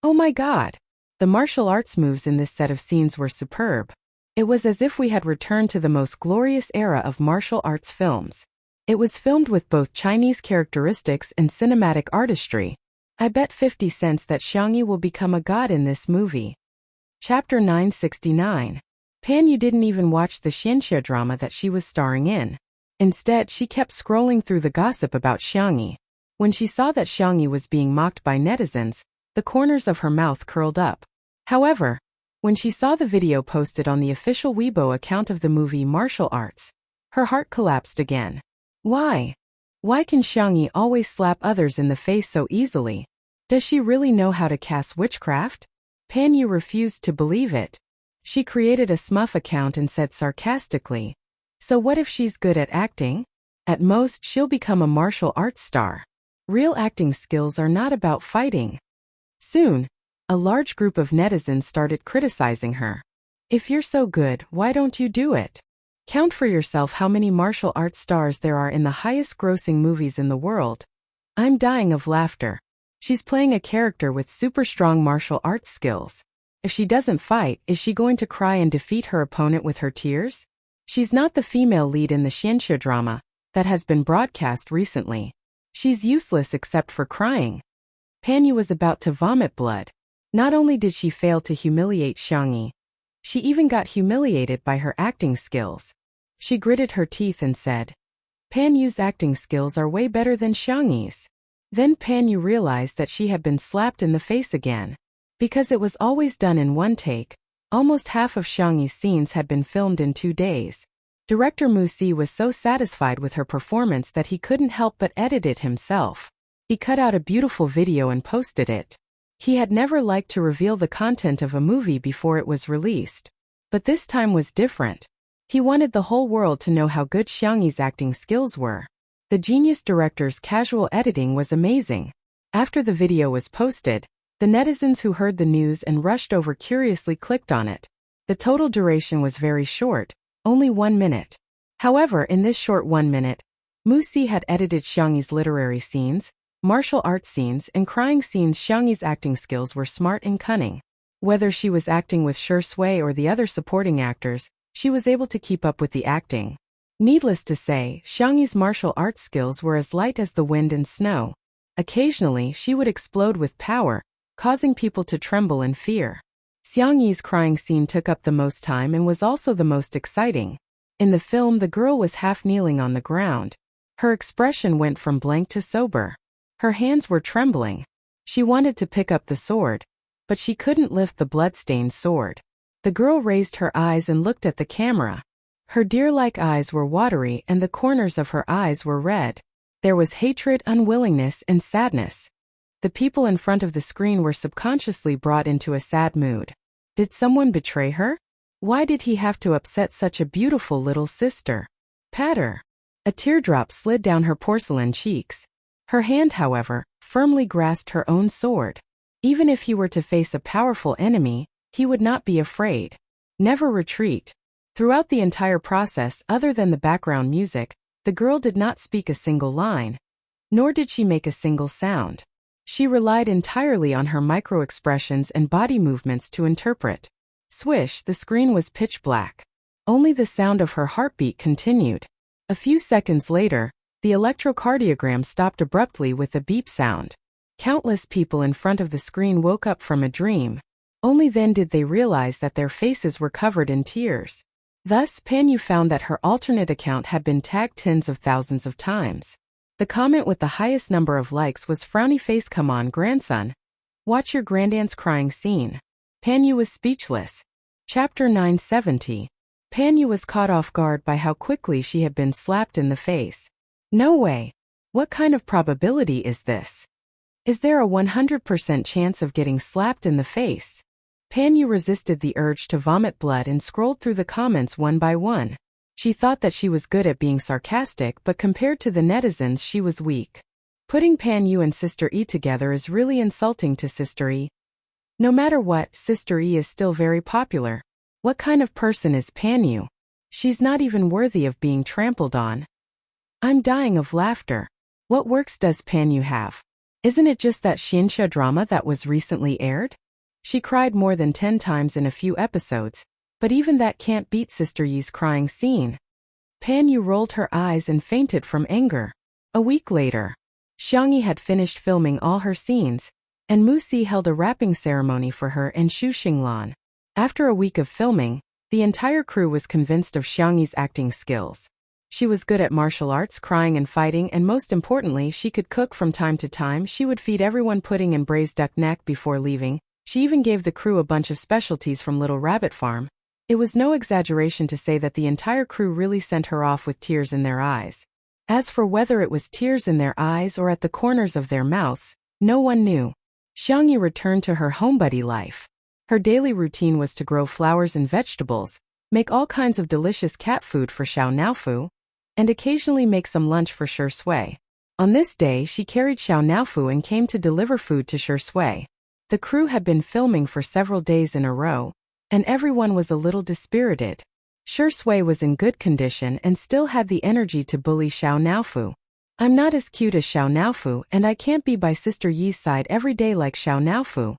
Oh my god! The martial arts moves in this set of scenes were superb. It was as if we had returned to the most glorious era of martial arts films. It was filmed with both Chinese characteristics and cinematic artistry. I bet 50 cents that Xiangyi will become a god in this movie. Chapter 969. Pan Yu didn't even watch the xianxia drama that she was starring in. Instead, she kept scrolling through the gossip about Xiangyi. When she saw that Xiangyi was being mocked by netizens, the corners of her mouth curled up. However, when she saw the video posted on the official Weibo account of the movie Martial Arts, her heart collapsed again. Why? Why can Xiangyi always slap others in the face so easily? Does she really know how to cast witchcraft? Pan Yu refused to believe it. She created a smurf account and said sarcastically, so what if she's good at acting? At most, she'll become a martial arts star. Real acting skills are not about fighting. Soon, a large group of netizens started criticizing her. If you're so good, why don't you do it? Count for yourself how many martial arts stars there are in the highest grossing movies in the world. I'm dying of laughter. She's playing a character with super strong martial arts skills. If she doesn't fight, is she going to cry and defeat her opponent with her tears? She's not the female lead in the xianxia drama that has been broadcast recently. She's useless except for crying. Pan Yu was about to vomit blood. Not only did she fail to humiliate Xiangyi, she even got humiliated by her acting skills. She gritted her teeth and said, Pan Yu's acting skills are way better than Xiangyi's. Then Pan Yu realized that she had been slapped in the face again. Because it was always done in one take, almost half of Xiangyi's scenes had been filmed in 2 days. Director Mu Si was so satisfied with her performance that he couldn't help but edit it himself. He cut out a beautiful video and posted it. He had never liked to reveal the content of a movie before it was released. But this time was different. He wanted the whole world to know how good Xiangyi's acting skills were. The genius director's casual editing was amazing. After the video was posted, the netizens who heard the news and rushed over curiously clicked on it. The total duration was very short, only 1 minute. However, in this short 1 minute, Mu Si had edited Xiangyi's literary scenes, martial arts scenes, and crying scenes. Xiangyi's acting skills were smart and cunning. Whether she was acting with Shui or the other supporting actors, she was able to keep up with the acting. Needless to say, Xiangyi's martial arts skills were as light as the wind and snow. Occasionally, she would explode with power, causing people to tremble in fear. Xiangyi's crying scene took up the most time and was also the most exciting. In the film, the girl was half kneeling on the ground. Her expression went from blank to sober. Her hands were trembling. She wanted to pick up the sword, but she couldn't lift the blood-stained sword. The girl raised her eyes and looked at the camera. Her deer-like eyes were watery and the corners of her eyes were red. There was hatred, unwillingness, and sadness. The people in front of the screen were subconsciously brought into a sad mood. Did someone betray her? Why did he have to upset such a beautiful little sister? Patter. A teardrop slid down her porcelain cheeks. Her hand, however, firmly grasped her own sword. Even if he were to face a powerful enemy, he would not be afraid. Never retreat. Throughout the entire process, other than the background music, the girl did not speak a single line. Nor did she make a single sound. She relied entirely on her micro-expressions and body movements to interpret. Swish, the screen was pitch black. Only the sound of her heartbeat continued. A few seconds later, the electrocardiogram stopped abruptly with a beep sound. Countless people in front of the screen woke up from a dream. Only then did they realize that their faces were covered in tears. Thus, Panyu found that her alternate account had been tagged tens of thousands of times. The comment with the highest number of likes was frowny face. Come on, grandson. Watch your grandaunt's crying scene. Panyu was speechless. Chapter 970. Panyu was caught off guard by how quickly she had been slapped in the face. No way. What kind of probability is this? Is there a 100% chance of getting slapped in the face? Panyu resisted the urge to vomit blood and scrolled through the comments one by one. She thought that she was good at being sarcastic, but compared to the netizens she was weak. Putting Panyu and Sister E together is really insulting to Sister E. No matter what, Sister E is still very popular. What kind of person is Panyu? She's not even worthy of being trampled on. I'm dying of laughter. What works does Panyu have? Isn't it just that Shinsha drama that was recently aired? She cried more than 10 times in a few episodes, but even that can't beat Sister Yi's crying scene. Panyu rolled her eyes and fainted from anger. A week later, Xiangyi had finished filming all her scenes, and Musi held a wrapping ceremony for her and Xu Xinglan. After a week of filming, the entire crew was convinced of Xiangyi's acting skills. She was good at martial arts, crying and fighting, and most importantly, she could cook from time to time. She would feed everyone pudding and braised duck neck before leaving. She even gave the crew a bunch of specialties from Little Rabbit Farm. It was no exaggeration to say that the entire crew really sent her off with tears in their eyes. As for whether it was tears in their eyes or at the corners of their mouths, no one knew. Xiangyi returned to her homebody life. Her daily routine was to grow flowers and vegetables, make all kinds of delicious cat food for Xiao Naofu, and occasionally make some lunch for Shi Sui. On this day, she carried Xiao Naofu and came to deliver food to Shi Sui. The crew had been filming for several days in a row, and everyone was a little dispirited. Shi Sui was in good condition and still had the energy to bully Xiao Naofu. I'm not as cute as Xiao Naofu, and I can't be by Sister Yi's side every day like Xiao Naofu.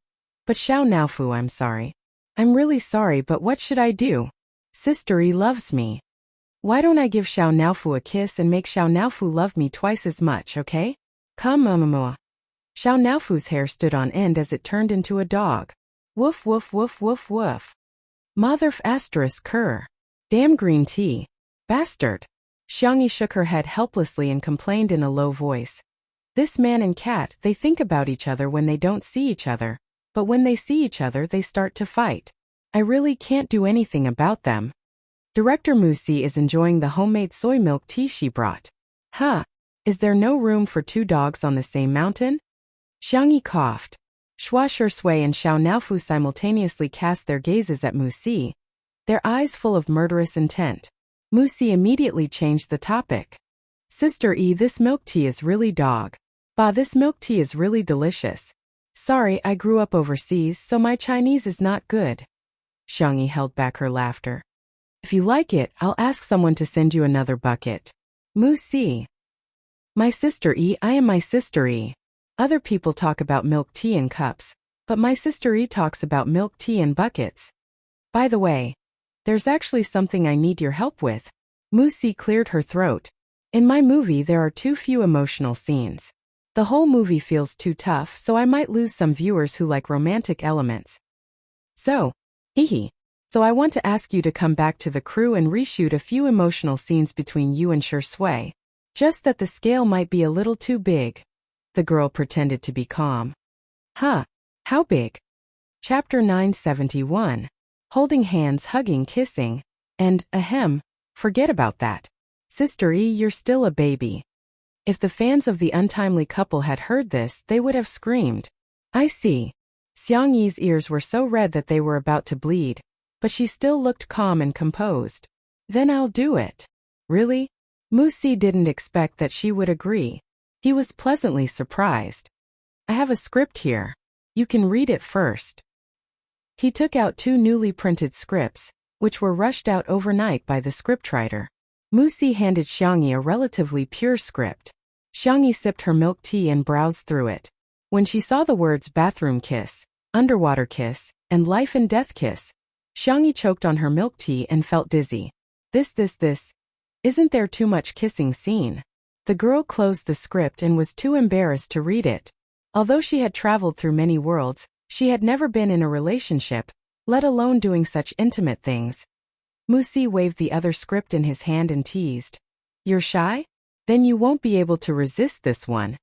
But Xiao Naofu, I'm sorry. I'm really sorry, but what should I do? Sister Yi loves me. Why don't I give Xiao Naofu a kiss and make Xiao Naofu love me twice as much, okay? Come, Momomoa. Xiao Naofu's hair stood on end as it turned into a dog. Woof woof woof woof woof. Motherf asterisk cur. Damn green tea. Bastard. Xiangyi shook her head helplessly and complained in a low voice. This man and cat, they think about each other when they don't see each other, but when they see each other they start to fight. I really can't do anything about them. Director Musi is enjoying the homemade soy milk tea she brought. Huh. Is there no room for 2 dogs on the same mountain? Xiangyi coughed. Shi Sui and Xiao Naofu simultaneously cast their gazes at Musi, their eyes full of murderous intent. Musi immediately changed the topic. Sister E, this milk tea is really dog. Bah, this milk tea is really delicious. Sorry, I grew up overseas, so my Chinese is not good. Xiangyi held back her laughter. If you like it, I'll ask someone to send you another bucket. Musi. My sister E, I am my sister E. Other people talk about milk tea in cups, but my sister E talks about milk tea in buckets. By the way, there's actually something I need your help with. Musi cleared her throat. In my movie there are too few emotional scenes. The whole movie feels too tough, so I might lose some viewers who like romantic elements. So I want to ask you to come back to the crew and reshoot a few emotional scenes between you and Shi Sui. Just that the scale might be a little too big. The girl pretended to be calm. Huh? How big? Chapter 971. Holding hands, hugging, kissing, and, ahem, forget about that. Sister E, you're still a baby. If the fans of the untimely couple had heard this, they would have screamed. I see. Xiangyi's ears were so red that they were about to bleed, but she still looked calm and composed. Then I'll do it. Really? Musi didn't expect that she would agree. He was pleasantly surprised. I have a script here. You can read it first. He took out 2 newly printed scripts, which were rushed out overnight by the scriptwriter. Musi handed Xiangyi a relatively pure script. Xiangyi sipped her milk tea and browsed through it. When she saw the words bathroom kiss, underwater kiss, and life and death kiss, Xiangyi choked on her milk tea and felt dizzy. This. Isn't there too much kissing scene? The girl closed the script and was too embarrassed to read it. Although she had traveled through many worlds, she had never been in a relationship, let alone doing such intimate things. Musi waved the other script in his hand and teased. You're shy? Then you won't be able to resist this one.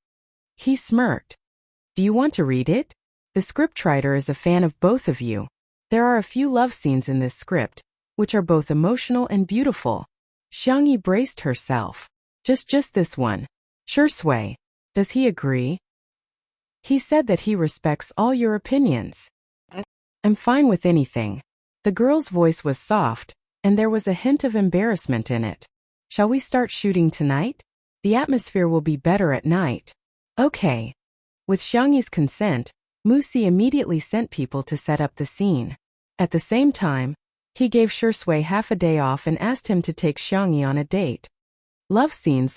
He smirked. Do you want to read it? The scriptwriter is a fan of both of you. There are a few love scenes in this script, which are both emotional and beautiful. Xiangyi braced herself. Just this one. Sure, Sui. Does he agree? He said that he respects all your opinions. I'm fine with anything. The girl's voice was soft, and there was a hint of embarrassment in it. Shall we start shooting tonight? The atmosphere will be better at night. Okay. With Xiangyi's consent, Musi immediately sent people to set up the scene. At the same time, he gave Shui half a day off and asked him to take Xiangyi on a date. Love scenes.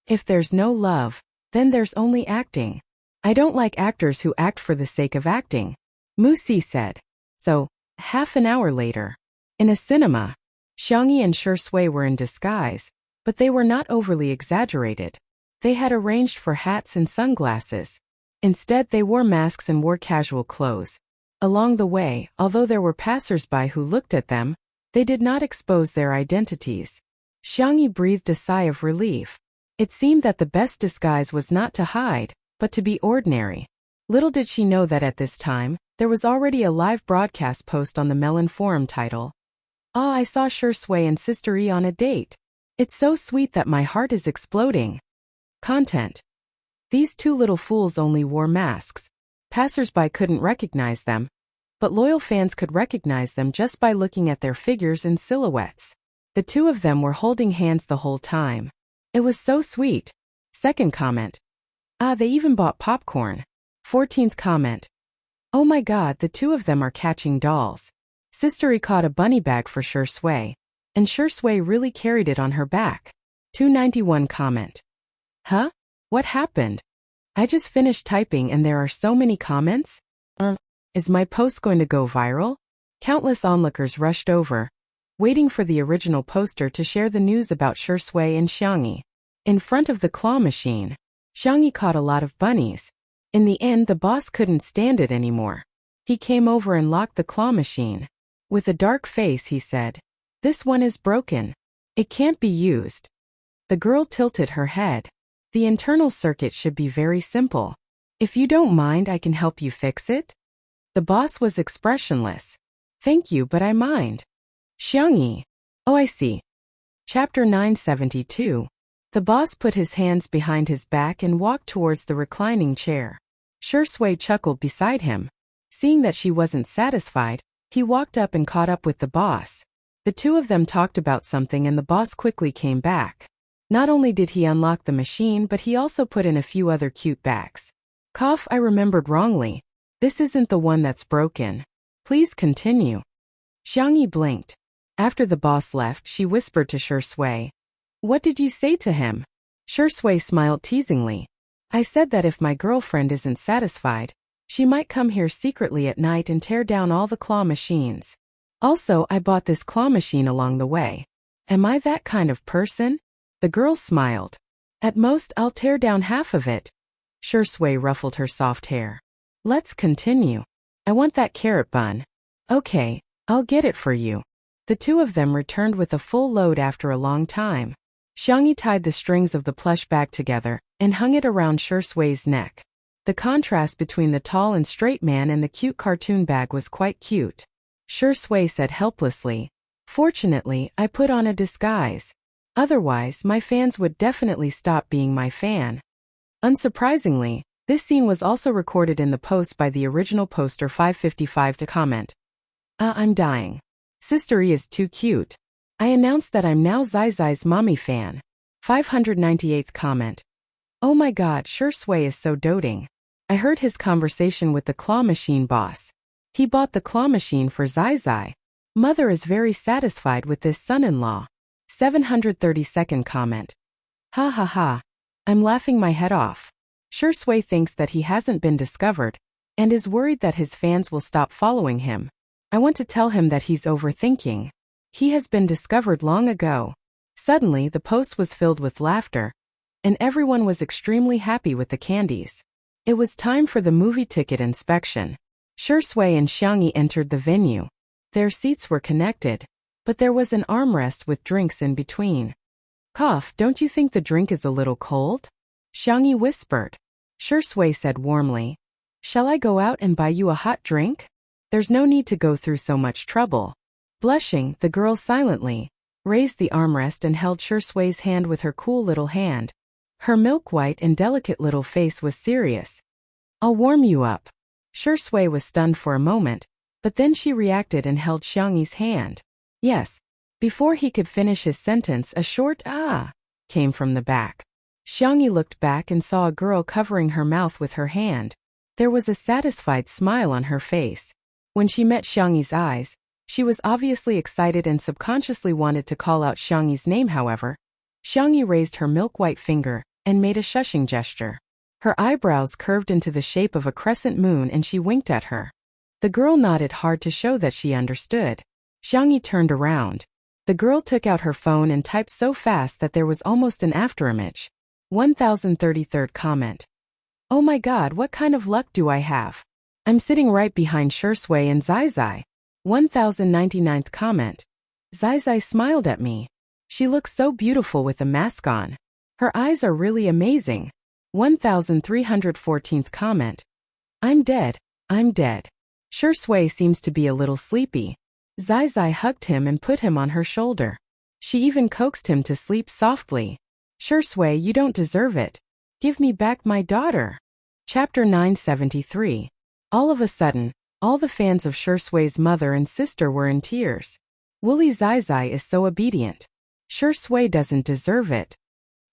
If there's no love, then there's only acting. I don't like actors who act for the sake of acting, Musi said. So, half an hour later, in a cinema, Xiangyi and Shui were in disguise, but they were not overly exaggerated. They had arranged for hats and sunglasses. Instead, they wore masks and wore casual clothes. Along the way, although there were passers-by who looked at them, they did not expose their identities. Xiangyi breathed a sigh of relief. It seemed that the best disguise was not to hide, but to be ordinary. Little did she know that at this time, there was already a live broadcast post on the Melon Forum title. Ah, I saw Shui and Sister E on a date. It's so sweet that my heart is exploding. Content. These 2 little fools only wore masks. Passers-by couldn't recognize them, but loyal fans could recognize them just by looking at their figures and silhouettes. The 2 of them were holding hands the whole time. It was so sweet. Second comment. Ah, they even bought popcorn. 14th comment. Oh my god, the 2 of them are catching dolls. Sister E caught a bunny bag for Shui, and Shui really carried it on her back. 291 comment. Huh? What happened? I just finished typing and there are so many comments? Is my post going to go viral? Countless onlookers rushed over, waiting for the original poster to share the news about Shui and Xiangyi. In front of the claw machine, Xiangyi caught a lot of bunnies. In the end, the boss couldn't stand it anymore. He came over and locked the claw machine. With a dark face, he said, "This one is broken. It can't be used." The girl tilted her head. The internal circuit should be very simple. If you don't mind, I can help you fix it. The boss was expressionless. Thank you, but I mind. Xiangyi. Oh, I see. Chapter 972. The boss put his hands behind his back and walked towards the reclining chair. Shui chuckled beside him. Seeing that she wasn't satisfied, he walked up and caught up with the boss. The 2 of them talked about something and the boss quickly came back. Not only did he unlock the machine, but he also put in a few other cute bags. Cough, I remembered wrongly. This isn't the one that's broken. Please continue. Xiangyi blinked. After the boss left, she whispered to Shui. What did you say to him? Shui smiled teasingly. I said that if my girlfriend isn't satisfied, she might come here secretly at night and tear down all the claw machines. Also, I bought this claw machine along the way. Am I that kind of person? The girl smiled. At most, I'll tear down half of it. Shui ruffled her soft hair. Let's continue. I want that carrot bun. Okay, I'll get it for you. The 2 of them returned with a full load after a long time. Xiangyi tied the strings of the plush bag together and hung it around Shui's neck. The contrast between the tall and straight man and the cute cartoon bag was quite cute. Shui said helplessly, "Fortunately, I put on a disguise. Otherwise, my fans would definitely stop being my fan." Unsurprisingly, this scene was also recorded in the post by the original poster 555 to comment. I'm dying. Sister E is too cute. I announced that I'm now Zai Zai's mommy fan. 598th comment. Oh my god, Sure Sui is so doting. I heard his conversation with the claw machine boss. He bought the claw machine for Zai Zai. Mother is very satisfied with this son-in-law. 732nd comment. Ha ha ha. I'm laughing my head off. Sure Sui thinks that he hasn't been discovered, and is worried that his fans will stop following him. I want to tell him that he's overthinking. He has been discovered long ago. Suddenly, the post was filled with laughter, and everyone was extremely happy with the candies. It was time for the movie ticket inspection. Sure Sui and Xiangyi entered the venue. Their seats were connected, but there was an armrest with drinks in between. Cough, don't you think the drink is a little cold? Xiangyi whispered. Sure Sui said warmly. Shall I go out and buy you a hot drink? There's no need to go through so much trouble. Blushing, the girl silently raised the armrest and held Sure Sui's hand with her cool little hand. Her milk-white and delicate little face was serious. I'll warm you up. Sure Sui was stunned for a moment, but then she reacted and held Xiangyi's hand. Yes. Before he could finish his sentence, a short ah came from the back. Xiangyi looked back and saw a girl covering her mouth with her hand. There was a satisfied smile on her face. When she met Xiangyi's eyes, she was obviously excited and subconsciously wanted to call out Xiangyi's name. However, Xiangyi raised her milk-white finger and made a shushing gesture. Her eyebrows curved into the shape of a crescent moon and she winked at her. The girl nodded hard to show that she understood. Xiangyi turned around. The girl took out her phone and typed so fast that there was almost an afterimage. 1033rd comment. Oh my god, what kind of luck do I have? I'm sitting right behind Sure Sui and Zai Zai. 1099th comment. Zai Zai smiled at me. She looks so beautiful with a mask on. Her eyes are really amazing. 1314th comment. I'm dead. I'm dead. Sure Sui seems to be a little sleepy. Zai Zai hugged him and put him on her shoulder. She even coaxed him to sleep softly. Sure Sui, you don't deserve it. Give me back my daughter. Chapter 973. All of a sudden, all the fans of Sure Sui's mother and sister were in tears. Woolly Zai Zai is so obedient. Sure Sui doesn't deserve it.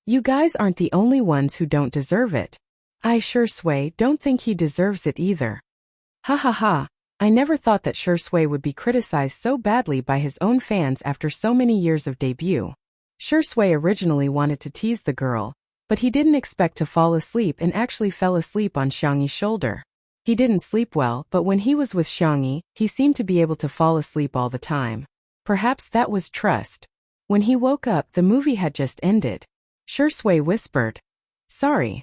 You guys aren't the only ones who don't deserve it. I Sure Sui don't think he deserves it either. Ha ha ha, I never thought that Sure Sui would be criticized so badly by his own fans after so many years of debut. Sure Sui originally wanted to tease the girl, but he didn't expect to fall asleep and actually fell asleep on Xiangyi's shoulder. He didn't sleep well, but when he was with Xiangyi, he seemed to be able to fall asleep all the time. Perhaps that was trust. When he woke up, the movie had just ended. Sure Sui whispered. Sorry.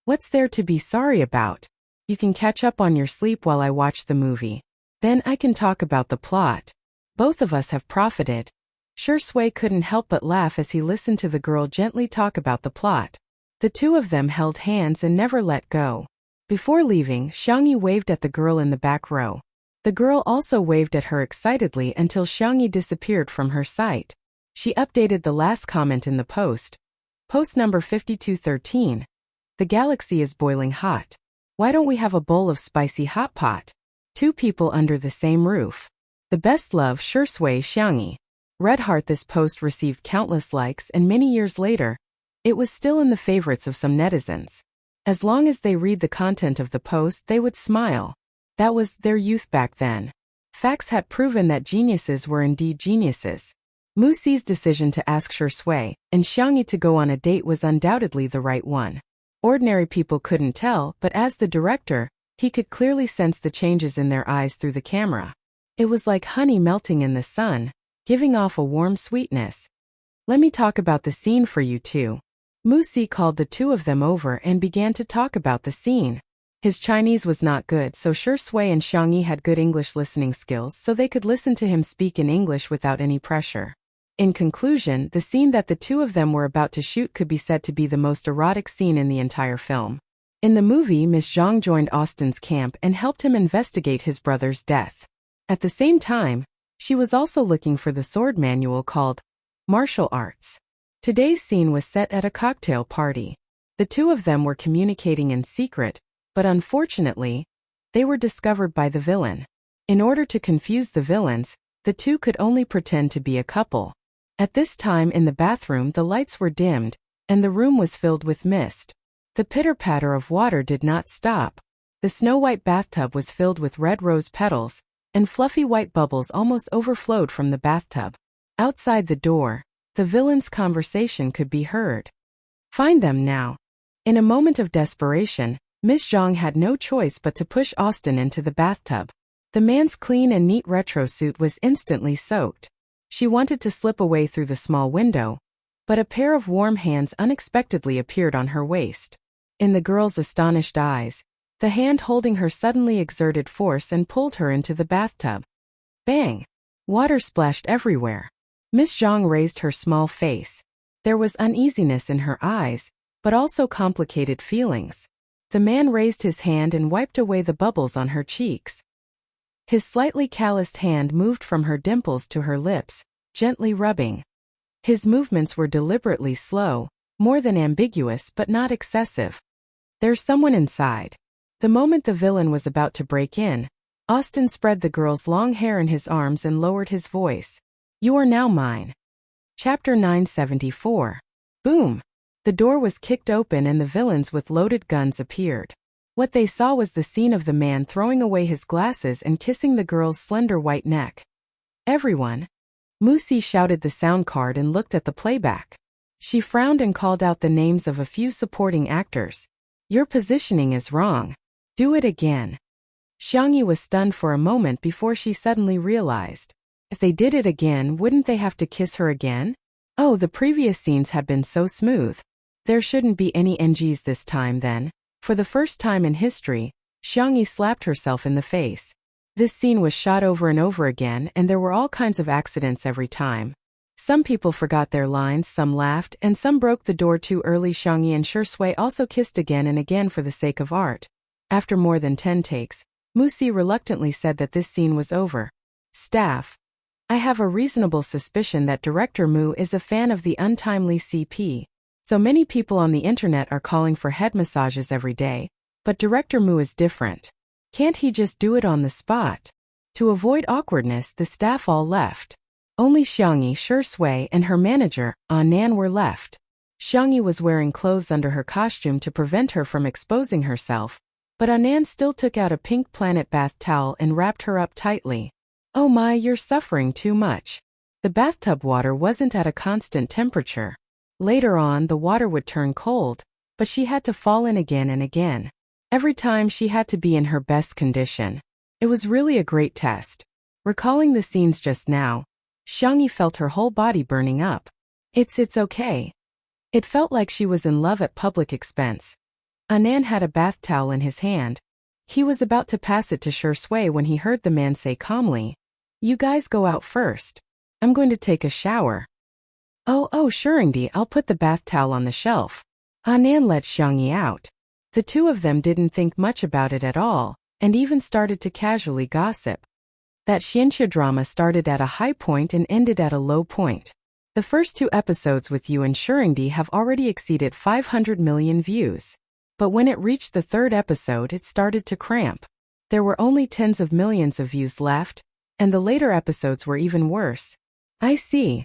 What's there to be sorry about? You can catch up on your sleep while I watch the movie. Then I can talk about the plot. Both of us have profited. Sure Sui couldn't help but laugh as he listened to the girl gently talk about the plot. The two of them held hands and never let go. Before leaving, Xiangyi waved at the girl in the back row. The girl also waved at her excitedly until Xiangyi disappeared from her sight. She updated the last comment in the post. Post number 5213. The galaxy is boiling hot. Why don't we have a bowl of spicy hot pot? Two people under the same roof. The best love, Sure Sui Xiangyi. Red heart. This post received countless likes and many years later, it was still in the favorites of some netizens. As long as they read the content of the post, they would smile. That was their youth back then. Facts had proven that geniuses were indeed geniuses. Musi's decision to ask Sure Sui and Xiangyi to go on a date was undoubtedly the right one. Ordinary people couldn't tell, but as the director, he could clearly sense the changes in their eyes through the camera. It was like honey melting in the sun, giving off a warm sweetness. Let me talk about the scene for you two. Musi called the two of them over and began to talk about the scene. His Chinese was not good, so Sure Sui and Xiangyi had good English listening skills so they could listen to him speak in English without any pressure. In conclusion, the scene that the two of them were about to shoot could be said to be the most erotic scene in the entire film. In the movie, Miss Zhang joined Austin's camp and helped him investigate his brother's death. At the same time, she was also looking for the sword manual called Martial Arts. Today's scene was set at a cocktail party. The two of them were communicating in secret, but unfortunately, they were discovered by the villain. In order to confuse the villains, the two could only pretend to be a couple. At this time in the bathroom the lights were dimmed, and the room was filled with mist. The pitter-patter of water did not stop. The snow-white bathtub was filled with red rose petals, and fluffy white bubbles almost overflowed from the bathtub. Outside the door, the villains' conversation could be heard. Find them now. In a moment of desperation, Miss Zhang had no choice but to push Austin into the bathtub. The man's clean and neat retro suit was instantly soaked. She wanted to slip away through the small window, but a pair of warm hands unexpectedly appeared on her waist. In the girl's astonished eyes, the hand holding her suddenly exerted force and pulled her into the bathtub. Bang! Water splashed everywhere. Miss Zhang raised her small face. There was uneasiness in her eyes, but also complicated feelings. The man raised his hand and wiped away the bubbles on her cheeks. His slightly calloused hand moved from her dimples to her lips, gently rubbing. His movements were deliberately slow, more than ambiguous but not excessive. There's someone inside. The moment the villain was about to break in, Austin spread the girl's long hair in his arms and lowered his voice. You are now mine. Chapter 974. Boom! The door was kicked open and the villains with loaded guns appeared. What they saw was the scene of the man throwing away his glasses and kissing the girl's slender white neck. Everyone. Musi shouted the sound card and looked at the playback. She frowned and called out the names of a few supporting actors. Your positioning is wrong. Do it again. Xiangyi was stunned for a moment before she suddenly realized. If they did it again, wouldn't they have to kiss her again? Oh, the previous scenes had been so smooth. There shouldn't be any NGs this time then. For the first time in history, Xiangyi slapped herself in the face. This scene was shot over and over again and there were all kinds of accidents every time. Some people forgot their lines, some laughed, and some broke the door too early. Xiangyi and Shui also kissed again and again for the sake of art. After more than 10 takes, Musi reluctantly said that this scene was over. Staff. I have a reasonable suspicion that Director Mu is a fan of the untimely CP. So many people on the internet are calling for head massages every day, but Director Mu is different. Can't he just do it on the spot? To avoid awkwardness, the staff all left. Only Xiangyi, Shui, and her manager, Nan, were left. Xiangyi was wearing clothes under her costume to prevent her from exposing herself, but Nan still took out a pink planet bath towel and wrapped her up tightly. Oh my, you're suffering too much. The bathtub water wasn't at a constant temperature. Later on, the water would turn cold, but she had to fall in again and again. Every time she had to be in her best condition. It was really a great test. Recalling the scenes just now, Xiangyi felt her whole body burning up. It's okay. It felt like she was in love at public expense. Nan had a bath towel in his hand. He was about to pass it to Shui when he heard the man say calmly, You guys go out first. I'm going to take a shower. Oh, Shuringdi, I'll put the bath towel on the shelf. Nan let Xiangyi out. The two of them didn't think much about it at all, and even started to casually gossip. That Xianxia drama started at a high point and ended at a low point. The first 2 episodes with Yu and Shuringdi have already exceeded 500 million views. But when it reached the 3rd episode, it started to cramp. There were only tens of millions of views left, and the later episodes were even worse. I see.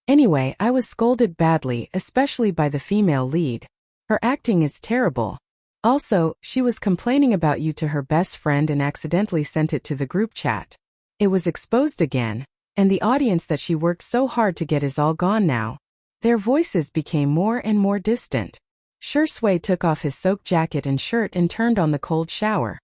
Anyway, I was scolded badly, especially by the female lead. Her acting is terrible. Also, she was complaining about you to her best friend and accidentally sent it to the group chat. It was exposed again, and the audience that she worked so hard to get is all gone now. Their voices became more and more distant. Shui took off his soaked jacket and shirt and turned on the cold shower.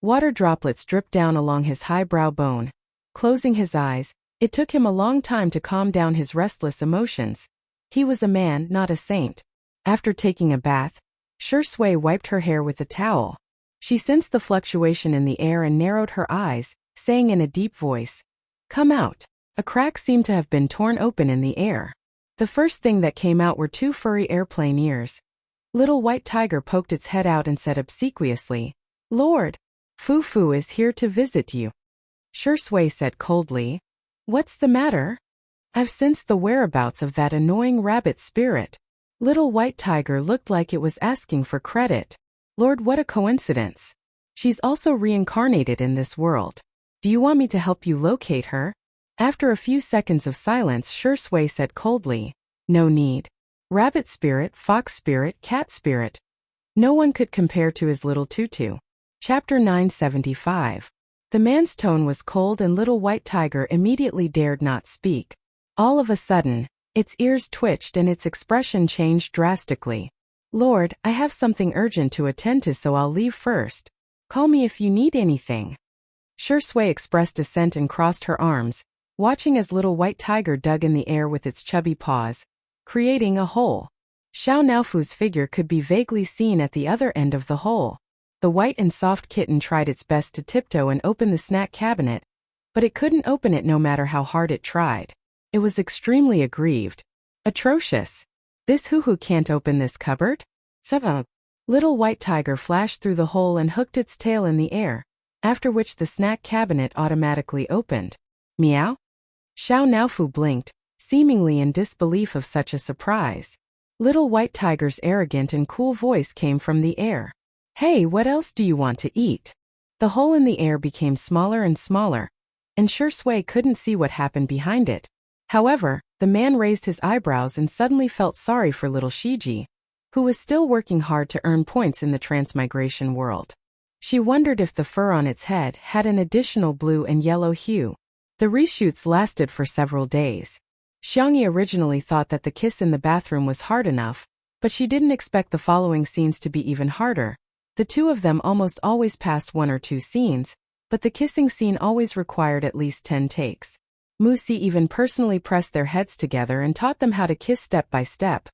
Water droplets dripped down along his high brow bone. Closing his eyes, it took him a long time to calm down his restless emotions. He was a man, not a saint. After taking a bath, Shui wiped her hair with a towel. She sensed the fluctuation in the air and narrowed her eyes, saying in a deep voice, Come out. A crack seemed to have been torn open in the air. The first thing that came out were 2 furry airplane ears. Little White Tiger poked its head out and said obsequiously, Lord, Fu is here to visit you. Shui said coldly, What's the matter? I've sensed the whereabouts of that annoying rabbit spirit. Little White Tiger looked like it was asking for credit. Lord, what a coincidence. She's also reincarnated in this world. Do you want me to help you locate her? After a few seconds of silence, Shui said coldly, "No need. Rabbit spirit, fox spirit, cat spirit. No one could compare to his little tutu." Chapter 975. The man's tone was cold and little white tiger immediately dared not speak. All of a sudden, its ears twitched and its expression changed drastically. "Lord, I have something urgent to attend to, so I'll leave first. Call me if you need anything." Shui expressed assent and crossed her arms, watching as little white tiger dug in the air with its chubby paws, creating a hole. Xiao Naofu's figure could be vaguely seen at the other end of the hole. The white and soft kitten tried its best to tiptoe and open the snack cabinet, but it couldn't open it no matter how hard it tried. It was extremely aggrieved. "Atrocious. This hoo-hoo can't open this cupboard?" Little white tiger flashed through the hole and hooked its tail in the air, after which the snack cabinet automatically opened. "Meow?" Xiao Naofu blinked, seemingly in disbelief of such a surprise. Little white tiger's arrogant and cool voice came from the air. "Hey, what else do you want to eat?" The hole in the air became smaller and smaller, and Shui couldn't see what happened behind it. However, the man raised his eyebrows and suddenly felt sorry for little Shiji, who was still working hard to earn points in the transmigration world. She wondered if the fur on its head had an additional blue and yellow hue. The reshoots lasted for several days. Xiangyi originally thought that the kiss in the bathroom was hard enough, but she didn't expect the following scenes to be even harder. The two of them almost always passed 1 or 2 scenes, but the kissing scene always required at least 10 takes. Musi even personally pressed their heads together and taught them how to kiss step by step.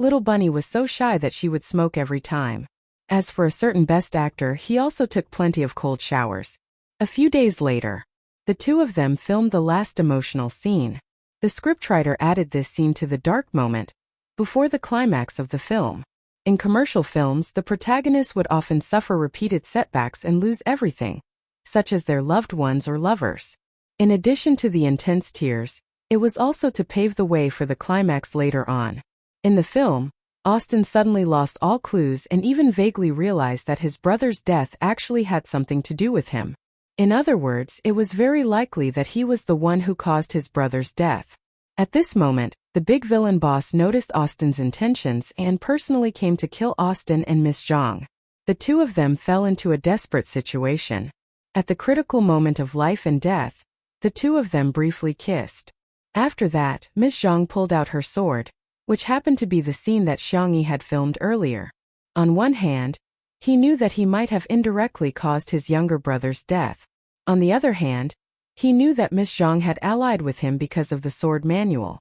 Little Bunny was so shy that she would smoke every time. As for a certain best actor, he also took plenty of cold showers. A few days later, the two of them filmed the last emotional scene. The scriptwriter added this scene to the dark moment, before the climax of the film. In commercial films, the protagonists would often suffer repeated setbacks and lose everything, such as their loved ones or lovers. In addition to the intense tears, it was also to pave the way for the climax later on. In the film, Austin suddenly lost all clues and even vaguely realized that his brother's death actually had something to do with him. In other words, it was very likely that he was the one who caused his brother's death. At this moment, the big villain boss noticed Austin's intentions and personally came to kill Austin and Miss Zhang. The two of them fell into a desperate situation. At the critical moment of life and death, the two of them briefly kissed. After that, Miss Zhang pulled out her sword, which happened to be the scene that Xiangyi had filmed earlier. On one hand, he knew that he might have indirectly caused his younger brother's death. On the other hand, he knew that Miss Zhang had allied with him because of the sword manual.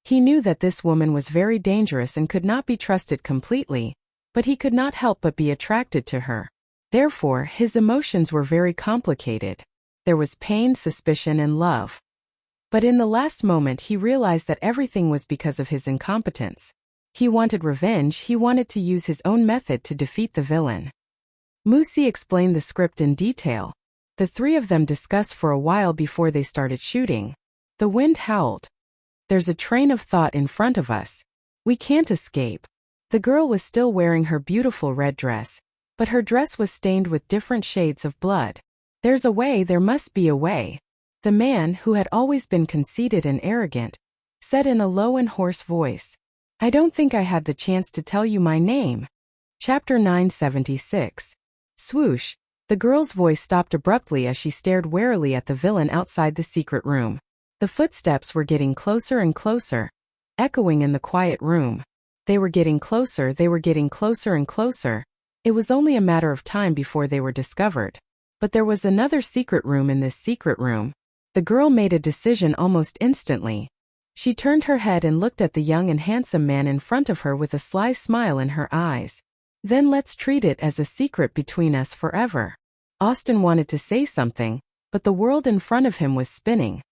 He knew that this woman was very dangerous and could not be trusted completely, but he could not help but be attracted to her. Therefore, his emotions were very complicated. There was pain, suspicion, and love. But in the last moment he realized that everything was because of his incompetence. He wanted revenge, he wanted to use his own method to defeat the villain. Musi explained the script in detail. The three of them discussed for a while before they started shooting. The wind howled. "There's a train of thought in front of us. We can't escape." The girl was still wearing her beautiful red dress, but her dress was stained with different shades of blood. "There's a way, there must be a way." The man, who had always been conceited and arrogant, said in a low and hoarse voice. "I don't think I had the chance to tell you my name." Chapter 976. Swoosh. The girl's voice stopped abruptly as she stared warily at the villain outside the secret room. The footsteps were getting closer and closer, echoing in the quiet room. They were getting closer, they were getting closer and closer. It was only a matter of time before they were discovered. But there was another secret room in this secret room. The girl made a decision almost instantly. She turned her head and looked at the young and handsome man in front of her with a sly smile in her eyes. "Then let's treat it as a secret between us forever." Austin wanted to say something, but the world in front of him was spinning.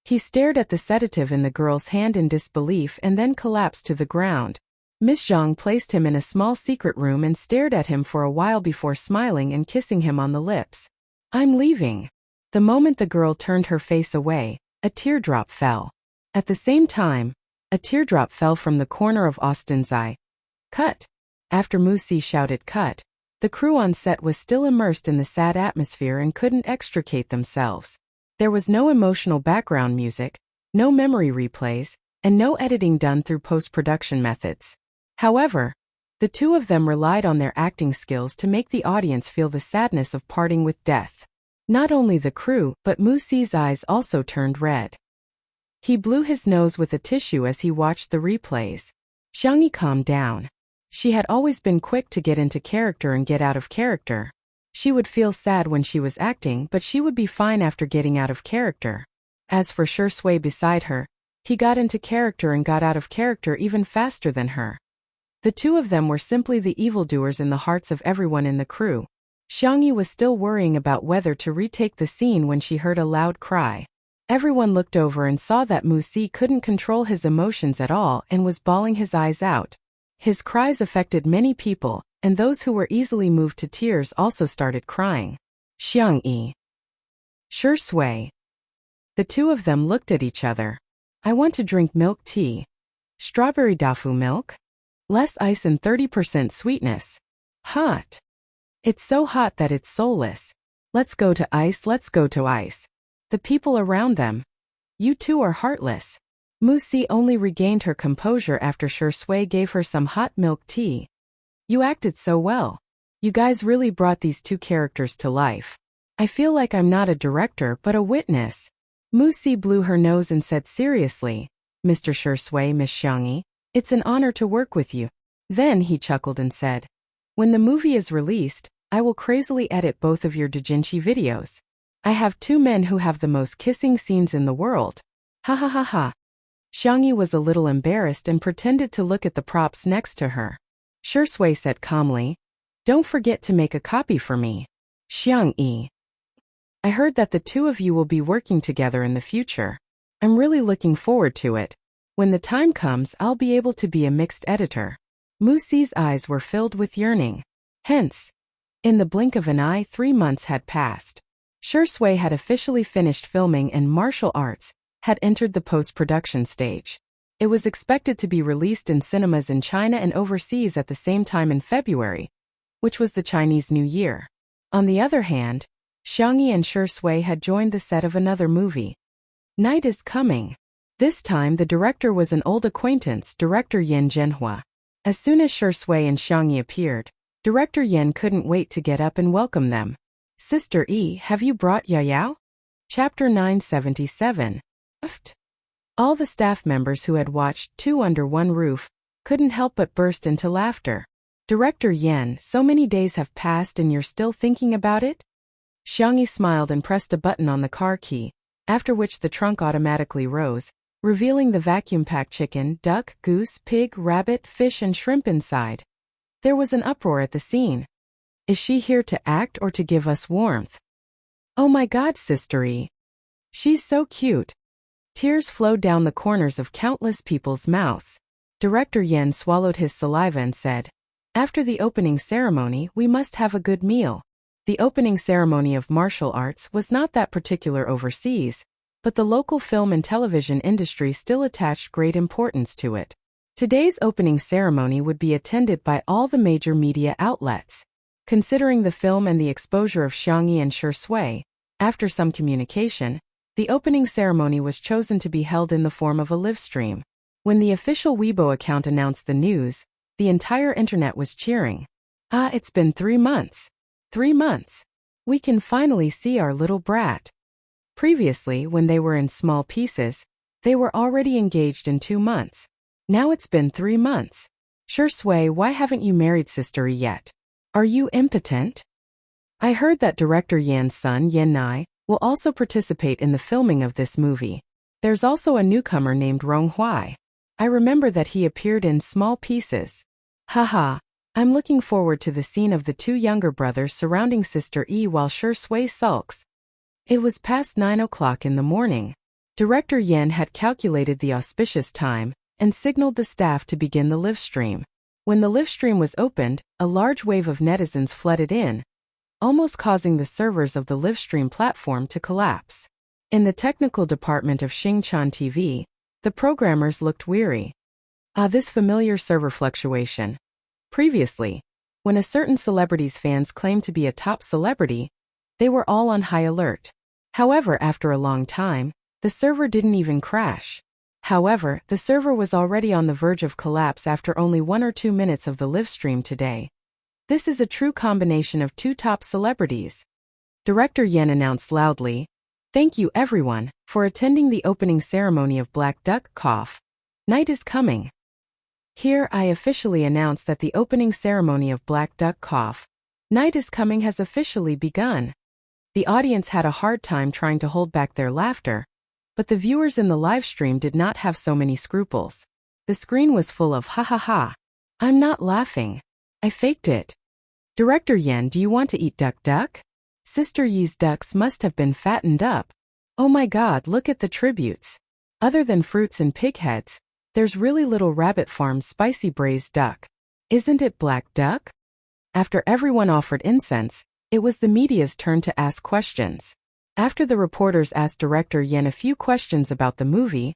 He stared at the sedative in the girl's hand in disbelief and then collapsed to the ground. Miss Zhang placed him in a small secret room and stared at him for a while before smiling and kissing him on the lips. "I'm leaving." The moment the girl turned her face away, a teardrop fell. At the same time, a teardrop fell from the corner of Austin's eye. "Cut!" After Musi shouted cut, the crew on set was still immersed in the sad atmosphere and couldn't extricate themselves. There was no emotional background music, no memory replays, and no editing done through post-production methods. However, the two of them relied on their acting skills to make the audience feel the sadness of parting with death. Not only the crew, but Musi's eyes also turned red. He blew his nose with a tissue as he watched the replays. Xiangyi calmed down. She had always been quick to get into character and get out of character. She would feel sad when she was acting, but she would be fine after getting out of character. As for Shui beside her, he got into character and got out of character even faster than her. The two of them were simply the evildoers in the hearts of everyone in the crew. Xiangyi was still worrying about whether to retake the scene when she heard a loud cry. Everyone looked over and saw that Musi couldn't control his emotions at all and was bawling his eyes out. His cries affected many people, and those who were easily moved to tears also started crying. Xiangyi. Shui. The two of them looked at each other. I want to drink milk tea. Strawberry tofu milk? Less ice and 30% sweetness. Hot. It's so hot that it's soulless. Let's go to ice, let's go to ice. The people around them. You two are heartless. Musi only regained her composure after Shui gave her some hot milk tea. You acted so well. You guys really brought these two characters to life. I feel like I'm not a director but a witness. Musi blew her nose and said seriously, Mr. Shui, Miss Xiangyi, it's an honor to work with you. Then he chuckled and said, when the movie is released, I will crazily edit both of your doujinshi videos. I have two men who have the most kissing scenes in the world. Ha ha ha ha. Xiangyi was a little embarrassed and pretended to look at the props next to her. Shui said calmly, don't forget to make a copy for me. Xiangyi. I heard that the two of you will be working together in the future. I'm really looking forward to it. When the time comes, I'll be able to be a mixed editor. Musi's eyes were filled with yearning. Hence, in the blink of an eye, 3 months had passed. Shui had officially finished filming and martial arts had entered the post-production stage. It was expected to be released in cinemas in China and overseas at the same time in February, which was the Chinese New Year. On the other hand, Xiangyi and Shui had joined the set of another movie. Night is Coming. This time the director was an old acquaintance, director Yan Zhenhua. As soon as Shui and Xiangyi appeared, director Yan couldn't wait to get up and welcome them. Sister E, have you brought Yao? Chapter 977. All the staff members who had watched Two Under One Roof couldn't help but burst into laughter. Director Yan, so many days have passed and you're still thinking about it? Xiangyi smiled and pressed a button on the car key, after which the trunk automatically rose, revealing the vacuum-packed chicken, duck, goose, pig, rabbit, fish and shrimp inside. There was an uproar at the scene. Is she here to act or to give us warmth? Oh my God, Sister E. She's so cute. Tears flowed down the corners of countless people's mouths. Director Yan swallowed his saliva and said, after the opening ceremony, we must have a good meal. The opening ceremony of martial arts was not that particular overseas, but the local film and television industry still attached great importance to it. Today's opening ceremony would be attended by all the major media outlets. Considering the film and the exposure of Xiangyi and Shui, after some communication, the opening ceremony was chosen to be held in the form of a live stream. When the official Weibo account announced the news, the entire internet was cheering. Ah, it's been 3 months. 3 months. We can finally see our little brat. Previously, when they were in small pieces, they were already engaged in 2 months. Now it's been 3 months. Shui, why haven't you married Sister yet? Are you impotent? I heard that director Yan's son, Yan Nai, will also participate in the filming of this movie. There's also a newcomer named Rong Huai. I remember that he appeared in small pieces. Haha, I'm looking forward to the scene of the two younger brothers surrounding Sister E while Shui sulks. It was past 9 o'clock in the morning. Director Yan had calculated the auspicious time and signaled the staff to begin the live stream. When the live stream was opened, a large wave of netizens flooded in, almost causing the servers of the live stream platform to collapse. In the technical department of Xingchan TV, the programmers looked weary. Ah, this familiar server fluctuation. Previously, when a certain celebrity's fans claimed to be a top celebrity, they were all on high alert. However, after a long time, the server didn't even crash. However, the server was already on the verge of collapse after only 1 or 2 minutes of the live stream today. This is a true combination of two top celebrities. Director Yen announced loudly, "Thank you everyone for attending the opening ceremony of Black Duck Cough. Night is coming. Here I officially announce that the opening ceremony of Black Duck Cough. Night is coming has officially begun." The audience had a hard time trying to hold back their laughter, but the viewers in the live stream did not have so many scruples. The screen was full of ha ha ha. I'm not laughing. I faked it. Director Yen, do you want to eat duck? Sister Yi's ducks must have been fattened up. Oh my god, look at the tributes. Other than fruits and pig heads, there's really little Rabbit Farm's spicy braised duck. Isn't it Black Duck? After everyone offered incense, it was the media's turn to ask questions. After the reporters asked Director Yen a few questions about the movie,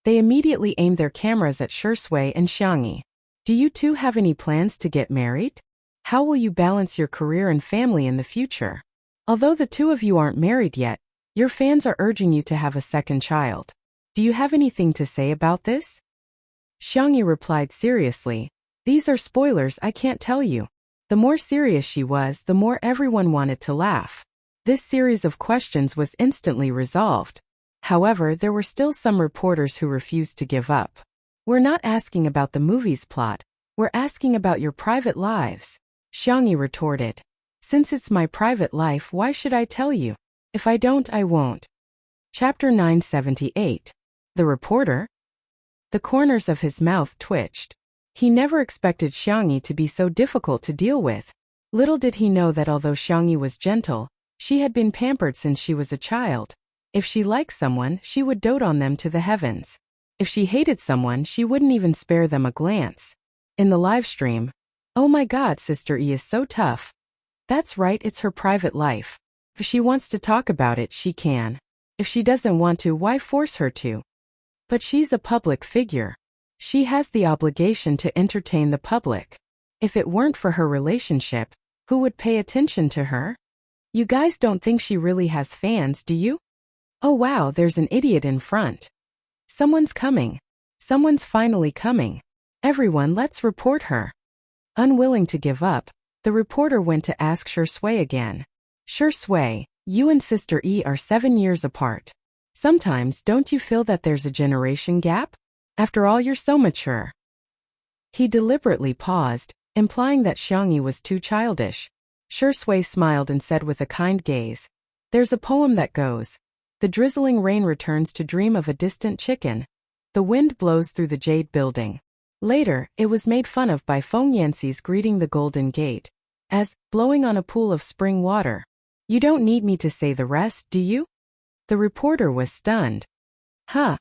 they immediately aimed their cameras at Shui and Xiangyi. Do you two have any plans to get married? How will you balance your career and family in the future? Although the two of you aren't married yet, your fans are urging you to have a second child. Do you have anything to say about this? Xiangyi replied seriously, "These are spoilers, I can't tell you." The more serious she was, the more everyone wanted to laugh. This series of questions was instantly resolved. However, there were still some reporters who refused to give up. We're not asking about the movie's plot, we're asking about your private lives. Xiangyi retorted. Since it's my private life, why should I tell you? If I don't, I won't. Chapter 978. The reporter? The corners of his mouth twitched. He never expected Xiangyi to be so difficult to deal with. Little did he know that although Xiangyi was gentle, she had been pampered since she was a child. If she liked someone, she would dote on them to the heavens. If she hated someone, she wouldn't even spare them a glance. In the live stream, "Oh my god, Sister E is so tough." That's right, it's her private life. If she wants to talk about it, she can. If she doesn't want to, why force her to? But she's a public figure. She has the obligation to entertain the public. If it weren't for her relationship, who would pay attention to her? You guys don't think she really has fans, do you? Oh wow, there's an idiot in front. Someone's coming. Someone's finally coming. Everyone, let's report her. Unwilling to give up, the reporter went to ask Shui again. Shui, you and Sister E are 7 years apart. Sometimes don't you feel that there's a generation gap? After all, you're so mature. He deliberately paused, implying that Xiangyi was too childish. Shui smiled and said with a kind gaze, "There's a poem that goes, the drizzling rain returns to dream of a distant chicken. The wind blows through the jade building." Later, it was made fun of by Feng Yanxi's greeting the Golden Gate as blowing on a pool of spring water. You don't need me to say the rest, do you? The reporter was stunned. Huh.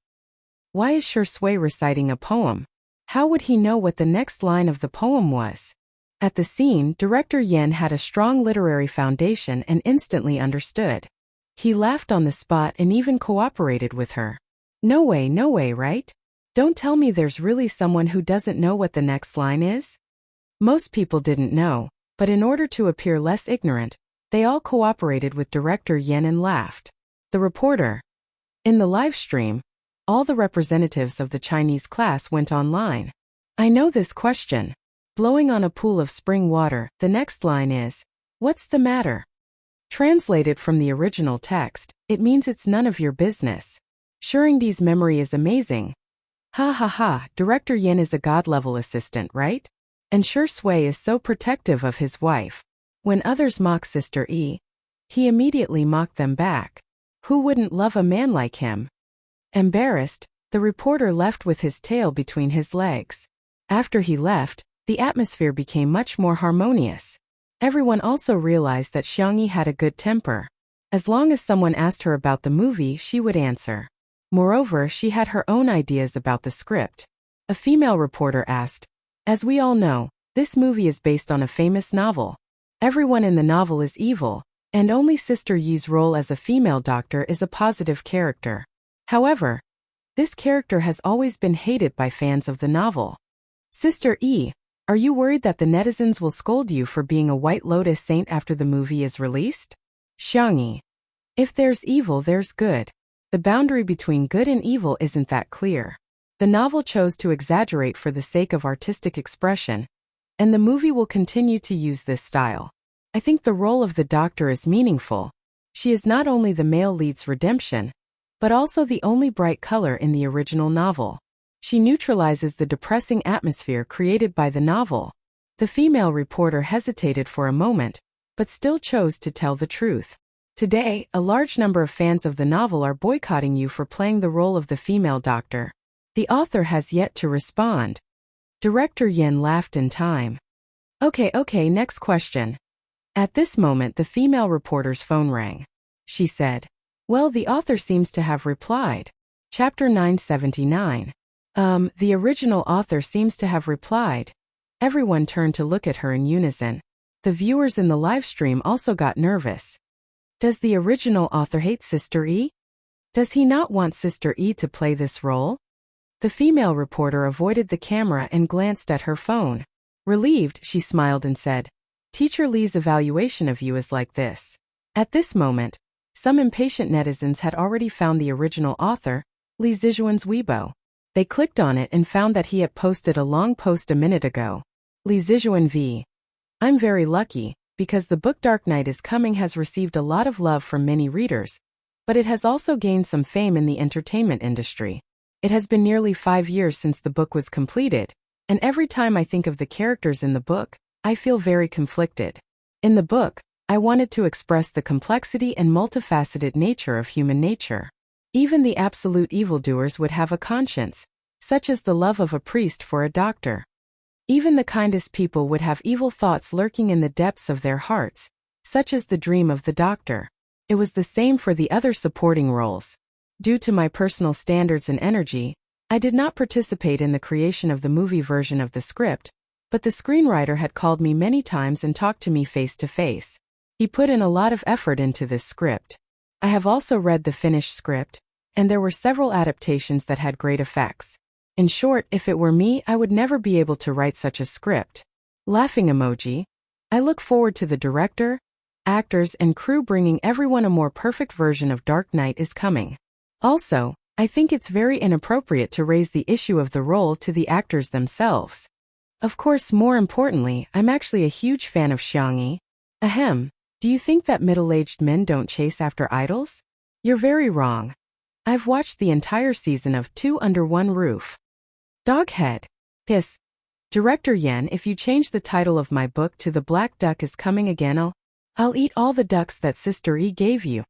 Why is Shui reciting a poem? How would he know what the next line of the poem was? At the scene, Director Yen had a strong literary foundation and instantly understood. He laughed on the spot and even cooperated with her. No way, right? Don't tell me there's really someone who doesn't know what the next line is? Most people didn't know, but in order to appear less ignorant, they all cooperated with Director Yen and laughed. The reporter. In the live stream, all the representatives of the Chinese class went online. I know this question. Blowing on a pool of spring water, the next line is, what's the matter? Translated from the original text, it means it's none of your business. Shuringdi's memory is amazing. Ha ha ha, Director Yen is a god-level assistant, right? And Shui is so protective of his wife. When others mock Sister E, he immediately mocked them back. Who wouldn't love a man like him? Embarrassed, the reporter left with his tail between his legs. After he left, the atmosphere became much more harmonious. Everyone also realized that Xiangyi had a good temper. As long as someone asked her about the movie, she would answer. Moreover, she had her own ideas about the script. A female reporter asked, as we all know, this movie is based on a famous novel. Everyone in the novel is evil, and only Sister Yi's role as a female doctor is a positive character. However, this character has always been hated by fans of the novel. Sister E, are you worried that the netizens will scold you for being a White Lotus saint after the movie is released? Xiangyi. If there's evil, there's good. The boundary between good and evil isn't that clear. The novel chose to exaggerate for the sake of artistic expression, and the movie will continue to use this style. I think the role of the Doctor is meaningful. She is not only the male lead's redemption, but also the only bright color in the original novel. She neutralizes the depressing atmosphere created by the novel. The female reporter hesitated for a moment, but still chose to tell the truth. Today, a large number of fans of the novel are boycotting you for playing the role of the female Doctor. The author has yet to respond. Director Yen laughed in time. Okay, next question. At this moment, the female reporter's phone rang. She said, "Well, the author seems to have replied." Chapter 979. The original author seems to have replied. Everyone turned to look at her in unison. The viewers in the live stream also got nervous. Does the original author hate Sister E? Does he not want Sister E to play this role? The female reporter avoided the camera and glanced at her phone. Relieved, she smiled and said, "Teacher Lee's evaluation of you is like this." At this moment, some impatient netizens had already found the original author, Lee Zijuan's Weibo. They clicked on it and found that he had posted a long post a minute ago. Lee Zijuan v. I'm very lucky, because the book Dark Knight is Coming has received a lot of love from many readers, but it has also gained some fame in the entertainment industry. It has been nearly 5 years since the book was completed, and every time I think of the characters in the book, I feel very conflicted. In the book, I wanted to express the complexity and multifaceted nature of human nature. Even the absolute evildoers would have a conscience, such as the love of a priest for a doctor. Even the kindest people would have evil thoughts lurking in the depths of their hearts, such as the dream of the doctor. It was the same for the other supporting roles. Due to my personal standards and energy, I did not participate in the creation of the movie version of the script, but the screenwriter had called me many times and talked to me face to face. He put in a lot of effort into this script. I have also read the finished script, and there were several adaptations that had great effects. In short, if it were me, I would never be able to write such a script. Laughing emoji. I look forward to the director, actors, and crew bringing everyone a more perfect version of Dark Knight is Coming. Also, I think it's very inappropriate to raise the issue of the role to the actors themselves. Of course, more importantly, I'm actually a huge fan of Xiang Yi. Ahem, do you think that middle-aged men don't chase after idols? You're very wrong. I've watched the entire season of Two Under One Roof. Doghead. Piss. Director Yen, if you change the title of my book to The Black Duck is Coming Again, I'll eat all the ducks that Sister E gave you.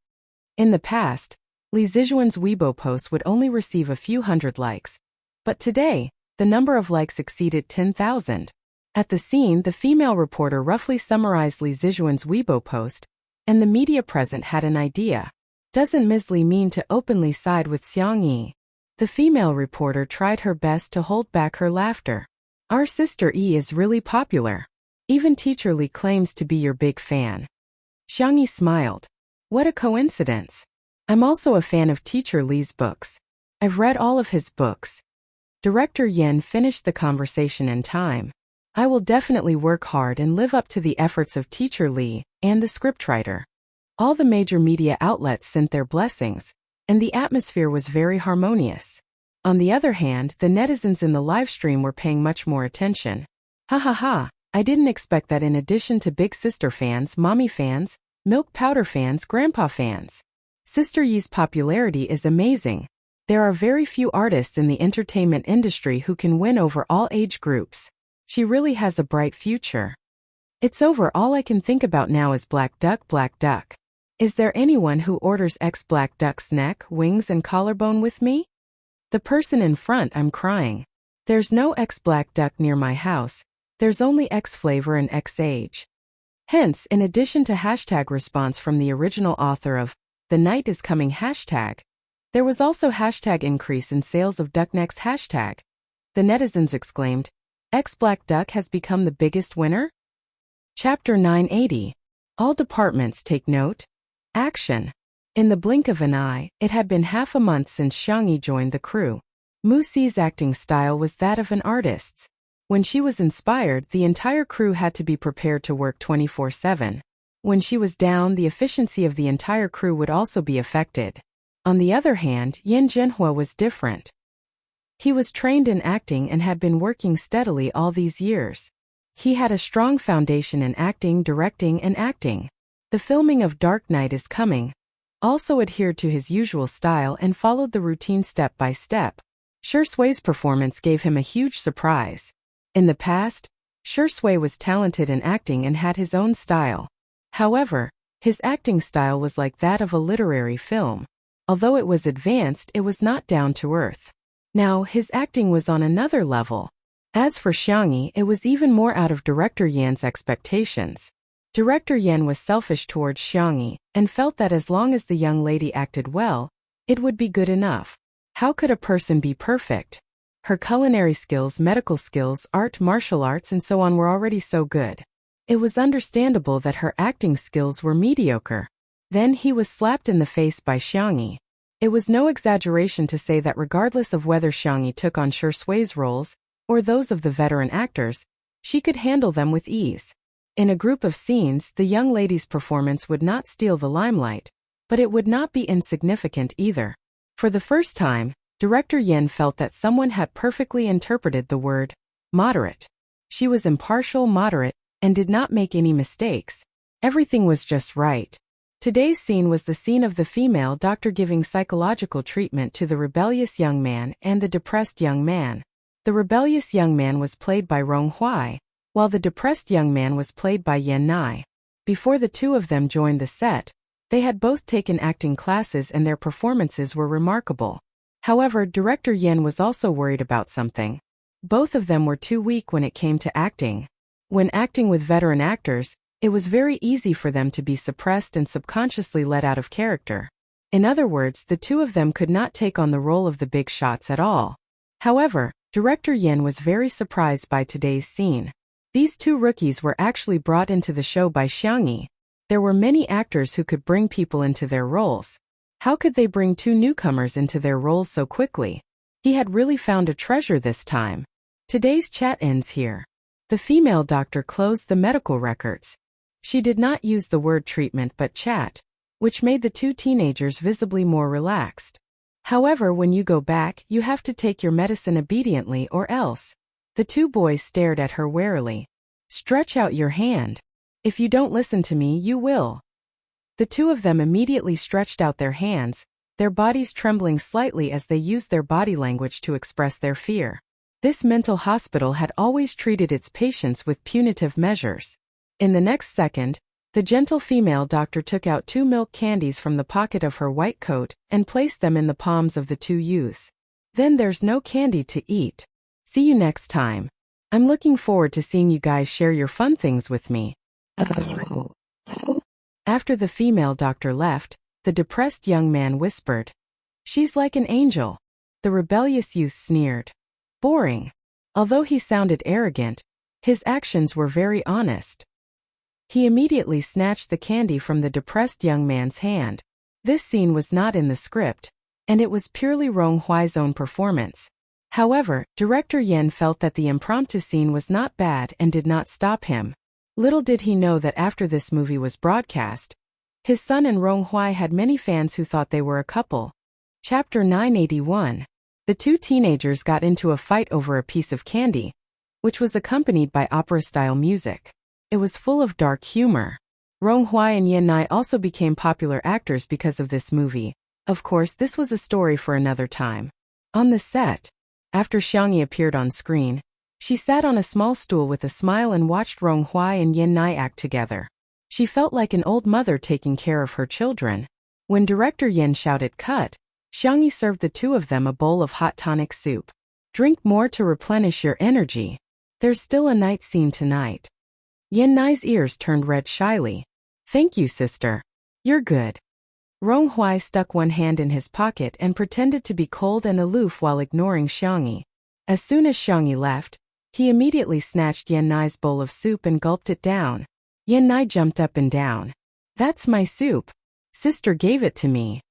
In the past, Lee Zijuan's Weibo post would only receive a few hundred likes. But today, the number of likes exceeded 10,000. At the scene, the female reporter roughly summarized Lee Zijuan's Weibo post, and the media present had an idea. Doesn't Ms. Lee mean to openly side with Xiang Yi? The female reporter tried her best to hold back her laughter. Our Sister E is really popular. Even Teacher Lee claims to be your big fan. Xiang Yi smiled. What a coincidence. I'm also a fan of Teacher Lee's books. I've read all of his books. Director Yen finished the conversation in time. I will definitely work hard and live up to the efforts of Teacher Lee and the scriptwriter. All the major media outlets sent their blessings, and the atmosphere was very harmonious. On the other hand, the netizens in the live stream were paying much more attention. Ha ha ha, I didn't expect that in addition to Big Sister fans, Mommy fans, Milk Powder fans, Grandpa fans. Sister Yi's popularity is amazing. There are very few artists in the entertainment industry who can win over all age groups. She really has a bright future. It's over. All I can think about now is Black Duck, Black Duck. Is there anyone who orders X Black Duck's neck, wings, and collarbone with me? The person in front, I'm crying. There's no X Black Duck near my house. There's only X flavor and X age. Hence, in addition to hashtag response from the original author of The Night is Coming hashtag, there was also hashtag increase in sales of Ducknecks hashtag. The netizens exclaimed, X Black Duck has become the biggest winner? Chapter 980. All departments take note. Action. In the blink of an eye, it had been half a month since Xiang Yi joined the crew. Mu Si's acting style was that of an artist's. When she was inspired, the entire crew had to be prepared to work 24/7. When she was down, the efficiency of the entire crew would also be affected. On the other hand, Yin Zhenhua was different. He was trained in acting and had been working steadily all these years. He had a strong foundation in acting, directing, and acting. The filming of Dark Knight is Coming also adhered to his usual style and followed the routine step by step. Sui's performance gave him a huge surprise. In the past, Shui was talented in acting and had his own style. However, his acting style was like that of a literary film. Although it was advanced, it was not down to earth. Now, his acting was on another level. As for Xiangyi, it was even more out of director Yan's expectations. Director Yan was selfish towards Xiangyi and felt that as long as the young lady acted well, it would be good enough. How could a person be perfect? Her culinary skills, medical skills, art, martial arts, and so on were already so good. It was understandable that her acting skills were mediocre. Then he was slapped in the face by Xiangyi. It was no exaggeration to say that regardless of whether Xiangyi took on Sui's roles or those of the veteran actors, she could handle them with ease. In a group of scenes, the young lady's performance would not steal the limelight, but it would not be insignificant either. For the first time, Director Yin felt that someone had perfectly interpreted the word moderate. She was impartial, moderate, and did not make any mistakes. Everything was just right. Today's scene was the scene of the female doctor giving psychological treatment to the rebellious young man and the depressed young man. The rebellious young man was played by Rong Hui, while the depressed young man was played by Yan Nai. Before the two of them joined the set, they had both taken acting classes and their performances were remarkable. However, director Yin was also worried about something. Both of them were too weak when it came to acting. When acting with veteran actors, it was very easy for them to be suppressed and subconsciously let out of character. In other words, the two of them could not take on the role of the big shots at all. However, director Yin was very surprised by today's scene. These two rookies were actually brought into the show by Xiangyi. There were many actors who could bring people into their roles. How could they bring two newcomers into their roles so quickly? He had really found a treasure this time. Today's chat ends here. The female doctor closed the medical records. She did not use the word treatment but chat, which made the two teenagers visibly more relaxed. However, when you go back, you have to take your medicine obediently or else. The two boys stared at her warily. Stretch out your hand. If you don't listen to me, you will. The two of them immediately stretched out their hands, their bodies trembling slightly as they used their body language to express their fear. This mental hospital had always treated its patients with punitive measures. In the next second, the gentle female doctor took out 2 milk candies from the pocket of her white coat and placed them in the palms of the two youths. Then there's no candy to eat. See you next time. I'm looking forward to seeing you guys share your fun things with me. After the female doctor left, the depressed young man whispered, "She's like an angel." The rebellious youth sneered. Boring. Although he sounded arrogant, his actions were very honest. He immediately snatched the candy from the depressed young man's hand. This scene was not in the script, and it was purely Rong Hui's own performance. However, director Yen felt that the impromptu scene was not bad and did not stop him. Little did he know that after this movie was broadcast, his son and Rong Hui had many fans who thought they were a couple. Chapter 981. The two teenagers got into a fight over a piece of candy, which was accompanied by opera-style music. It was full of dark humor. Rong Hui and Yan Nai also became popular actors because of this movie. Of course, this was a story for another time. On the set, after Xiangyi appeared on screen, she sat on a small stool with a smile and watched Rong Hui and Yan Nai act together. She felt like an old mother taking care of her children. When director Yen shouted cut, Xiangyi served the two of them a bowl of hot tonic soup. Drink more to replenish your energy. There's still a night scene tonight. Yan Nai's ears turned red shyly. Thank you, sister. You're good. Rong Hui stuck one hand in his pocket and pretended to be cold and aloof while ignoring Xiangyi. As soon as Xiangyi left, he immediately snatched Yan Nai's bowl of soup and gulped it down. Yan Nai jumped up and down. That's my soup. Sister gave it to me.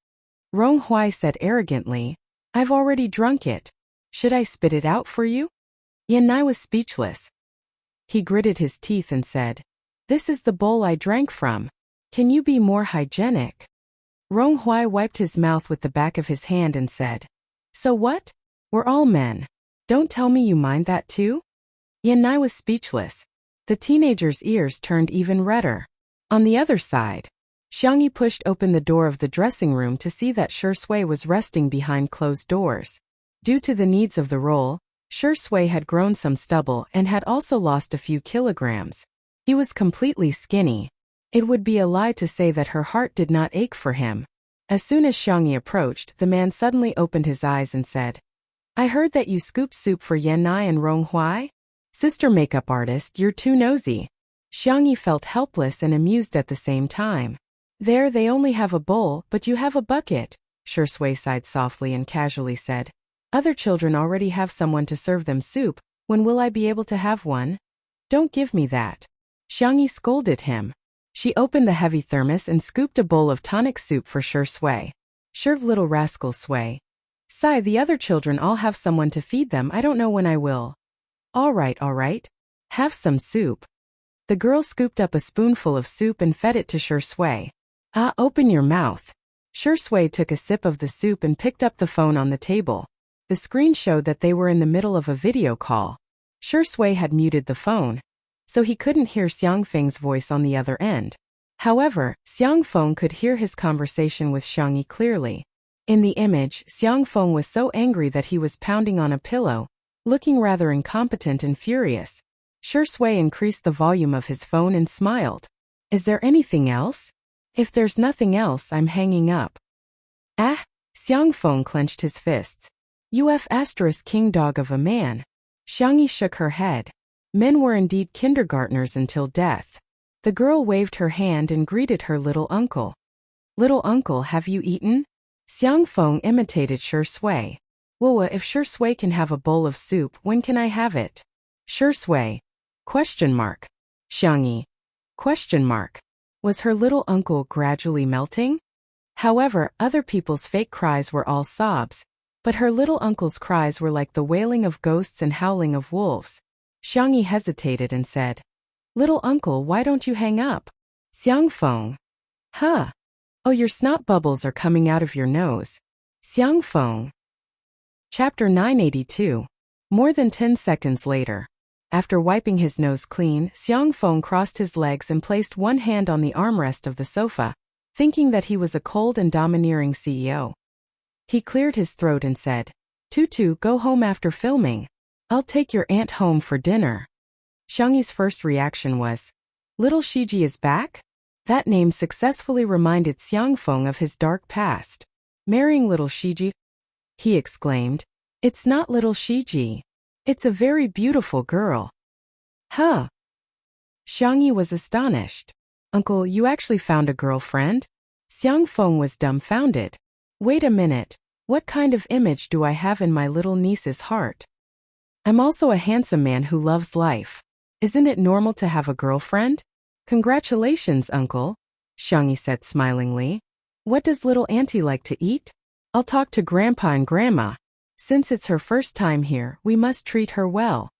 Rong Hui said arrogantly, I've already drunk it. Should I spit it out for you? Yan Nai was speechless. He gritted his teeth and said, This is the bowl I drank from. Can you be more hygienic? Rong Hui wiped his mouth with the back of his hand and said, So what? We're all men. Don't tell me you mind that too? Yan Nai was speechless. The teenager's ears turned even redder. On the other side, Xiang Yi pushed open the door of the dressing room to see that Shi Sui was resting behind closed doors. Due to the needs of the role, Shi Sui had grown some stubble and had also lost a few kilograms. He was completely skinny. It would be a lie to say that her heart did not ache for him. As soon as Xiang Yi approached, the man suddenly opened his eyes and said, I heard that you scooped soup for Yan Nai and Rong Hui? Sister makeup artist, you're too nosy. Xiang Yi felt helpless and amused at the same time. There they only have a bowl, but you have a bucket. Shi Sui sighed softly and casually said, Other children already have someone to serve them soup, when will I be able to have one? Don't give me that. Xiang Yi scolded him. She opened the heavy thermos and scooped a bowl of tonic soup for Shi Sui. Serve little rascal Sui. Sigh, the other children all have someone to feed them, I don't know when I will. All right. Have some soup. The girl scooped up a spoonful of soup and fed it to Shi Sui. Ah, open your mouth. Shi Sui took a sip of the soup and picked up the phone on the table. The screen showed that they were in the middle of a video call. Shi Sui had muted the phone, so he couldn't hear Xiang Feng's voice on the other end. However, Xiang Feng could hear his conversation with Xiang Yi clearly. In the image, Xiang Feng was so angry that he was pounding on a pillow, looking rather incompetent and furious. Shi Sui increased the volume of his phone and smiled. Is there anything else? If there's nothing else, I'm hanging up. Ah! Xiang Feng clenched his fists. UF asterisk king dog of a man. Xiang Yi shook her head. Men were indeed kindergartners until death. The girl waved her hand and greeted her little uncle. Little uncle, have you eaten? Xiang Feng imitated Shi Sui. Wawa, if Shi Sui can have a bowl of soup, when can I have it? Shi Sui. Question mark. Xiang Yi. Question mark. Was her little uncle gradually melting? However, other people's fake cries were all sobs, but her little uncle's cries were like the wailing of ghosts and howling of wolves. Xiang Yi hesitated and said, Little uncle, why don't you hang up? Xiang Feng. Huh. Oh, your snot bubbles are coming out of your nose. Xiang Feng. Chapter 982. More than 10 seconds later. After wiping his nose clean, Xiang Feng crossed his legs and placed one hand on the armrest of the sofa, thinking that he was a cold and domineering CEO. He cleared his throat and said, Tutu, go home after filming. I'll take your aunt home for dinner. Xiang Yi's first reaction was, Little Shiji is back? That name successfully reminded Xiang Feng of his dark past. Marrying little Shiji? He exclaimed, It's not little Shiji. It's a very beautiful girl. Huh? Xiang Yi was astonished. Uncle, you actually found a girlfriend? Xiang Feng was dumbfounded. Wait a minute, what kind of image do I have in my little niece's heart? I'm also a handsome man who loves life. Isn't it normal to have a girlfriend? Congratulations, uncle, Xiang Yi said smilingly. What does little auntie like to eat? I'll talk to grandpa and grandma. Since it's her first time here, we must treat her well.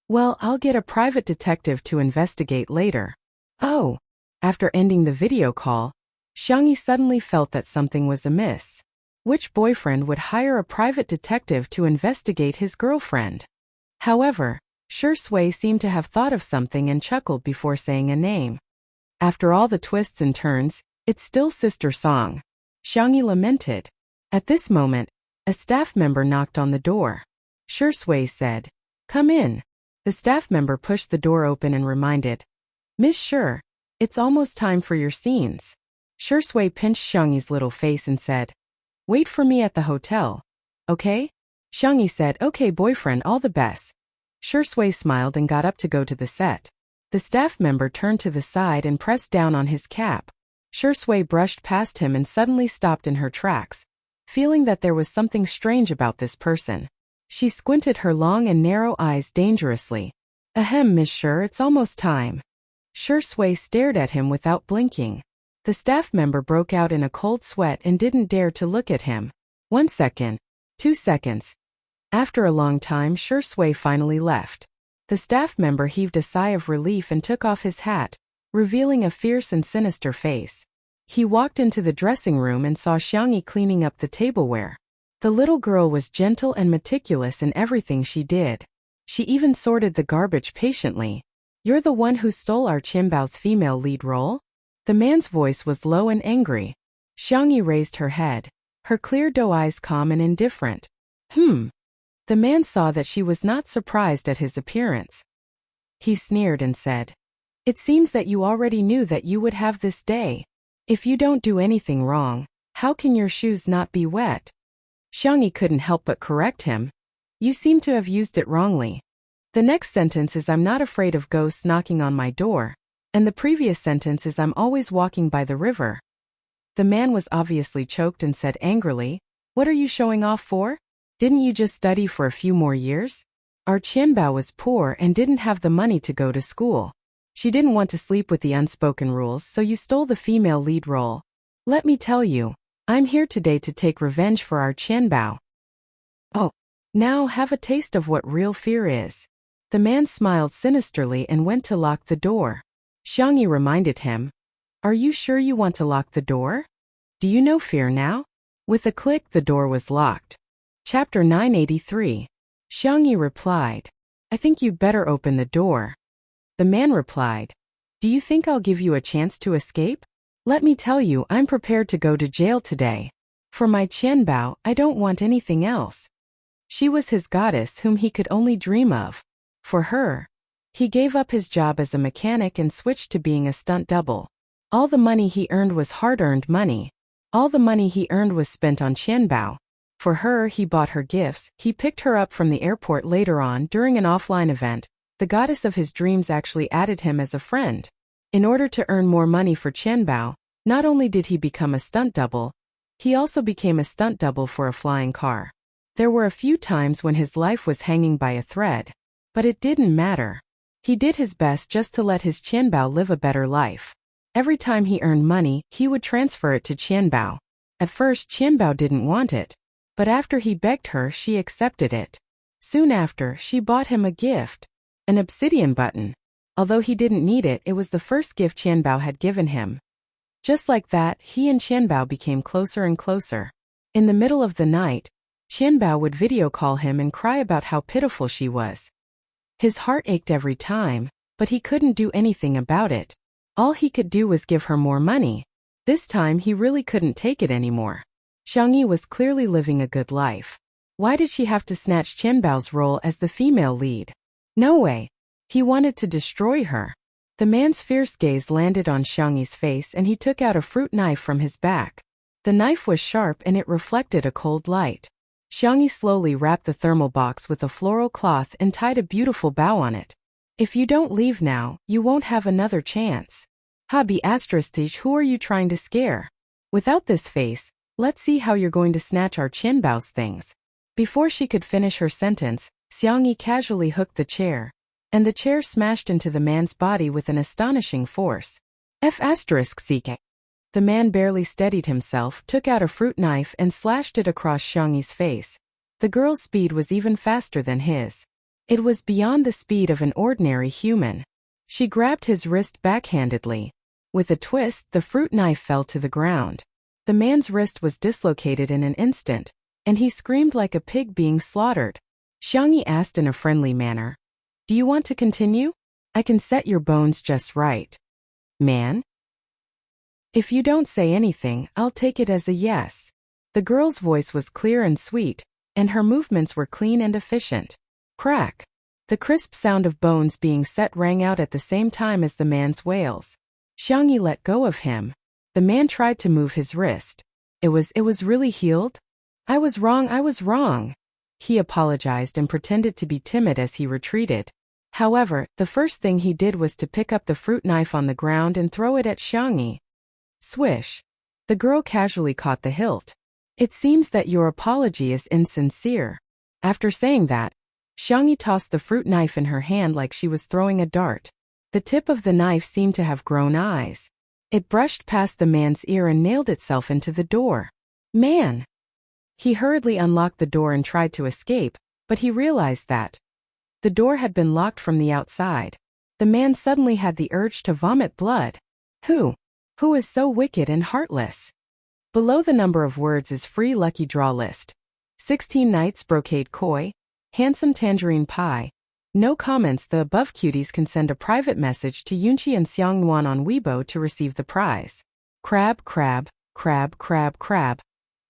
Well, I'll get a private detective to investigate later. Oh. After ending the video call, Xiang Yi suddenly felt that something was amiss. Which boyfriend would hire a private detective to investigate his girlfriend? However, Shi Sui seemed to have thought of something and chuckled before saying a name. After all the twists and turns, it's still Sister Song. Xiang Yi lamented. At this moment, a staff member knocked on the door. Shi Sui said, Come in. The staff member pushed the door open and reminded, Miss Shi, it's almost time for your scenes. Shi Sui pinched Xiang Yi's little face and said, Wait for me at the hotel. Okay? Xiang Yi said, Okay boyfriend, all the best. Shi Sui smiled and got up to go to the set. The staff member turned to the side and pressed down on his cap. Shi Sui brushed past him and suddenly stopped in her tracks, feeling that there was something strange about this person. She squinted her long and narrow eyes dangerously. Ahem, Miss Shi, it's almost time. Shi Sui stared at him without blinking. The staff member broke out in a cold sweat and didn't dare to look at him. 1 second. 2 seconds. After a long time, Shi Sui finally left. The staff member heaved a sigh of relief and took off his hat. revealing a fierce and sinister face. He walked into the dressing room and saw Xiangyi cleaning up the tableware. The little girl was gentle and meticulous in everything she did. She even sorted the garbage patiently. "You're the one who stole our Qianbao's female lead role?" The man's voice was low and angry. Xiangyi raised her head, her clear doe eyes calm and indifferent. The man saw that she was not surprised at his appearance. He sneered and said, "It seems that you already knew that you would have this day. If you don't do anything wrong, how can your shoes not be wet?" Xiangyi couldn't help but correct him. "You seem to have used it wrongly. The next sentence is I'm not afraid of ghosts knocking on my door, and the previous sentence is I'm always walking by the river." The man was obviously choked and said angrily, "What are you showing off for? Didn't you just study for a few more years? Our Qianbao was poor and didn't have the money to go to school. She didn't want to sleep with the unspoken rules, so you stole the female lead role. Let me tell you, I'm here today to take revenge for our Qianbao. Oh, now have a taste of what real fear is." The man smiled sinisterly and went to lock the door. Xiangyi reminded him, "Are you sure you want to lock the door? Do you know fear now?" With a click, the door was locked. Chapter 983. Xiangyi replied, "I think you'd better open the door." The man replied, "Do you think I'll give you a chance to escape? Let me tell you, I'm prepared to go to jail today. For my Qianbao, I don't want anything else." She was his goddess whom he could only dream of. For her, he gave up his job as a mechanic and switched to being a stunt double. All the money he earned was hard-earned money. All the money he earned was spent on Qianbao. For her, he bought her gifts. He picked her up from the airport later on during an offline event. The goddess of his dreams actually added him as a friend. In order to earn more money for Qianbao, not only did he become a stunt double, he also became a stunt double for a flying car. There were a few times when his life was hanging by a thread. But it didn't matter. He did his best just to let his Qianbao live a better life. Every time he earned money, he would transfer it to Qianbao. At first, Qianbao didn't want it. But after he begged her, she accepted it. Soon after, she bought him a gift. An obsidian button. Although he didn't need it, it was the first gift Qianbao had given him. Just like that, he and Qianbao became closer and closer. In the middle of the night, Qianbao would video call him and cry about how pitiful she was. His heart ached every time, but he couldn't do anything about it. All he could do was give her more money. This time he really couldn't take it anymore. Xiangyi was clearly living a good life. Why did she have to snatch Qianbao's role as the female lead? No way. He wanted to destroy her. The man's fierce gaze landed on Xiangyi's face and he took out a fruit knife from his back. The knife was sharp and it reflected a cold light. Xiangyi slowly wrapped the thermal box with a floral cloth and tied a beautiful bow on it. "If you don't leave now, you won't have another chance. Hobby **, who are you trying to scare? Without this face, let's see how you're going to snatch our Qianbao's things." Before she could finish her sentence, Xiangyi casually hooked the chair, and the chair smashed into the man's body with an astonishing force. ***. The man barely steadied himself, took out a fruit knife and slashed it across Xiangyi's face. The girl's speed was even faster than his. It was beyond the speed of an ordinary human. She grabbed his wrist backhandedly. With a twist, the fruit knife fell to the ground. The man's wrist was dislocated in an instant, and he screamed like a pig being slaughtered. Xiangyi asked in a friendly manner, "Do you want to continue? I can set your bones just right." "Man? If you don't say anything, I'll take it as a yes." The girl's voice was clear and sweet, and her movements were clean and efficient. Crack! The crisp sound of bones being set rang out at the same time as the man's wails. Xiangyi let go of him. The man tried to move his wrist. It was really healed? I was wrong. He apologized and pretended to be timid as he retreated. However, the first thing he did was to pick up the fruit knife on the ground and throw it at Xiangyi. Swish. The girl casually caught the hilt. "It seems that your apology is insincere." After saying that, Xiangyi tossed the fruit knife in her hand like she was throwing a dart. The tip of the knife seemed to have grown eyes. It brushed past the man's ear and nailed itself into the door. "Man!" He hurriedly unlocked the door and tried to escape, but he realized that the door had been locked from the outside. The man suddenly had the urge to vomit blood. Who? Who is so wicked and heartless? Below the number of words is free lucky draw list. 16 Nights Brocade Koi, Handsome Tangerine Pie. No comments. The above cuties can send a private message to Yunchi and Xiangnuan on Weibo to receive the prize. Crab, crab, crab, crab, crab.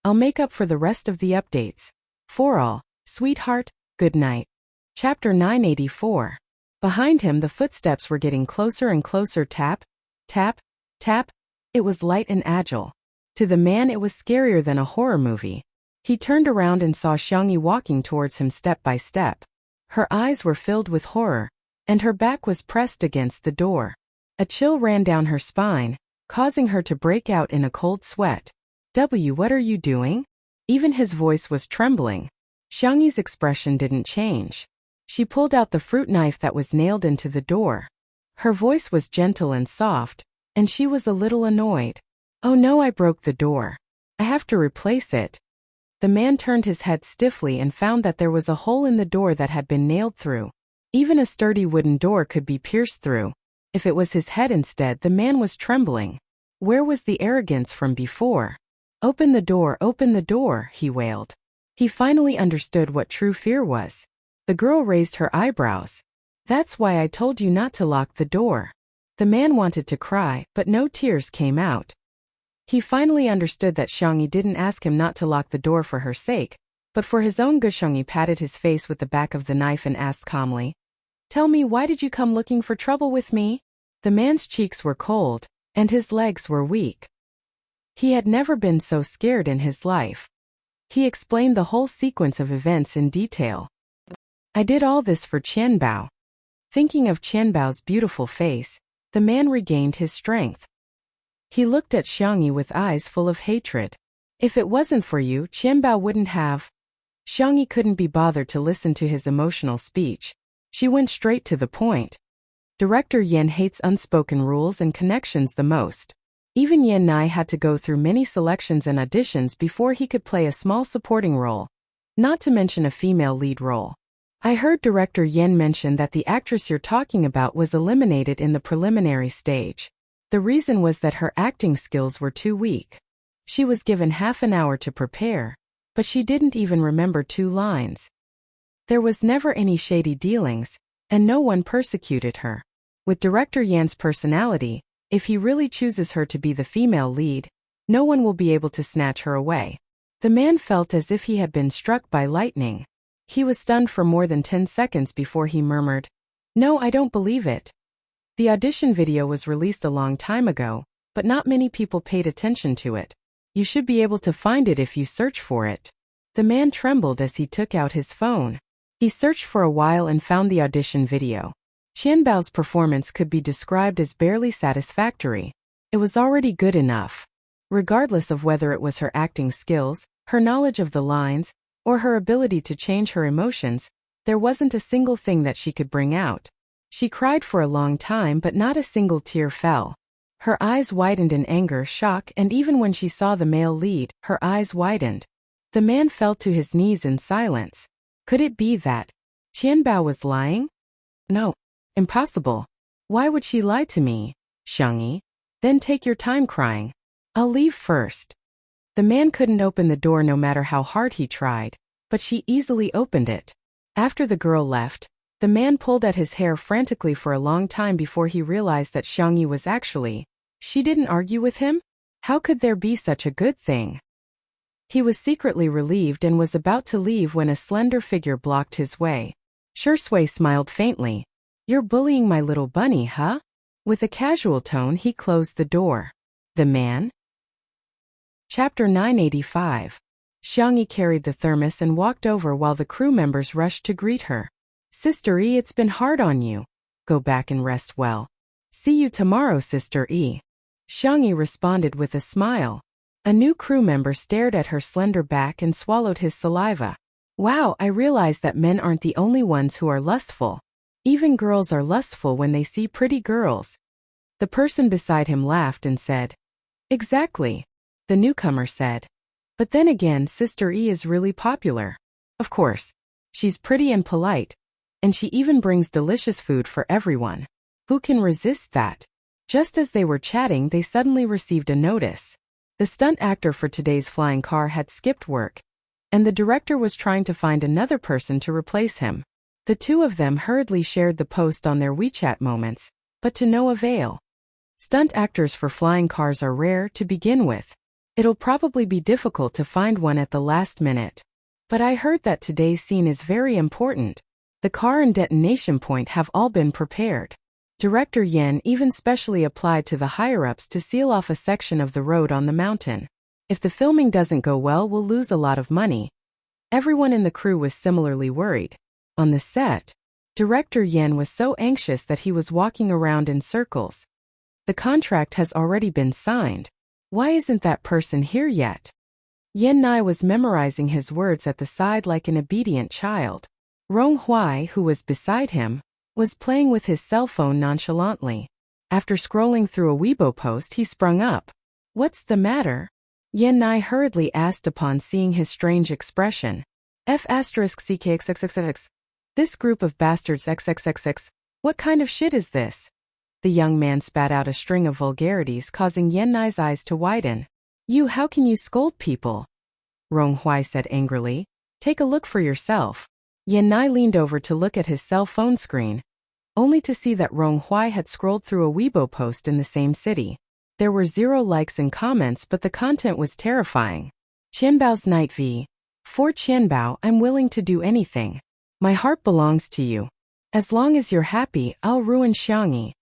I'll make up for the rest of the updates. For all, sweetheart, good night. Chapter 984. Behind him the footsteps were getting closer and closer. Tap, tap, tap. It was light and agile. To the man it was scarier than a horror movie. He turned around and saw Xiangyi walking towards him step by step. Her eyes were filled with horror, and her back was pressed against the door. A chill ran down her spine, causing her to break out in a cold sweat. What are you doing? Even his voice was trembling. Xiangyi's expression didn't change. She pulled out the fruit knife that was nailed into the door. Her voice was gentle and soft, and she was a little annoyed. Oh no, I broke the door. I have to replace it. The man turned his head stiffly and found that there was a hole in the door that had been nailed through. Even a sturdy wooden door could be pierced through. If it was his head instead, the man was trembling. Where was the arrogance from before? Open the door, he wailed. He finally understood what true fear was. The girl raised her eyebrows. That's why I told you not to lock the door. The man wanted to cry, but no tears came out. He finally understood that Xiangyi didn't ask him not to lock the door for her sake, but for his own good. Xiangyi patted his face with the back of the knife and asked calmly, "Tell me, why did you come looking for trouble with me?" The man's cheeks were cold, and his legs were weak. He had never been so scared in his life. He explained the whole sequence of events in detail. I did all this for Qianbao. Thinking of Qianbao's beautiful face, the man regained his strength. He looked at Xiangyi with eyes full of hatred. If it wasn't for you, Qianbao wouldn't have. Xiangyi couldn't be bothered to listen to his emotional speech. She went straight to the point. Director Yan hates unspoken rules and connections the most. Even Yan Nai had to go through many selections and auditions before he could play a small supporting role, not to mention a female lead role. I heard Director Yan mention that the actress you're talking about was eliminated in the preliminary stage. The reason was that her acting skills were too weak. She was given half an hour to prepare, but she didn't even remember 2 lines. There was never any shady dealings, and no one persecuted her. With Director Yan's personality, if he really chooses her to be the female lead, no one will be able to snatch her away. The man felt as if he had been struck by lightning. He was stunned for more than 10 seconds before he murmured, "No, I don't believe it." The audition video was released a long time ago, but not many people paid attention to it. You should be able to find it if you search for it. The man trembled as he took out his phone. He searched for a while and found the audition video. Qianbao's performance could be described as barely satisfactory. It was already good enough. Regardless of whether it was her acting skills, her knowledge of the lines, or her ability to change her emotions, there wasn't a single thing that she could bring out. She cried for a long time, but not a single tear fell. Her eyes widened in anger, shock, and even when she saw the male lead, her eyes widened. The man fell to his knees in silence. Could it be that Qianbao was lying? No. Impossible. Why would she lie to me? Xiangyi. Then take your time crying. I'll leave first. The man couldn't open the door no matter how hard he tried, but she easily opened it. After the girl left, the man pulled at his hair frantically for a long time before he realized that Xiangyi was actually. She didn't argue with him? How could there be such a good thing? He was secretly relieved and was about to leave when a slender figure blocked his way. Shui smiled faintly. You're bullying my little bunny, huh? With a casual tone he closed the door. The man? Chapter 985. Xiangyi carried the thermos and walked over while the crew members rushed to greet her. Sister E, it's been hard on you. Go back and rest well. See you tomorrow, Sister E. Xiangyi responded with a smile. A new crew member stared at her slender back and swallowed his saliva. Wow, I realize that men aren't the only ones who are lustful. Even girls are lustful when they see pretty girls. The person beside him laughed and said, Exactly. The newcomer said. But then again, Sister E is really popular. Of course. She's pretty and polite. And she even brings delicious food for everyone. Who can resist that? Just as they were chatting, they suddenly received a notice. The stunt actor for today's flying car had skipped work, and the director was trying to find another person to replace him. The two of them hurriedly shared the post on their WeChat moments, but to no avail. Stunt actors for flying cars are rare to begin with. It'll probably be difficult to find one at the last minute. But I heard that today's scene is very important. The car and detonation point have all been prepared. Director Yen even specially applied to the higher-ups to seal off a section of the road on the mountain. If the filming doesn't go well, we'll lose a lot of money. Everyone in the crew was similarly worried. On the set, Director Yen was so anxious that he was walking around in circles. The contract has already been signed. Why isn't that person here yet? Yen Nai was memorizing his words at the side like an obedient child. Rong Huai, who was beside him, was playing with his cell phone nonchalantly. After scrolling through a Weibo post, he sprung up. What's the matter? Yen Nai hurriedly asked upon seeing his strange expression. F***CKXXXX. This group of bastards XXXX. What kind of shit is this? The young man spat out a string of vulgarities, causing Yen Nai's eyes to widen. How can you scold people? Rong Huai said angrily. Take a look for yourself. Yen Nai leaned over to look at his cell phone screen, only to see that Rong Huai had scrolled through a Weibo post in the same city. There were 0 likes and comments, but the content was terrifying. Qianbao's Night V. For Qianbao, I'm willing to do anything. My heart belongs to you. As long as you're happy, I'll ruin Xiangyi.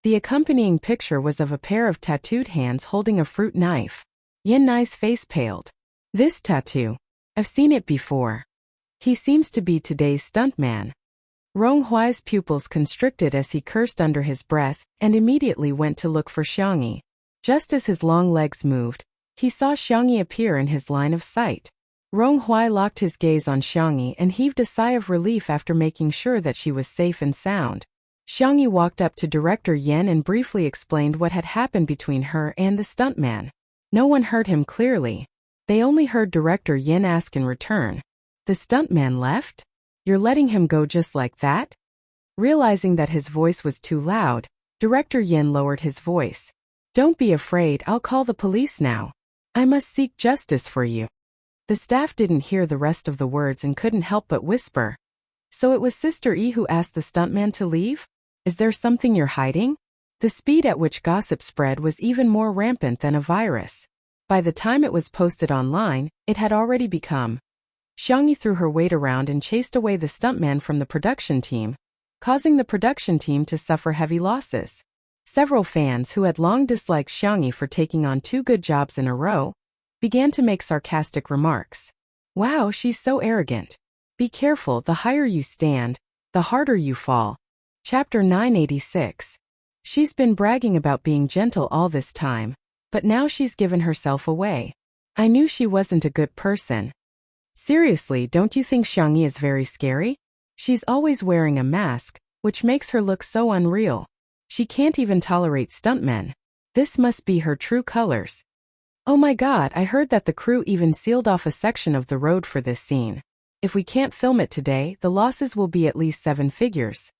The accompanying picture was of a pair of tattooed hands holding a fruit knife. Yen Nai's face paled. This tattoo. I've seen it before. He seems to be today's stuntman. Rong Huai's pupils constricted as he cursed under his breath and immediately went to look for Xiangyi. Just as his long legs moved, he saw Xiangyi appear in his line of sight. Rong Huai locked his gaze on Xiangyi and heaved a sigh of relief after making sure that she was safe and sound. Xiangyi walked up to Director Yen and briefly explained what had happened between her and the stuntman. No one heard him clearly. They only heard Director Yen ask in return. The stuntman left? You're letting him go just like that? Realizing that his voice was too loud, Director Yen lowered his voice. Don't be afraid, I'll call the police now. I must seek justice for you. The staff didn't hear the rest of the words and couldn't help but whisper. So it was Sister E who asked the stuntman to leave? Is there something you're hiding? The speed at which gossip spread was even more rampant than a virus. By the time it was posted online, it had already become. Xiangyi threw her weight around and chased away the stuntman from the production team, causing the production team to suffer heavy losses. Several fans who had long disliked Xiangyi for taking on 2 good jobs in a row began to make sarcastic remarks. Wow, she's so arrogant. Be careful, the higher you stand, the harder you fall. Chapter 986. She's been bragging about being gentle all this time, but now she's given herself away. I knew she wasn't a good person. Seriously, don't you think Xiangyi is very scary? She's always wearing a mask, which makes her look so unreal. She can't even tolerate stuntmen. This must be her true colors. Oh my god, I heard that the crew even sealed off a section of the road for this scene. If we can't film it today, the losses will be at least 7 figures.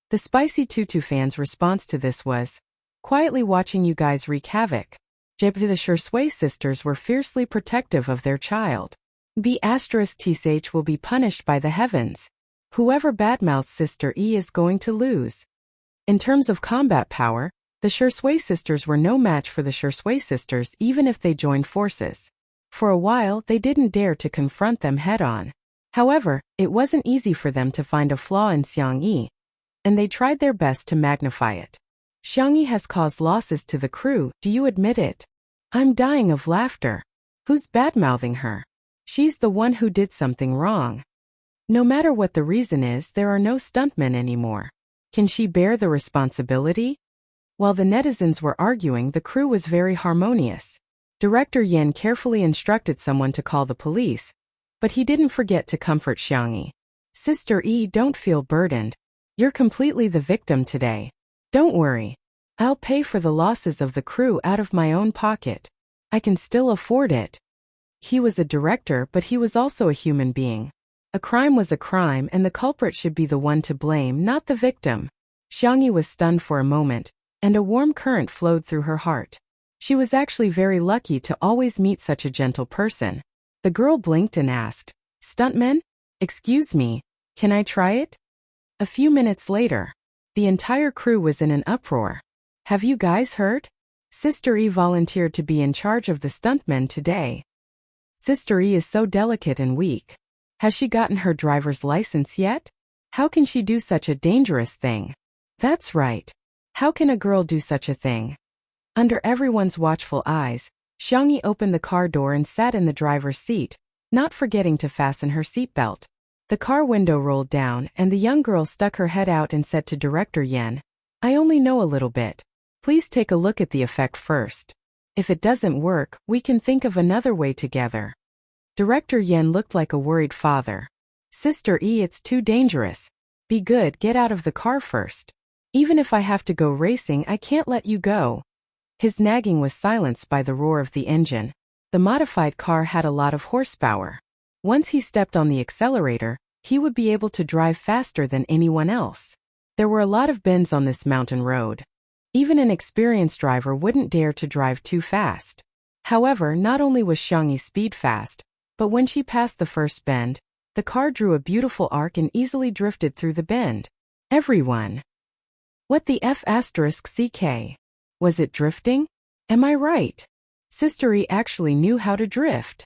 The Spicy Tutu fans' response to this was, quietly watching you guys wreak havoc. The Shui sisters were fiercely protective of their child. B***TH will be punished by the heavens. Whoever badmouths Sister E is going to lose. In terms of combat power, the Shui sisters were no match for the Shui sisters even if they joined forces. For a while, they didn't dare to confront them head-on. However, it wasn't easy for them to find a flaw in Xiangyi, and they tried their best to magnify it. Xiangyi has caused losses to the crew, do you admit it? I'm dying of laughter. Who's badmouthing her? She's the one who did something wrong. No matter what the reason is, there are no stuntmen anymore. Can she bear the responsibility? While the netizens were arguing, the crew was very harmonious. Director Yen carefully instructed someone to call the police, but he didn't forget to comfort Xiangyi. Sister E, don't feel burdened. You're completely the victim today. Don't worry. I'll pay for the losses of the crew out of my own pocket. I can still afford it. He was a director, but he was also a human being. A crime was a crime and the culprit should be the one to blame, not the victim. Xiangyi was stunned for a moment, and a warm current flowed through her heart. She was actually very lucky to always meet such a gentle person. The girl blinked and asked, "Stuntman? Excuse me, can I try it?" A few minutes later, the entire crew was in an uproar. "Have you guys heard? Sister E volunteered to be in charge of the stuntmen today. Sister E is so delicate and weak. Has she gotten her driver's license yet? How can she do such a dangerous thing?" "That's right. How can a girl do such a thing?" Under everyone's watchful eyes, Xiangyi opened the car door and sat in the driver's seat, not forgetting to fasten her seatbelt. The car window rolled down and the young girl stuck her head out and said to Director Yen, "I only know a little bit. Please take a look at the effect first. If it doesn't work, we can think of another way together." Director Yen looked like a worried father. "Sister E, it's too dangerous. Be good, get out of the car first. Even if I have to go racing, I can't let you go." His nagging was silenced by the roar of the engine. The modified car had a lot of horsepower. Once he stepped on the accelerator, he would be able to drive faster than anyone else. There were a lot of bends on this mountain road. Even an experienced driver wouldn't dare to drive too fast. However, not only was Xiangyi's speed fast, but when she passed the first bend, the car drew a beautiful arc and easily drifted through the bend. Everyone. What the F***CK? Was it drifting? Am I right? Sister E actually knew how to drift.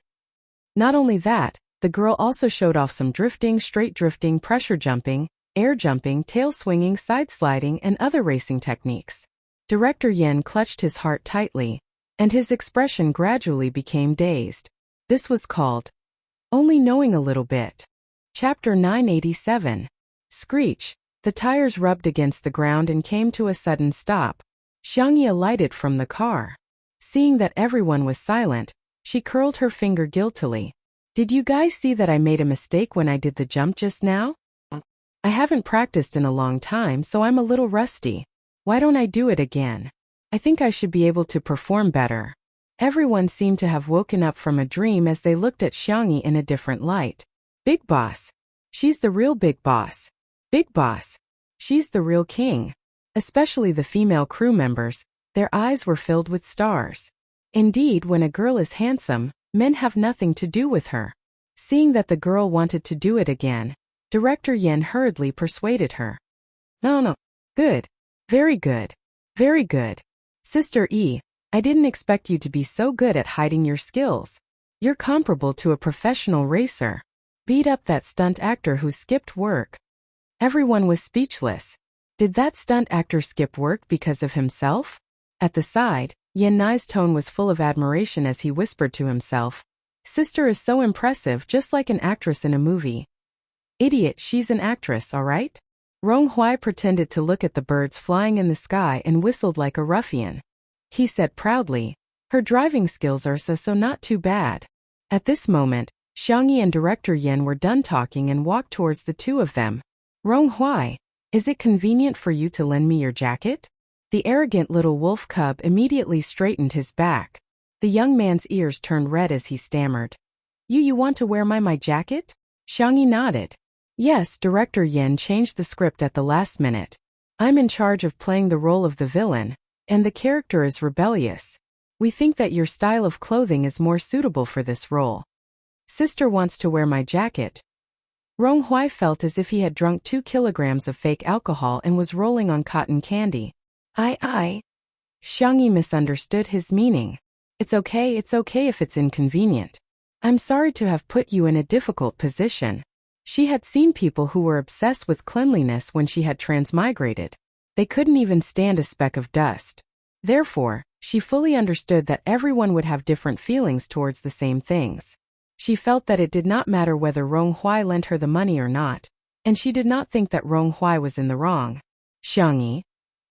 Not only that, the girl also showed off some drifting, straight drifting, pressure jumping, air jumping, tail swinging, side sliding, and other racing techniques. Director Yen clutched his heart tightly, and his expression gradually became dazed. This was called only knowing a little bit. Chapter 987. Screech. The tires rubbed against the ground and came to a sudden stop. Xiangyi alighted from the car. Seeing that everyone was silent, she curled her finger guiltily. "Did you guys see that I made a mistake when I did the jump just now? I haven't practiced in a long time, so I'm a little rusty. Why don't I do it again? I think I should be able to perform better." Everyone seemed to have woken up from a dream as they looked at Xiangyi in a different light. "Big boss. She's the real big boss. Big boss. She's the real king." Especially the female crew members, their eyes were filled with stars. Indeed, when a girl is handsome, men have nothing to do with her. Seeing that the girl wanted to do it again, Director Yen hurriedly persuaded her. No. Good. Very good. Very good. Sister E, I didn't expect you to be so good at hiding your skills. You're comparable to a professional racer. Beat up that stunt actor who skipped work." Everyone was speechless. Did that stunt actor skip work because of himself? At the side, Yen Nai's tone was full of admiration as he whispered to himself, "Sister is so impressive, just like an actress in a movie." "Idiot, she's an actress, all right?" Rong Hui pretended to look at the birds flying in the sky and whistled like a ruffian. He said proudly, "Her driving skills are so not too bad." At this moment, Xiangyi and Director Yen were done talking and walked towards the two of them. "Rong Hui, is it convenient for you to lend me your jacket?" The arrogant little wolf cub immediately straightened his back. The young man's ears turned red as he stammered. You want to wear my jacket?" Xiangyi nodded. "Yes." Director Yen changed the script at the last minute. "I'm in charge of playing the role of the villain, and the character is rebellious. We think that your style of clothing is more suitable for this role. Sister wants to wear my jacket." Rong Hui felt as if he had drunk 2 kilograms of fake alcohol and was rolling on cotton candy. I. Xiangyi misunderstood his meaning. It's okay if it's inconvenient. I'm sorry to have put you in a difficult position." She had seen people who were obsessed with cleanliness when she had transmigrated. They couldn't even stand a speck of dust. Therefore, she fully understood that everyone would have different feelings towards the same things. She felt that it did not matter whether Rong Hui lent her the money or not, and she did not think that Rong Hui was in the wrong. "Xiangyi,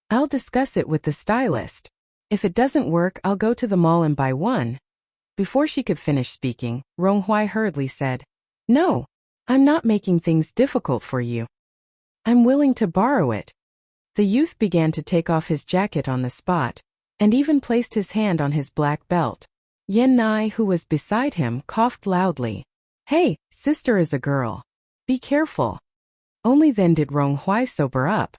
I'll discuss it with the stylist. If it doesn't work, I'll go to the mall and buy one." Before she could finish speaking, Rong Hui hurriedly said, "No, I'm not making things difficult for you. I'm willing to borrow it." The youth began to take off his jacket on the spot, and even placed his hand on his black belt. Yen Nai, who was beside him, coughed loudly. "Hey, sister is a girl. Be careful." Only then did Rong Hui sober up.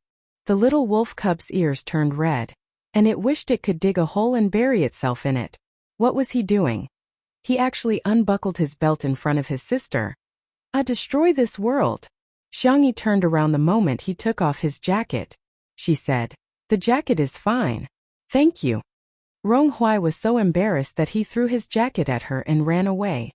The little wolf cub's ears turned red, and it wished it could dig a hole and bury itself in it. What was he doing? He actually unbuckled his belt in front of his sister. Destroy this world. Xiangyi turned around the moment he took off his jacket. She said, the jacket is fine. Thank you. Ronghui was so embarrassed that he threw his jacket at her and ran away.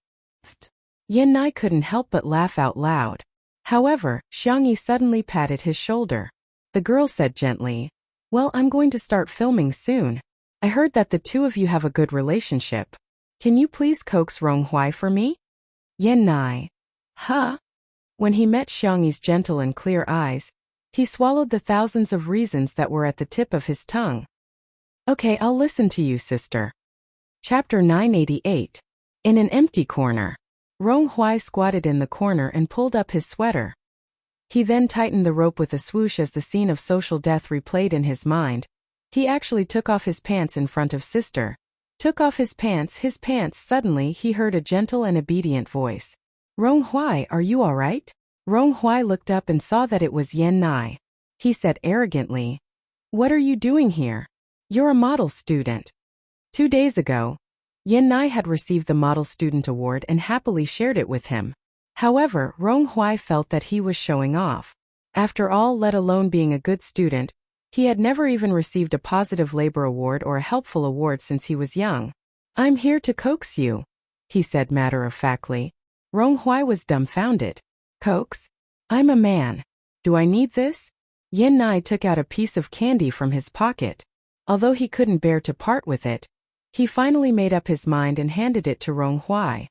Yan Nai couldn't help but laugh out loud. However, Xiangyi suddenly patted his shoulder. The girl said gently, well, I'm going to start filming soon. I heard that the two of you have a good relationship. Can you please coax Ronghui for me? Yan Nai. Huh? When he met Xiangyi's gentle and clear eyes, he swallowed the thousands of reasons that were at the tip of his tongue. Okay, I'll listen to you, sister. Chapter 988. In an empty corner. Ronghui squatted in the corner and pulled up his sweater. He then tightened the rope with a swoosh as the scene of social death replayed in his mind. He actually took off his pants in front of sister. Took off his pants. Suddenly he heard a gentle and obedient voice. Ronghui, are you alright? Ronghui looked up and saw that it was Yan Nai. He said arrogantly, what are you doing here? You're a model student. 2 days ago, Yan Nai had received the Model Student Award and happily shared it with him. However, Ronghui felt that he was showing off. After all, let alone being a good student, he had never even received a positive labor award or a helpful award since he was young. I'm here to coax you, he said matter-of-factly. Ronghui was dumbfounded. Coax? I'm a man. Do I need this? Yan Nai took out a piece of candy from his pocket. Although he couldn't bear to part with it, he finally made up his mind and handed it to Ronghui.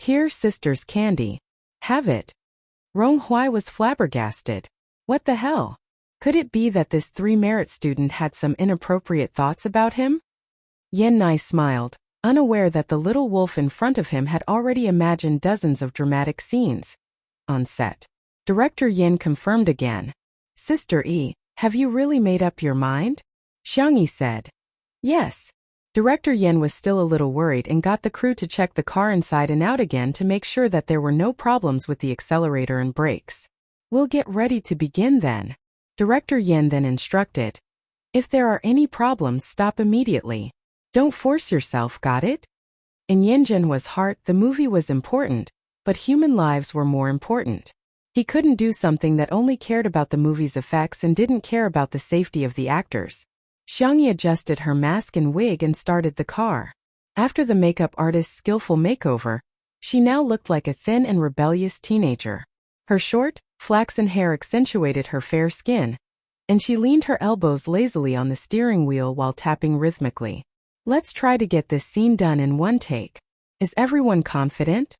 Here, sister's candy. Have it. Ronghui was flabbergasted. What the hell? Could it be that this 3-merit student had some inappropriate thoughts about him? Yan Nai smiled, unaware that the little wolf in front of him had already imagined dozens of dramatic scenes. On set, Director Yin confirmed again. Sister E, have you really made up your mind? Xiangyi said. Yes. Director Yin was still a little worried and got the crew to check the car inside and out again to make sure that there were no problems with the accelerator and brakes. We'll get ready to begin then. Director Yin then instructed. If there are any problems, stop immediately. Don't force yourself, got it? In Yanjinhua's heart, the movie was important, but human lives were more important. He couldn't do something that only cared about the movie's effects and didn't care about the safety of the actors. Xiangyi adjusted her mask and wig and started the car. After the makeup artist's skillful makeover, she now looked like a thin and rebellious teenager. Her short, flaxen hair accentuated her fair skin, and she leaned her elbows lazily on the steering wheel while tapping rhythmically. Let's try to get this scene done in one take. Is everyone confident?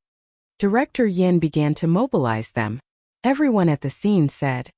Director Yin began to mobilize them. Everyone at the scene said,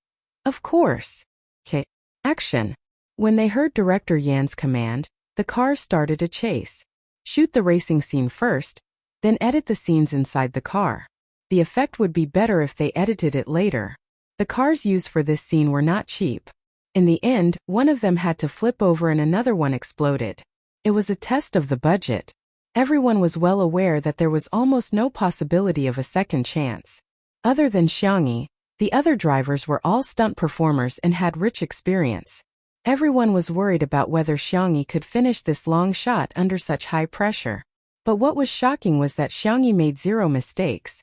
of course. Okay, action. When they heard Director Yan's command, the cars started a chase. Shoot the racing scene first, then edit the scenes inside the car. The effect would be better if they edited it later. The cars used for this scene were not cheap. In the end, one of them had to flip over and another one exploded. It was a test of the budget. Everyone was well aware that there was almost no possibility of a second chance. Other than Xiangyi, the other drivers were all stunt performers and had rich experience. Everyone was worried about whether Xiangyi could finish this long shot under such high pressure. But what was shocking was that Xiangyi made 0 mistakes.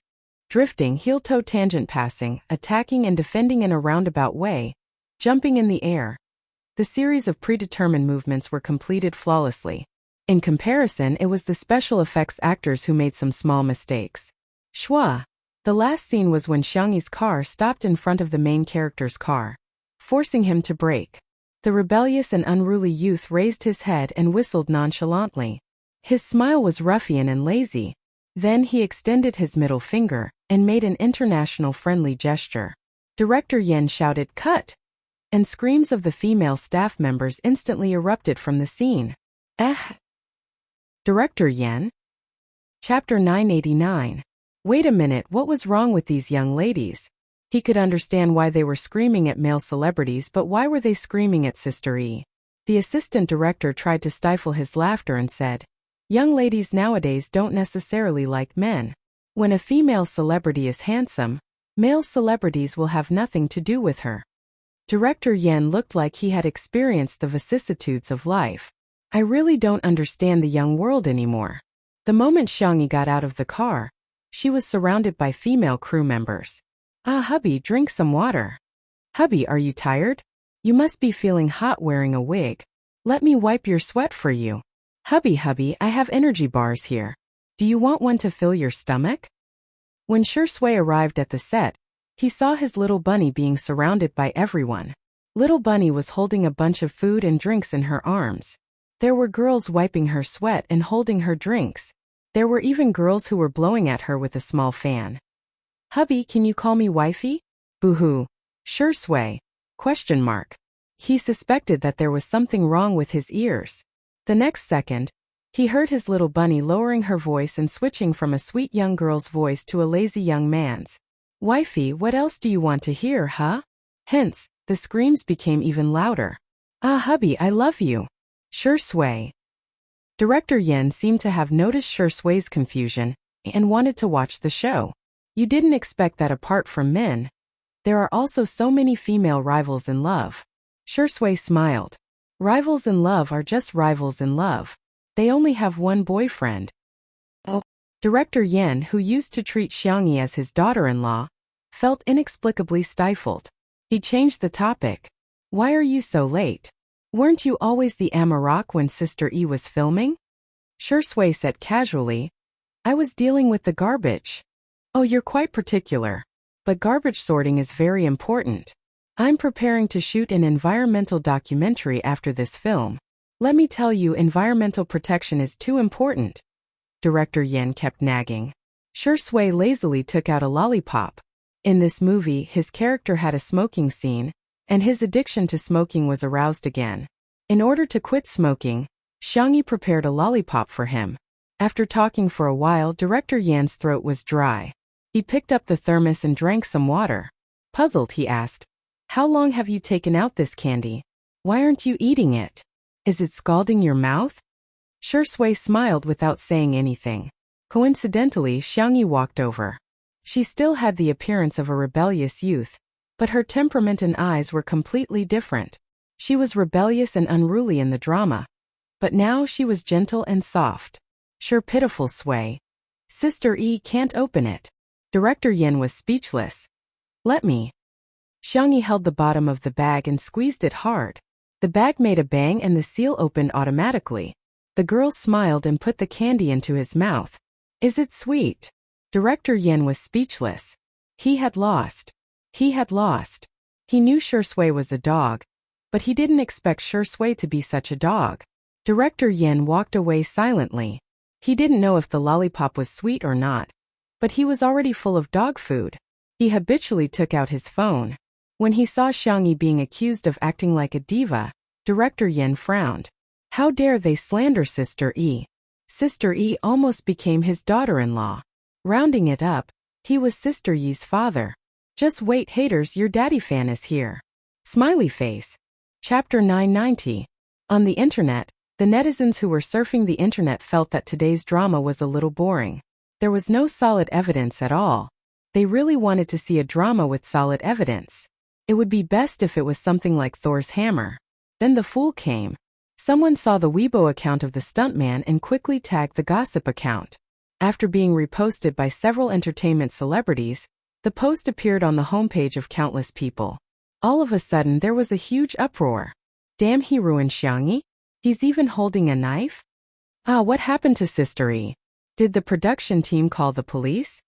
Drifting, heel-toe tangent passing, attacking and defending in a roundabout way, jumping in the air. The series of predetermined movements were completed flawlessly. In comparison, it was the special effects actors who made some small mistakes. Schwa. The last scene was when Xiangyi's car stopped in front of the main character's car, forcing him to brake. The rebellious and unruly youth raised his head and whistled nonchalantly. His smile was ruffian and lazy. Then he extended his middle finger and made an international friendly gesture. Director Yen shouted, "Cut!" And screams of the female staff members instantly erupted from the scene. Director Yen? Chapter 989. Wait a minute, what was wrong with these young ladies? He could understand why they were screaming at male celebrities, but why were they screaming at Sister E? The assistant director tried to stifle his laughter and said, "Young ladies nowadays don't necessarily like men. When a female celebrity is handsome, male celebrities will have nothing to do with her." Director Yen looked like he had experienced the vicissitudes of life. I really don't understand the young world anymore. The moment Xiangyi got out of the car, she was surrounded by female crew members. Ah, hubby, drink some water. Hubby, are you tired? You must be feeling hot wearing a wig. Let me wipe your sweat for you. Hubby, I have energy bars here. Do you want one to fill your stomach? When Shui arrived at the set, he saw his little bunny being surrounded by everyone. Little bunny was holding a bunch of food and drinks in her arms. There were girls wiping her sweat and holding her drinks. There were even girls who were blowing at her with a small fan. Hubby, can you call me wifey? Boo-hoo. Shui. ? He suspected that there was something wrong with his ears. The next second, he heard his little bunny lowering her voice and switching from a sweet young girl's voice to a lazy young man's. Wifey, what else do you want to hear, huh? Hence, the screams became even louder. Ah, hubby, I love you. Shui. Director Yen seemed to have noticed Shui's confusion and wanted to watch the show. You didn't expect that apart from men. There are also so many female rivals in love. Shui smiled. Rivals in love are just rivals in love. They only have one boyfriend. Oh. Director Yen, who used to treat Xiangyi as his daughter-in-law, felt inexplicably stifled. He changed the topic. Why are you so late? Weren't you always the Amarok when Sister E was filming? Shui said casually. I was dealing with the garbage. Oh, you're quite particular. But garbage sorting is very important. I'm preparing to shoot an environmental documentary after this film. Let me tell you, environmental protection is too important. Director Yen kept nagging. Shui lazily took out a lollipop. In this movie, his character had a smoking scene, and his addiction to smoking was aroused again. In order to quit smoking, Xiangyi prepared a lollipop for him. After talking for a while, Director Yan's throat was dry. He picked up the thermos and drank some water. Puzzled, he asked, How long have you taken out this candy? Why aren't you eating it? Is it scalding your mouth? Shui smiled without saying anything. Coincidentally, Xiangyi walked over. She still had the appearance of a rebellious youth, but her temperament and eyes were completely different. She was rebellious and unruly in the drama, but now she was gentle and soft. Sure, pitiful Sui. Sister E can't open it. Director Yen was speechless. Let me. Xiangyi held the bottom of the bag and squeezed it hard. The bag made a bang and the seal opened automatically. The girl smiled and put the candy into his mouth. Is it sweet? Director Yen was speechless. He had lost. He had lost. He knew Shui was a dog, but he didn't expect Shui to be such a dog. Director Yen walked away silently. He didn't know if the lollipop was sweet or not, but he was already full of dog food. He habitually took out his phone. When he saw Xiangyi being accused of acting like a diva, Director Yen frowned. How dare they slander Sister E? Sister E almost became his daughter-in-law. Rounding it up, he was Sister Yi's father. Just wait, haters, your daddy fan is here. Smiley face. Chapter 990. On the internet, the netizens who were surfing the internet felt that today's drama was a little boring. There was no solid evidence at all. They really wanted to see a drama with solid evidence. It would be best if it was something like Thor's hammer. Then the fool came. Someone saw the Weibo account of the stuntman and quickly tagged the gossip account. After being reposted by several entertainment celebrities, the post appeared on the homepage of countless people. All of a sudden there was a huge uproar. Damn, he ruined Xiangyi? He's even holding a knife? Ah, what happened to Sister E? Did the production team call the police?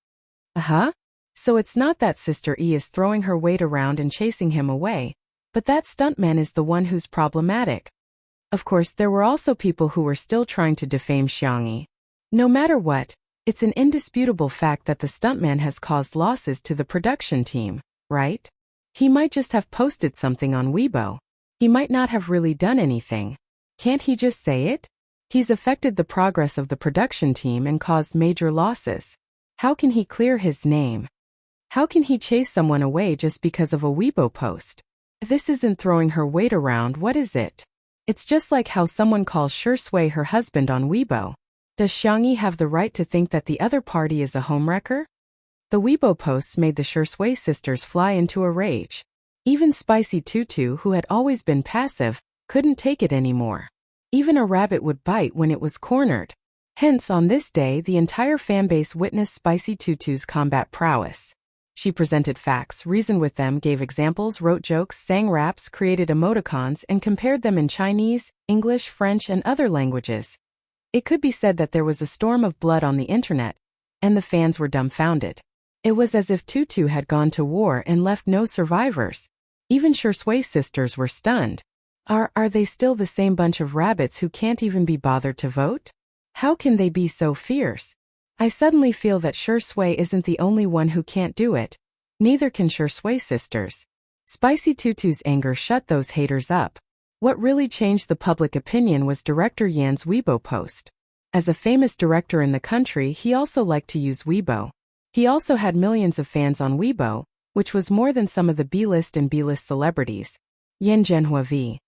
So it's not that Sister E is throwing her weight around and chasing him away, but that stuntman is the one who's problematic. Of course, there were also people who were still trying to defame Xiangyi. No matter what, it's an indisputable fact that the stuntman has caused losses to the production team, right? He might just have posted something on Weibo. He might not have really done anything. Can't he just say it? He's affected the progress of the production team and caused major losses. How can he clear his name? How can he chase someone away just because of a Weibo post? If this isn't throwing her weight around, what is it? It's just like how someone calls Shui her husband on Weibo. Does Xiangyi have the right to think that the other party is a homewrecker? The Weibo posts made the Shui sisters fly into a rage. Even Spicy Tutu, who had always been passive, couldn't take it anymore. Even a rabbit would bite when it was cornered. Hence, on this day, the entire fanbase witnessed Spicy Tutu's combat prowess. She presented facts, reasoned with them, gave examples, wrote jokes, sang raps, created emoticons, and compared them in Chinese, English, French, and other languages. It could be said that there was a storm of blood on the internet, and the fans were dumbfounded. It was as if Tutu had gone to war and left no survivors. Even Shui sisters were stunned. Are they still the same bunch of rabbits who can't even be bothered to vote? How can they be so fierce? I suddenly feel that Shui isn't the only one who can't do it. Neither can Shui sisters. Spicy Tutu's anger shut those haters up. What really changed the public opinion was director Yan's Weibo post. As a famous director in the country, he also liked to use Weibo. He also had millions of fans on Weibo, which was more than some of the B-list and B-list celebrities. Yan Zhenhua v.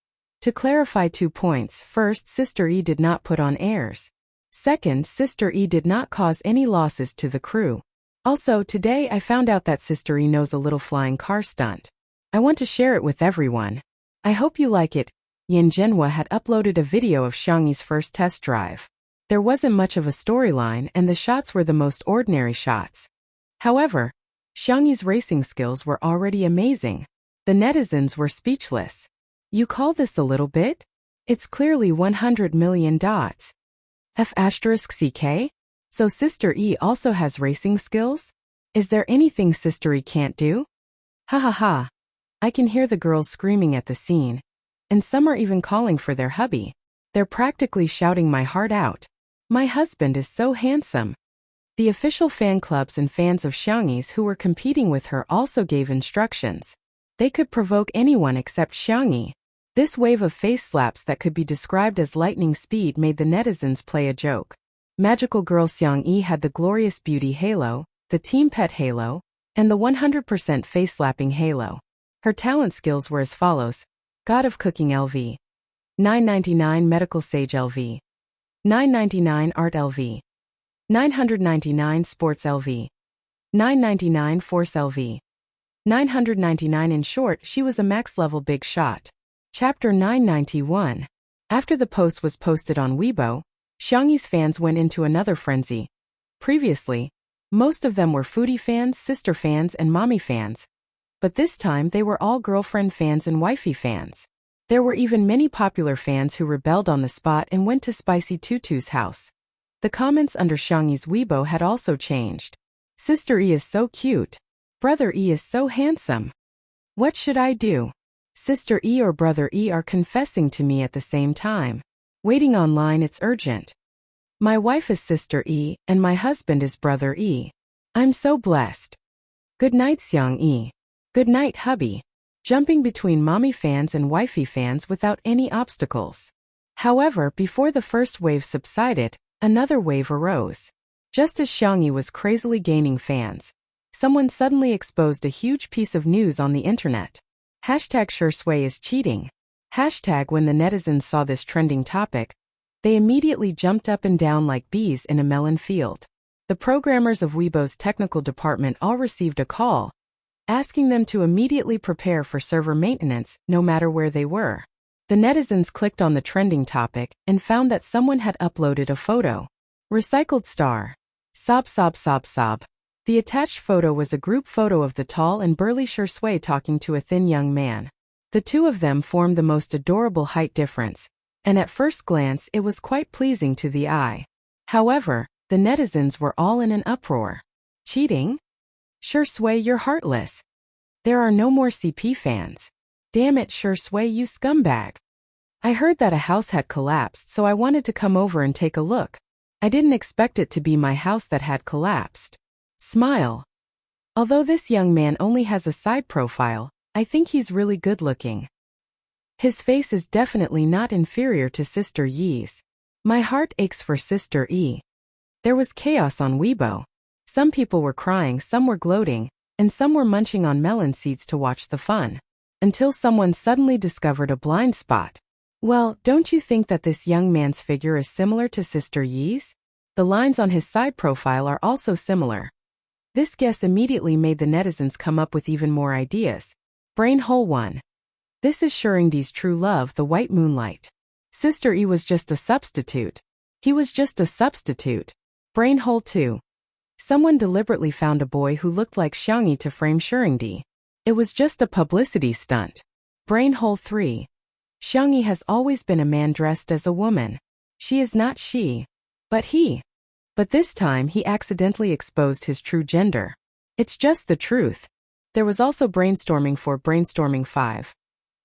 To clarify 2 points, first, Sister E did not put on airs. Second, Sister E did not cause any losses to the crew. Also, today I found out that Sister E knows a little flying car stunt. I want to share it with everyone. I hope you like it. Yan Zhenhua had uploaded a video of Xiangyi's first test drive. There wasn't much of a storyline, and the shots were the most ordinary shots. However, Xiangyi's racing skills were already amazing. The netizens were speechless. You call this a little bit? It's clearly 100 million dots. F***CK? So Sister E also has racing skills? Is there anything Sister E can't do? Ha ha ha. I can hear the girls screaming at the scene. And some are even calling for their hubby. They're practically shouting my heart out. My husband is so handsome. The official fan clubs and fans of Xiangyi's who were competing with her also gave instructions. They could provoke anyone except Xiangyi. This wave of face slaps that could be described as lightning speed made the netizens play a joke. Magical girl Xiangyi had the glorious beauty halo, the team pet halo, and the 100% face slapping halo. Her talent skills were as follows: God of Cooking LV, 999 Medical Sage LV, 999 Art LV, 999 Sports LV, 999 Force LV, 999. In short, she was a max-level big shot. Chapter 991. After the post was posted on Weibo, Xiangyi's fans went into another frenzy. Previously, most of them were foodie fans, sister fans, and mommy fans. But this time they were all girlfriend fans and wifey fans. There were even many popular fans who rebelled on the spot and went to Spicy Tutu's house. The comments under Xiangyi's Weibo had also changed. Sister E is so cute. Brother E is so handsome. What should I do? Sister E or Brother E are confessing to me at the same time. Waiting online, it's urgent. My wife is Sister E, and my husband is Brother E. I'm so blessed. Good night, Xiangyi. Good night, hubby. Jumping between mommy fans and wifey fans without any obstacles. However, before the first wave subsided, another wave arose. Just as Xiangyi was crazily gaining fans, someone suddenly exposed a huge piece of news on the internet. Hashtag Shui is cheating. Hashtag when the netizens saw this trending topic, they immediately jumped up and down like bees in a melon field. The programmers of Weibo's technical department all received a call, asking them to immediately prepare for server maintenance, no matter where they were. The netizens clicked on the trending topic and found that someone had uploaded a photo. Recycled star. Sob sob sob sob. The attached photo was a group photo of the tall and burly Shui talking to a thin young man. The two of them formed the most adorable height difference, and at first glance it was quite pleasing to the eye. However, the netizens were all in an uproar. Cheating? Shui, you're heartless. There are no more CP fans. Damn it, Shui, you scumbag. I heard that a house had collapsed, so I wanted to come over and take a look. I didn't expect it to be my house that had collapsed. Smile. Although this young man only has a side profile, I think he's really good looking. His face is definitely not inferior to Sister Yi's. My heart aches for Sister E. There was chaos on Weibo. Some people were crying, some were gloating, and some were munching on melon seeds to watch the fun. Until someone suddenly discovered a blind spot. Well, don't you think that this young man's figure is similar to Sister Yi's? The lines on his side profile are also similar. This guess immediately made the netizens come up with even more ideas. Brain hole 1. This is Shuringdi's true love, the white moonlight. Sister E was just a substitute. He was just a substitute. Brain hole 2. Someone deliberately found a boy who looked like Xiangyi to frame Shuringdi. It was just a publicity stunt. Brain hole 3. Xiangyi has always been a man dressed as a woman. She is not she, but he. But this time he accidentally exposed his true gender. It's just the truth. There was also brainstorming 4. Brainstorming 5.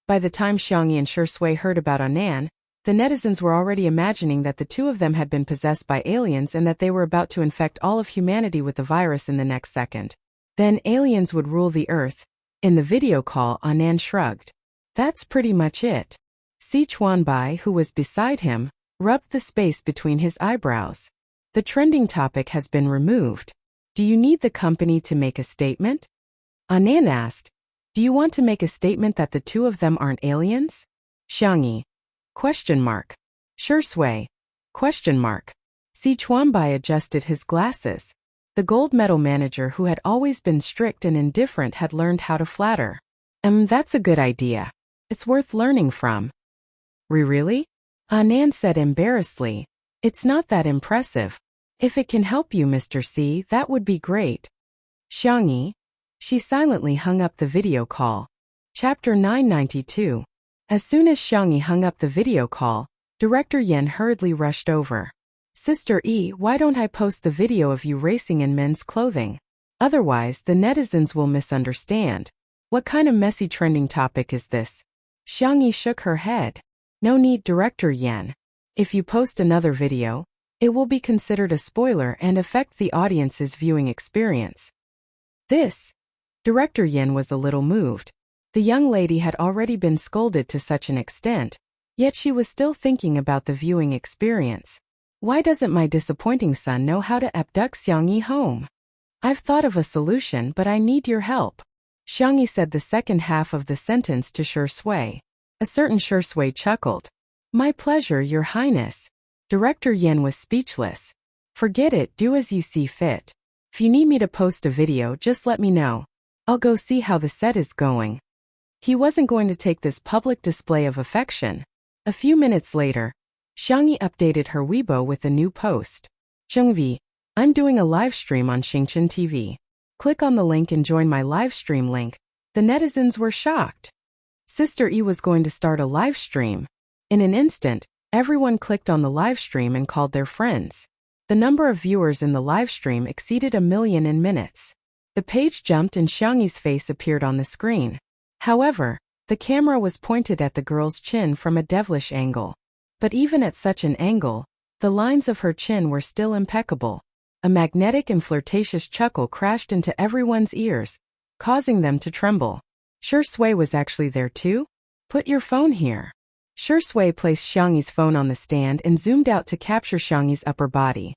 By the time Xiangyi and Shui heard about Anan, the netizens were already imagining that the two of them had been possessed by aliens and that they were about to infect all of humanity with the virus in the next second. Then aliens would rule the earth. In the video call, Anan shrugged. That's pretty much it. Si Chuanbai, who was beside him, rubbed the space between his eyebrows. The trending topic has been removed. Do you need the company to make a statement? Anan asked. Do you want to make a statement that the two of them aren't aliens? Xiangyi. Question mark. Shui. Question mark. Si Chuanbai adjusted his glasses. The gold medal manager who had always been strict and indifferent had learned how to flatter. That's a good idea. It's worth learning from. Really? Anan said embarrassedly. It's not that impressive. If it can help you, Mr. C, that would be great. Xiangyi. She silently hung up the video call. Chapter 992. As soon as Xiangyi hung up the video call, Director Yan hurriedly rushed over. Sister E, why don't I post the video of you racing in men's clothing? Otherwise, the netizens will misunderstand. What kind of messy trending topic is this? Xiangyi shook her head. No need, Director Yan. If you post another video, it will be considered a spoiler and affect the audience's viewing experience. Director Yan was a little moved. The young lady had already been scolded to such an extent, yet she was still thinking about the viewing experience. Why doesn't my disappointing son know how to abduct Xiangyi home? I've thought of a solution, but I need your help. Xiangyi said the second half of the sentence to Shui. A certain Shui chuckled. My pleasure, Your Highness. Director Yan was speechless. Forget it, do as you see fit. If you need me to post a video, just let me know. I'll go see how the set is going. He wasn't going to take this public display of affection. A few minutes later, Xiangyi updated her Weibo with a new post. Zhengvi, I'm doing a live stream on Xingchen TV. Click on the link and join my live stream link. The netizens were shocked. Sister E was going to start a live stream. In an instant, everyone clicked on the live stream and called their friends. The number of viewers in the live stream exceeded 1 million in minutes. The page jumped and Xiangyi's face appeared on the screen. However, the camera was pointed at the girl's chin from a devilish angle. But even at such an angle, the lines of her chin were still impeccable. A magnetic and flirtatious chuckle crashed into everyone's ears, causing them to tremble. Shui was actually there too? Put your phone here. Shui placed Xiangyi's phone on the stand and zoomed out to capture Xiangyi's upper body.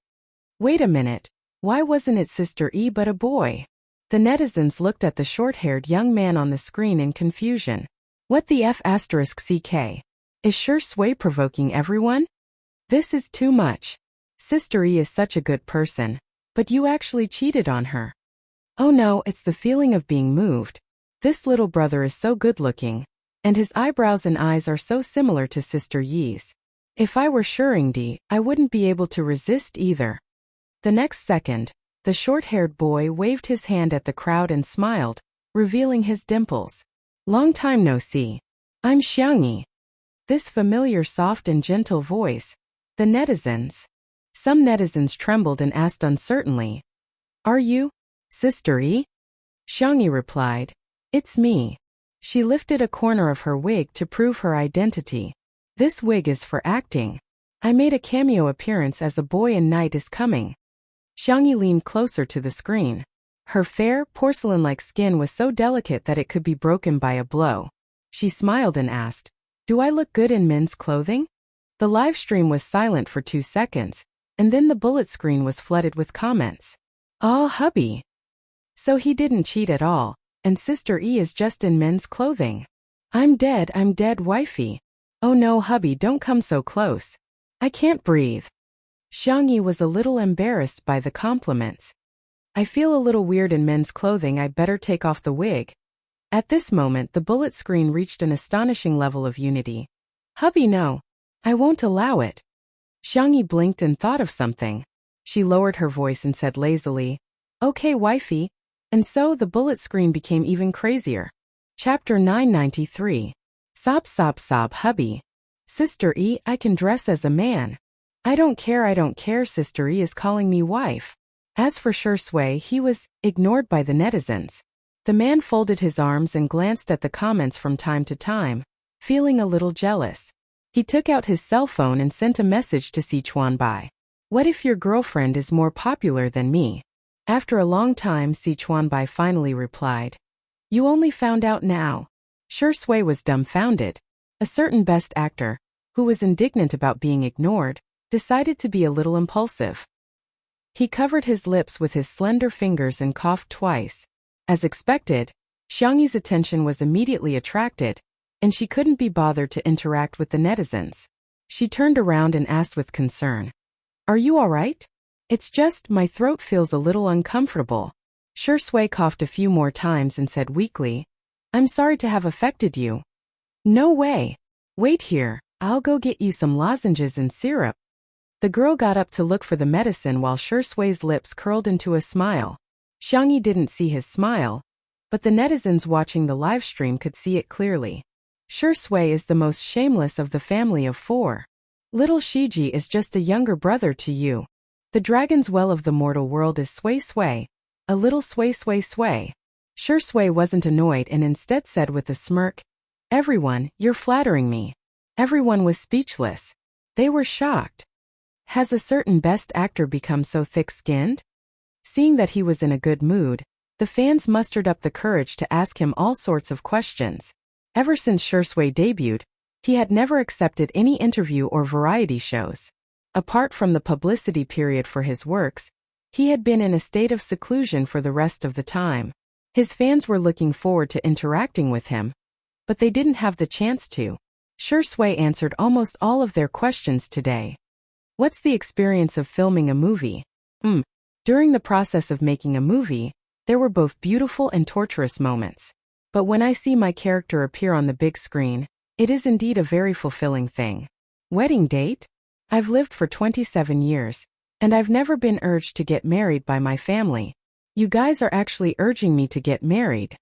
Wait a minute, why wasn't it Sister E but a boy? The netizens looked at the short-haired young man on the screen in confusion. What the F***CK? Is Shui provoking everyone? This is too much. Sister E is such a good person, but you actually cheated on her. Oh no, it's the feeling of being moved. This little brother is so good-looking, and his eyebrows and eyes are so similar to Sister Yi's. If I were Shuringdi, I wouldn't be able to resist either. The next second, the short-haired boy waved his hand at the crowd and smiled, revealing his dimples. Long time no see. I'm Xiangyi. This familiar soft and gentle voice. The netizens. Some netizens trembled and asked uncertainly. Are you Sister E? Xiangyi replied. It's me. She lifted a corner of her wig to prove her identity. This wig is for acting. I made a cameo appearance as A Boy in Night is Coming. Xiangyi leaned closer to the screen. Her fair, porcelain-like skin was so delicate that it could be broken by a blow. She smiled and asked, Do I look good in men's clothing? The live stream was silent for 2 seconds, and then the bullet screen was flooded with comments. Aw, hubby. So he didn't cheat at all, and Sister E is just in men's clothing. I'm dead, wifey. Oh no, hubby, don't come so close. I can't breathe. Xiangyi was a little embarrassed by the compliments. I feel a little weird in men's clothing, I'd better take off the wig. At this moment the bullet screen reached an astonishing level of unity. Hubby, no. I won't allow it. Xiangyi blinked and thought of something. She lowered her voice and said lazily, Okay, wifey. And so the bullet screen became even crazier. Chapter 993. Sob sob sob hubby. Sister E, I can dress as a man. I don't care, Sister E is calling me wife. As for Shui, he was ignored by the netizens. The man folded his arms and glanced at the comments from time to time, feeling a little jealous. He took out his cell phone and sent a message to Sichuanbai. What if your girlfriend is more popular than me? After a long time, Sichuanbai finally replied. You only found out now. Shui was dumbfounded. A certain best actor, who was indignant about being ignored, decided to be a little impulsive. He covered his lips with his slender fingers and coughed twice. As expected, Xiangyi's attention was immediately attracted, and she couldn't be bothered to interact with the netizens. She turned around and asked with concern. Are you all right? It's just, my throat feels a little uncomfortable. Shui coughed a few more times and said weakly, I'm sorry to have affected you. No way. Wait here, I'll go get you some lozenges and syrup. The girl got up to look for the medicine while Shui's lips curled into a smile. Xiangyi didn't see his smile, but the netizens watching the live stream could see it clearly. Shui is the most shameless of the family of four. Little Shiji is just a younger brother to you. The dragon's well of the mortal world is Sui, a little Sui. Shui wasn't annoyed and instead said with a smirk, Everyone, you're flattering me. Everyone was speechless. They were shocked. Has a certain best actor become so thick-skinned? Seeing that he was in a good mood, the fans mustered up the courage to ask him all sorts of questions. Ever since Shui debuted, he had never accepted any interview or variety shows. Apart from the publicity period for his works, he had been in a state of seclusion for the rest of the time. His fans were looking forward to interacting with him, but they didn't have the chance to. Shui answered almost all of their questions today. What's the experience of filming a movie? During the process of making a movie, there were both beautiful and torturous moments. But when I see my character appear on the big screen, it is indeed a very fulfilling thing. Wedding date? I've lived for 27 years, and I've never been urged to get married by my family. You guys are actually urging me to get married.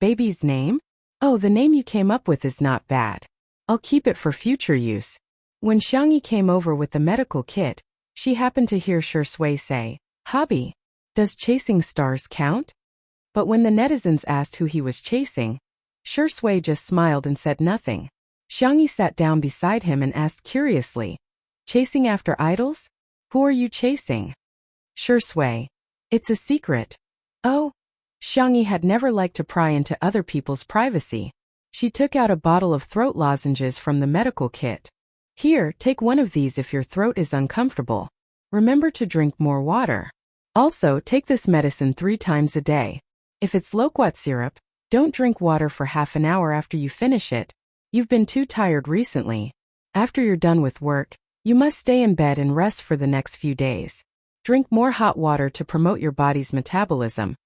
Baby's name? Oh, the name you came up with is not bad. I'll keep it for future use. When Xiangyi came over with the medical kit, she happened to hear Shui say, Hobby, does chasing stars count? But when the netizens asked who he was chasing, Shui just smiled and said nothing. Xiangyi sat down beside him and asked curiously, Chasing after idols? Who are you chasing? Shui, it's a secret. Oh? Xiangyi had never liked to pry into other people's privacy. She took out a bottle of throat lozenges from the medical kit. Here, take one of these if your throat is uncomfortable. Remember to drink more water. Also, take this medicine 3 times a day. If it's loquat syrup, don't drink water for half an hour after you finish it. You've been too tired recently. After you're done with work, you must stay in bed and rest for the next few days. Drink more hot water to promote your body's metabolism.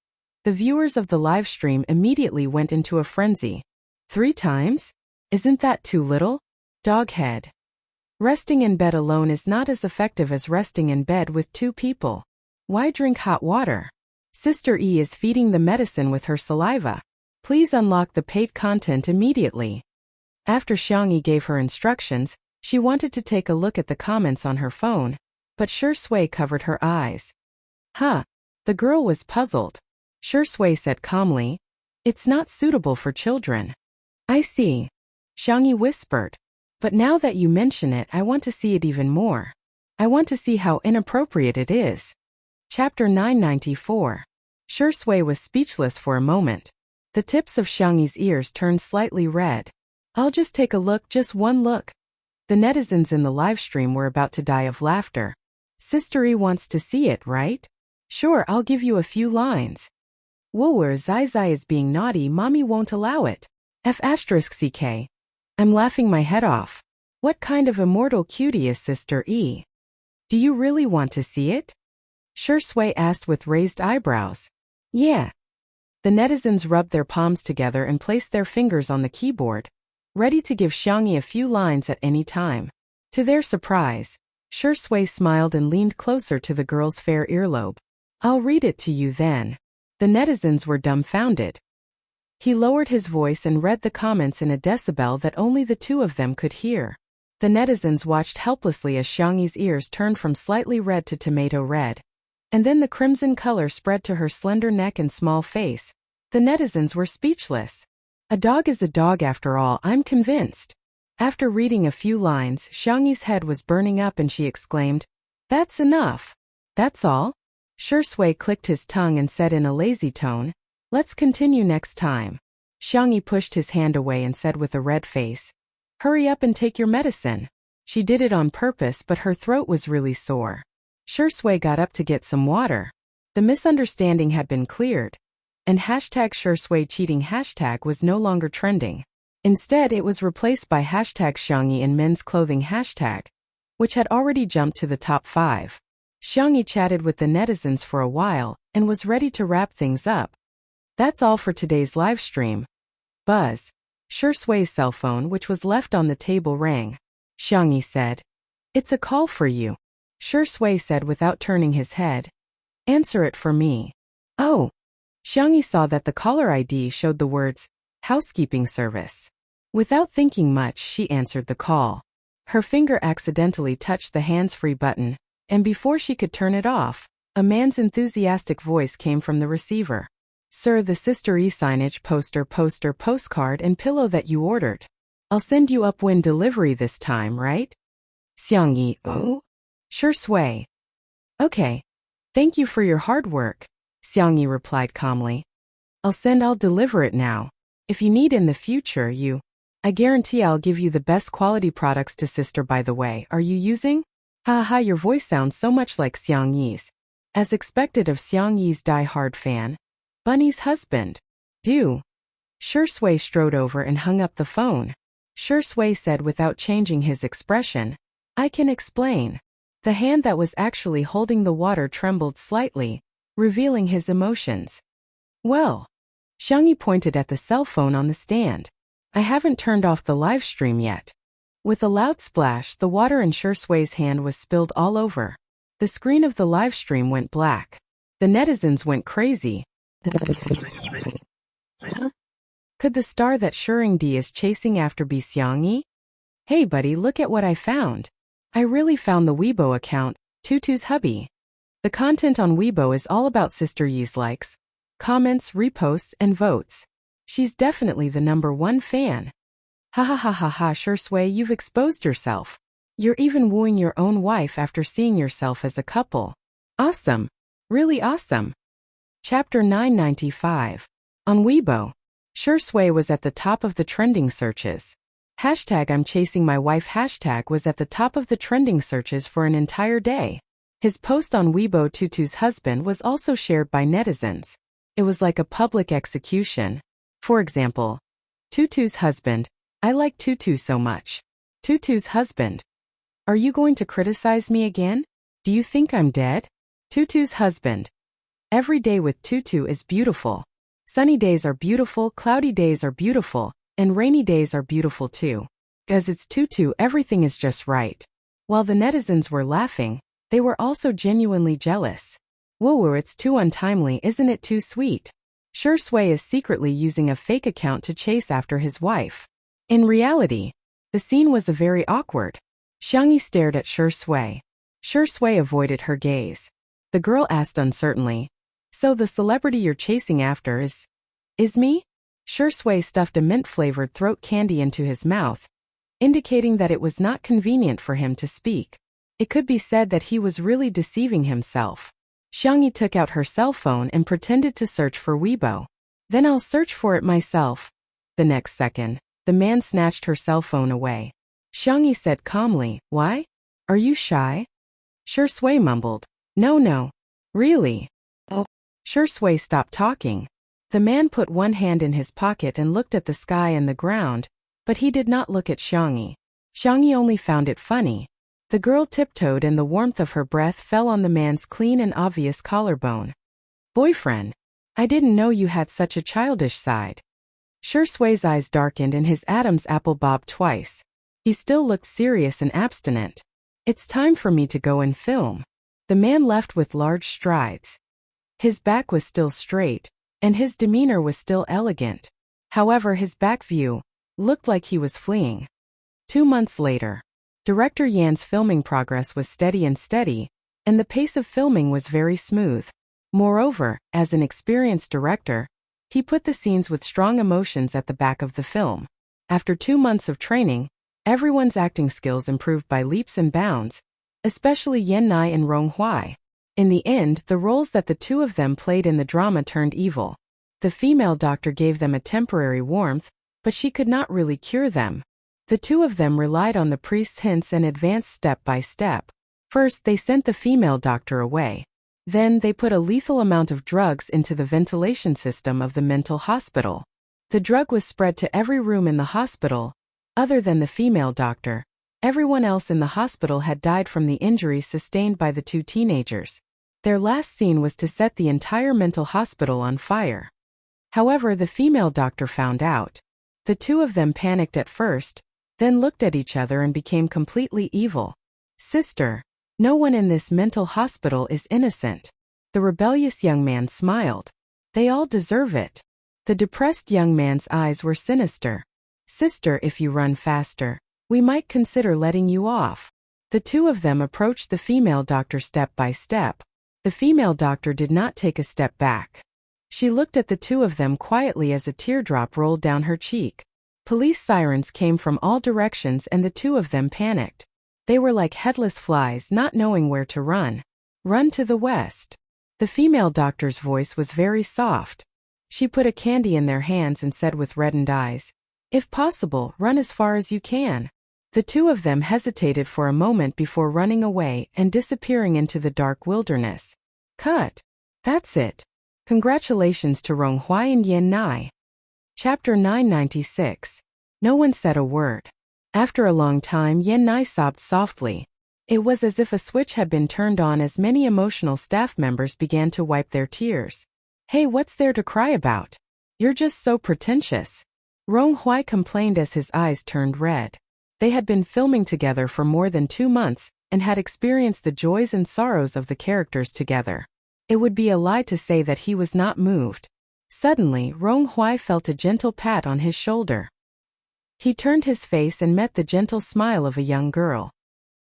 The viewers of the live stream immediately went into a frenzy. 3 times? Isn't that too little? Doghead. Resting in bed alone is not as effective as resting in bed with 2 people. Why drink hot water? Sister E is feeding the medicine with her saliva. Please unlock the paid content immediately. After Xiangyi gave her instructions, she wanted to take a look at the comments on her phone, but Shui covered her eyes. Huh. The girl was puzzled. Shui said calmly, It's not suitable for children. I see. Xiangyi whispered. But now that you mention it, I want to see it even more. I want to see how inappropriate it is. Chapter 994. Shui was speechless for a moment. The tips of Xiangyi's ears turned slightly red. I'll just take a look, just one look. The netizens in the live stream were about to die of laughter. Sister E wants to see it, right? Sure, I'll give you a few lines. Woower Zai is being naughty, mommy won't allow it. F***ck. I'm laughing my head off. What kind of immortal cutie is Sister E? Do you really want to see it? Shui asked with raised eyebrows. Yeah. The netizens rubbed their palms together and placed their fingers on the keyboard, ready to give Xiangyi a few lines at any time. To their surprise, Shui smiled and leaned closer to the girl's fair earlobe. "I'll read it to you then." The netizens were dumbfounded. He lowered his voice and read the comments in a decibel that only the two of them could hear. The netizens watched helplessly as Xiangyi's ears turned from slightly red to tomato red. And then the crimson color spread to her slender neck and small face. The netizens were speechless. A dog is a dog after all, I'm convinced. After reading a few lines, Xiangyi's head was burning up and she exclaimed, "That's enough." "That's all?" Shui clicked his tongue and said in a lazy tone, "Let's continue next time." Xiangyi pushed his hand away and said with a red face, "Hurry up and take your medicine." She did it on purpose, but her throat was really sore. Shui got up to get some water. The misunderstanding had been cleared, and #Shui cheating hashtag was no longer trending. Instead, it was replaced by #Xiangyi in men's clothing hashtag, which had already jumped to the top 5. Xiangyi chatted with the netizens for a while and was ready to wrap things up. That's all for today's live stream. Buzz. Shui's cell phone, which was left on the table, rang. Xiangyi said, "It's a call for you." Shui said without turning his head, "Answer it for me." "Oh." Xiangyi saw that the caller ID showed the words, "Housekeeping service." Without thinking much, she answered the call. Her finger accidentally touched the hands-free button, and before she could turn it off, a man's enthusiastic voice came from the receiver. "Sir, the Sister E signage poster, postcard and pillow that you ordered. I'll send you up when delivery this time, right?" Xiangyi, "Oh?" Shui, "Okay. Thank you for your hard work," Xiangyi replied calmly. I'll deliver it now. If you need in the future, I guarantee I'll give you the best quality products to Sister. By the way, are you using? Ha, your voice sounds so much like Xiangyi's. As expected of Xiangyi's die-hard fan. Bunny's husband. Do. Shui strode over and hung up the phone. Shui said without changing his expression, "I can explain." The hand that was actually holding the water trembled slightly, revealing his emotions. "Well." Xiangyi pointed at the cell phone on the stand. "I haven't turned off the live stream yet." With a loud splash, the water in Shui's hand was spilled all over. The screen of the live stream went black. The netizens went crazy. Could the star that Shuringdi is chasing after be Xiangyi? "Hey buddy, look at what I found. I really found the Weibo account, Tutu's hubby." The content on Weibo is all about Sister Yi's likes, comments, reposts, and votes. She's definitely the #1 fan. Ha, Shui, you've exposed yourself. You're even wooing your own wife after seeing yourself as a couple. Awesome. Really awesome. Chapter 995. On Weibo, Shui was at the top of the trending searches. #I'm chasing my wife hashtag was at the top of the trending searches for an entire day. His post on Weibo, Tutu's husband, was also shared by netizens. It was like a public execution. For example, Tutu's husband, "I like Tutu so much." Tutu's husband, "Are you going to criticize me again? Do you think I'm dead?" Tutu's husband, "Every day with Tutu is beautiful. Sunny days are beautiful, cloudy days are beautiful, and rainy days are beautiful too. 'Cause it's Tutu, everything is just right." While the netizens were laughing, they were also genuinely jealous. "Whoa, it's too untimely, isn't it too sweet?" Shui is secretly using a fake account to chase after his wife. In reality, the scene was very awkward. Xiangyi stared at Shui. Shui avoided her gaze. The girl asked uncertainly, "So the celebrity you're chasing after is me?" Shui stuffed a mint-flavored throat candy into his mouth, indicating that it was not convenient for him to speak. It could be said that he was really deceiving himself. Xiangyi took out her cell phone and pretended to search for Weibo. "Then I'll search for it myself." The next second, the man snatched her cell phone away. Xiangyi said calmly, "Why? Are you shy?" Shui mumbled, No. Really?" "Oh." Shui stopped talking. The man put one hand in his pocket and looked at the sky and the ground, but he did not look at Xiangyi. Xiangyi only found it funny. The girl tiptoed and the warmth of her breath fell on the man's clean and obvious collarbone. "Boyfriend." I didn't know you had such a childish side. Sure Sui's eyes darkened and his Adam's apple bobbed twice. He still looked serious and abstinent. It's time for me to go and film. The man left with large strides. His back was still straight, and his demeanor was still elegant. However, his back view looked like he was fleeing. 2 months later, Director Yan's filming progress was steady, and the pace of filming was very smooth. Moreover, as an experienced director, he put the scenes with strong emotions at the back of the film. After 2 months of training, everyone's acting skills improved by leaps and bounds, especially Yen Nai and Rong Huai. In the end, the roles that the two of them played in the drama turned evil. The female doctor gave them a temporary warmth, but she could not really cure them. The two of them relied on the priest's hints and advanced step by step. First, they sent the female doctor away. Then, they put a lethal amount of drugs into the ventilation system of the mental hospital. The drug was spread to every room in the hospital. Other than the female doctor, everyone else in the hospital had died from the injuries sustained by the two teenagers. Their last scene was to set the entire mental hospital on fire. However, the female doctor found out. The two of them panicked at first, then looked at each other and became completely evil. Sister, no one in this mental hospital is innocent. The rebellious young man smiled. They all deserve it. The depressed young man's eyes were sinister. Sister, if you run faster, we might consider letting you off. The two of them approached the female doctor step by step. The female doctor did not take a step back. She looked at the two of them quietly as a teardrop rolled down her cheek. Police sirens came from all directions and the two of them panicked. They were like headless flies not knowing where to run. Run to the west. The female doctor's voice was very soft. She put a candy in their hands and said with reddened eyes, "If possible, run as far as you can." The two of them hesitated for a moment before running away and disappearing into the dark wilderness. Cut. That's it. Congratulations to Rong Huai and Yen Nai. Chapter 996. No one said a word. After a long time, Yen Nai sobbed softly. It was as if a switch had been turned on as many emotional staff members began to wipe their tears. Hey, what's there to cry about? You're just so pretentious. Rong Huai complained as his eyes turned red. They had been filming together for more than 2 months and had experienced the joys and sorrows of the characters together. It would be a lie to say that he was not moved. Suddenly, Rong Huai felt a gentle pat on his shoulder. He turned his face and met the gentle smile of a young girl.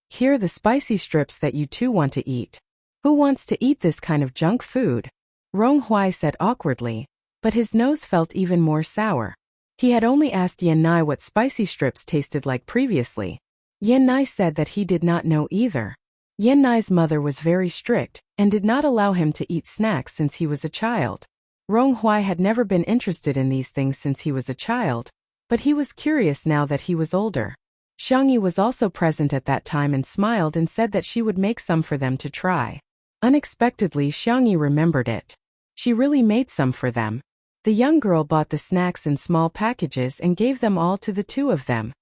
Here are the spicy strips that you two want to eat. Who wants to eat this kind of junk food? Rong Huai said awkwardly, but his nose felt even more sour. He had only asked Yen Nai what spicy strips tasted like previously. Yen Nai said that he did not know either. Yen Nai's mother was very strict and did not allow him to eat snacks since he was a child. Rong Huai had never been interested in these things since he was a child, but he was curious now that he was older. Xiangyi was also present at that time and smiled and said that she would make some for them to try. Unexpectedly, Xiangyi remembered it. She really made some for them. The young girl bought the snacks in small packages and gave them all to the two of them.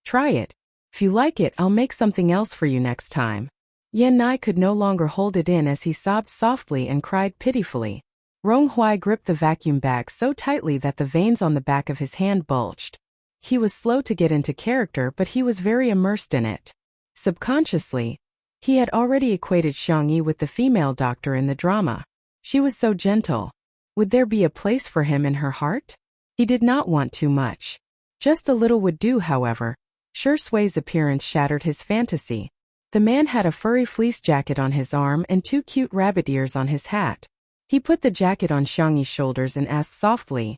Try it. If you like it, I'll make something else for you next time. Yen Nai could no longer hold it in as he sobbed softly and cried pitifully. Rong Huai gripped the vacuum bag so tightly that the veins on the back of his hand bulged. He was slow to get into character, but he was very immersed in it. Subconsciously, he had already equated Xiangyi with the female doctor in the drama. She was so gentle. Would there be a place for him in her heart? He did not want too much. Just a little would do, however. Sure Sui's appearance shattered his fantasy. The man had a furry fleece jacket on his arm and 2 cute rabbit ears on his hat. He put the jacket on Xiangyi's shoulders and asked softly,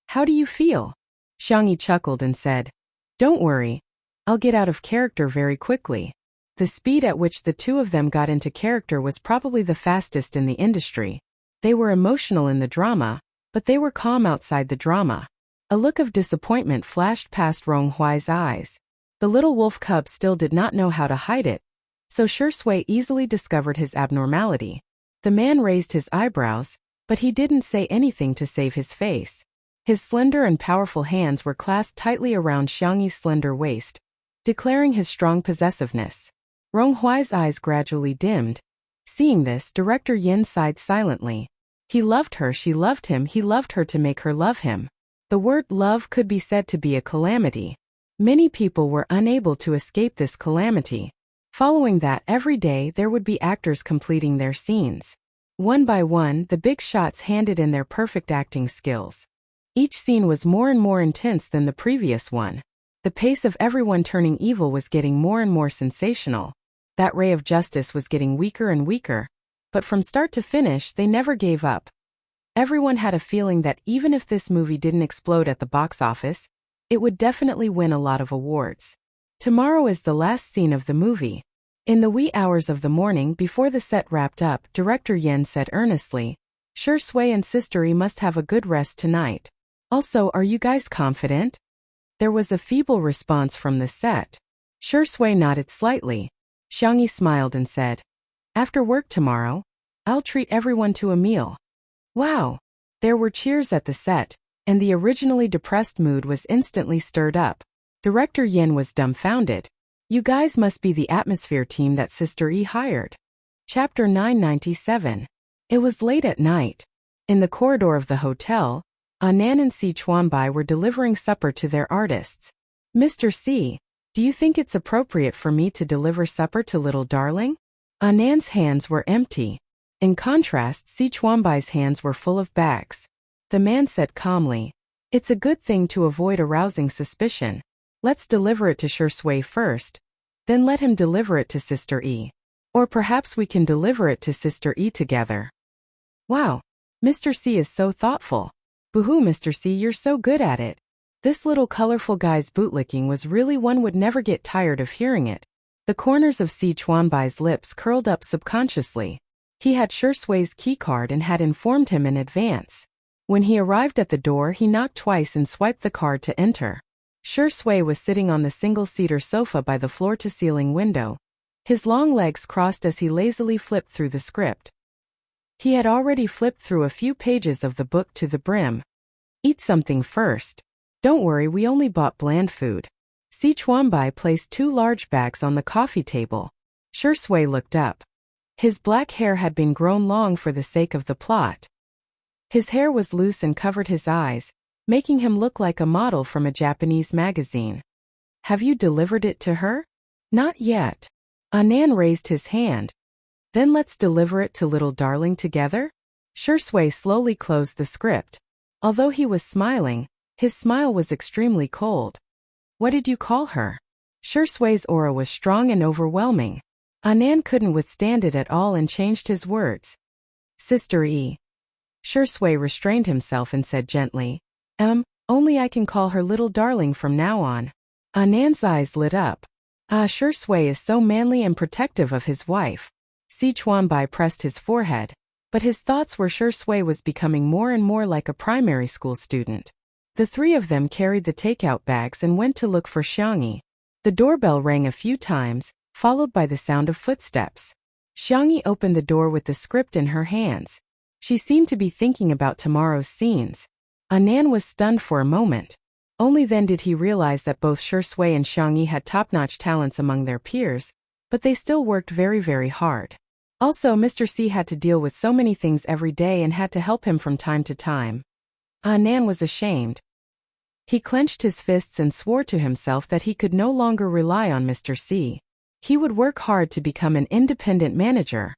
"How do you feel?" Xiangyi chuckled and said, "Don't worry. I'll get out of character very quickly." The speed at which the two of them got into character was probably the fastest in the industry. They were emotional in the drama, but they were calm outside the drama. A look of disappointment flashed past Rong Huai's eyes. The little wolf cub still did not know how to hide it, so Sure Sui easily discovered his abnormality. The man raised his eyebrows, but he didn't say anything to save his face. His slender and powerful hands were clasped tightly around Xiangyi's slender waist, declaring his strong possessiveness. Rong Huai's eyes gradually dimmed. Seeing this, Director Yin sighed silently. He loved her, she loved him, he loved her to make her love him. The word love could be said to be a calamity. Many people were unable to escape this calamity. Following that, every day there would be actors completing their scenes. One by one, the big shots handed in their perfect acting skills. Each scene was more and more intense than the previous one. The pace of everyone turning evil was getting more and more sensational. That ray of justice was getting weaker and weaker. But from start to finish, they never gave up. Everyone had a feeling that even if this movie didn't explode at the box office, it would definitely win a lot of awards. Tomorrow is the last scene of the movie. In the wee hours of the morning before the set wrapped up, director Yen said earnestly, "Sure, Sui and Sister E must have a good rest tonight. Also, are you guys confident?" There was a feeble response from the set. Sure Sui nodded slightly. Xiangyi smiled and said, "After work tomorrow, I'll treat everyone to a meal." Wow! There were cheers at the set, and the originally depressed mood was instantly stirred up. Director Yin was dumbfounded. "You guys must be the atmosphere team that Sister E hired." Chapter 997. It was late at night. In the corridor of the hotel, Anan and Si Chuanbai were delivering supper to their artists. "Mr. Si, do you think it's appropriate for me to deliver supper to little darling?" Anan's hands were empty. In contrast, Si Chuanbai's hands were full of bags. The man said calmly, "It's a good thing to avoid arousing suspicion. Let's deliver it to Sure Sui first, then let him deliver it to Sister E. Or perhaps we can deliver it to Sister E together." "Wow, Mr. C is so thoughtful. Boo-hoo, Mr. C, you're so good at it." This little colorful guy's bootlicking was really, one would never get tired of hearing it. The corners of Si Chuanbai's lips curled up subconsciously. He had Sure Sui's keycard and had informed him in advance. When he arrived at the door, he knocked twice and swiped the card to enter. Sure Sui was sitting on the single-seater sofa by the floor-to-ceiling window. His long legs crossed as he lazily flipped through the script. He had already flipped through a few pages of the book to the brim. "Eat something first. Don't worry, we only bought bland food." Si Chuanbai placed 2 large bags on the coffee table. Sure Sui looked up. His black hair had been grown long for the sake of the plot. His hair was loose and covered his eyes, making him look like a model from a Japanese magazine. "Have you delivered it to her?" "Not yet." Anan raised his hand. "Then let's deliver it to little darling together?" Sure Sui slowly closed the script. Although he was smiling, his smile was extremely cold. "What did you call her?" Sure Sui's aura was strong and overwhelming. Anan couldn't withstand it at all and changed his words. "Sister E." Sure Sui restrained himself and said gently, Only I can call her little darling from now on." Anan's eyes lit up. Sure Sui is so manly and protective of his wife. Si Chuanbai pressed his forehead, but his thoughts were Sure Sui was becoming more and more like a primary school student. The 3 of them carried the takeout bags and went to look for Xiangyi. The doorbell rang a few times, followed by the sound of footsteps. Xiangyi opened the door with the script in her hands. She seemed to be thinking about tomorrow's scenes. Anan was stunned for a moment. Only then did he realize that both Sure Sui and Xiangyi had top-notch talents among their peers, but they still worked very, very hard. Also, Mr. C had to deal with so many things every day and had to help him from time to time. Anan was ashamed. He clenched his fists and swore to himself that he could no longer rely on Mr. C. He would work hard to become an independent manager.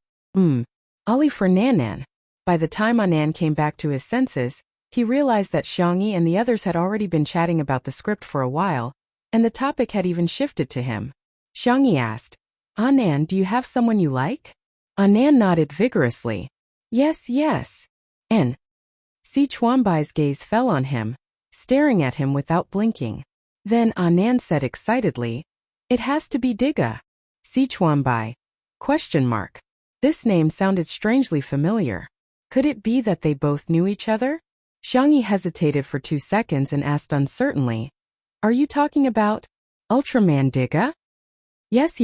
Ali for Nanan. By the time Anan came back to his senses, he realized that Xiangyi and the others had already been chatting about the script for a while, and the topic had even shifted to him. Xiangyi asked, "Anan, do you have someone you like?" Anan nodded vigorously. Yes. And Si Chuanbai's gaze fell on him, staring at him without blinking. Then Anan said excitedly, "It has to be Diga." Si Chuanbai? ? This name sounded strangely familiar. Could it be that they both knew each other? Xiangyi hesitated for 2 seconds and asked uncertainly, "Are you talking about Ultraman Diga?" Yes.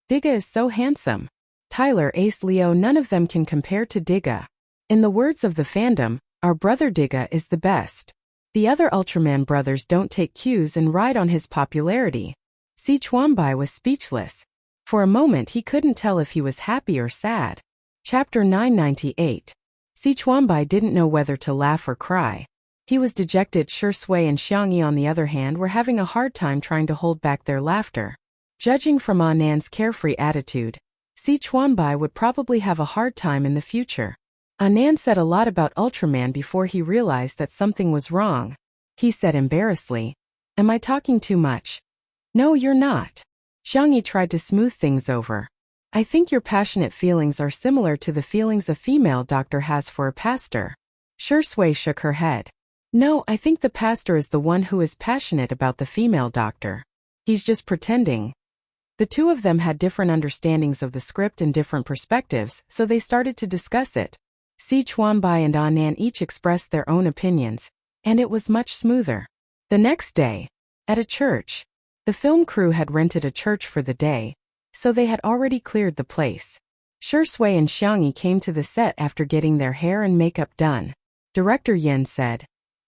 Diga is so handsome. Tyler, Ace, Leo, none of them can compare to Diga. In the words of the fandom, our brother Diga is the best. The other Ultraman brothers don't take cues and ride on his popularity. Si Chuanbai was speechless. For a moment he couldn't tell if he was happy or sad. Chapter 998. Si Chuanbai didn't know whether to laugh or cry. He was dejected. Shi Sui and Xiangyi, on the other hand, were having a hard time trying to hold back their laughter. Judging from Annan's carefree attitude, Si Chuanbai would probably have a hard time in the future. Annan said a lot about Ultraman before he realized that something was wrong. He said embarrassedly, "Am I talking too much?" "No, you're not." Xiangyi tried to smooth things over. "I think your passionate feelings are similar to the feelings a female doctor has for a pastor." Shi Sui shook her head. "No, I think the pastor is the one who is passionate about the female doctor. He's just pretending." The two of them had different understandings of the script and different perspectives, so they started to discuss it. Si Chuanbai and Annan each expressed their own opinions, and it was much smoother. The next day, at a church, the film crew had rented a church for the day, so they had already cleared the place. Shi Sui and Xiangyi came to the set after getting their hair and makeup done. Director Yen said,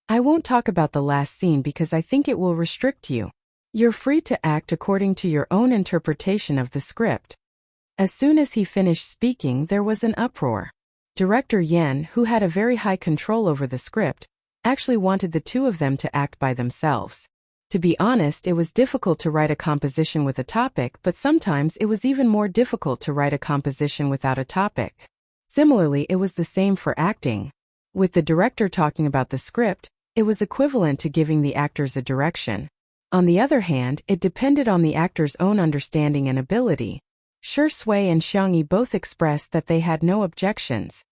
"I won't talk about the last scene because I think it will restrict you. You're free to act according to your own interpretation of the script." As soon as he finished speaking, there was an uproar. Director Yen, who had a very high control over the script, actually wanted the two of them to act by themselves. To be honest, it was difficult to write a composition with a topic, but sometimes it was even more difficult to write a composition without a topic. Similarly, it was the same for acting. With the director talking about the script, it was equivalent to giving the actors a direction. On the other hand, it depended on the actor's own understanding and ability. Shi Sui and Xiangyi both expressed that they had no objections.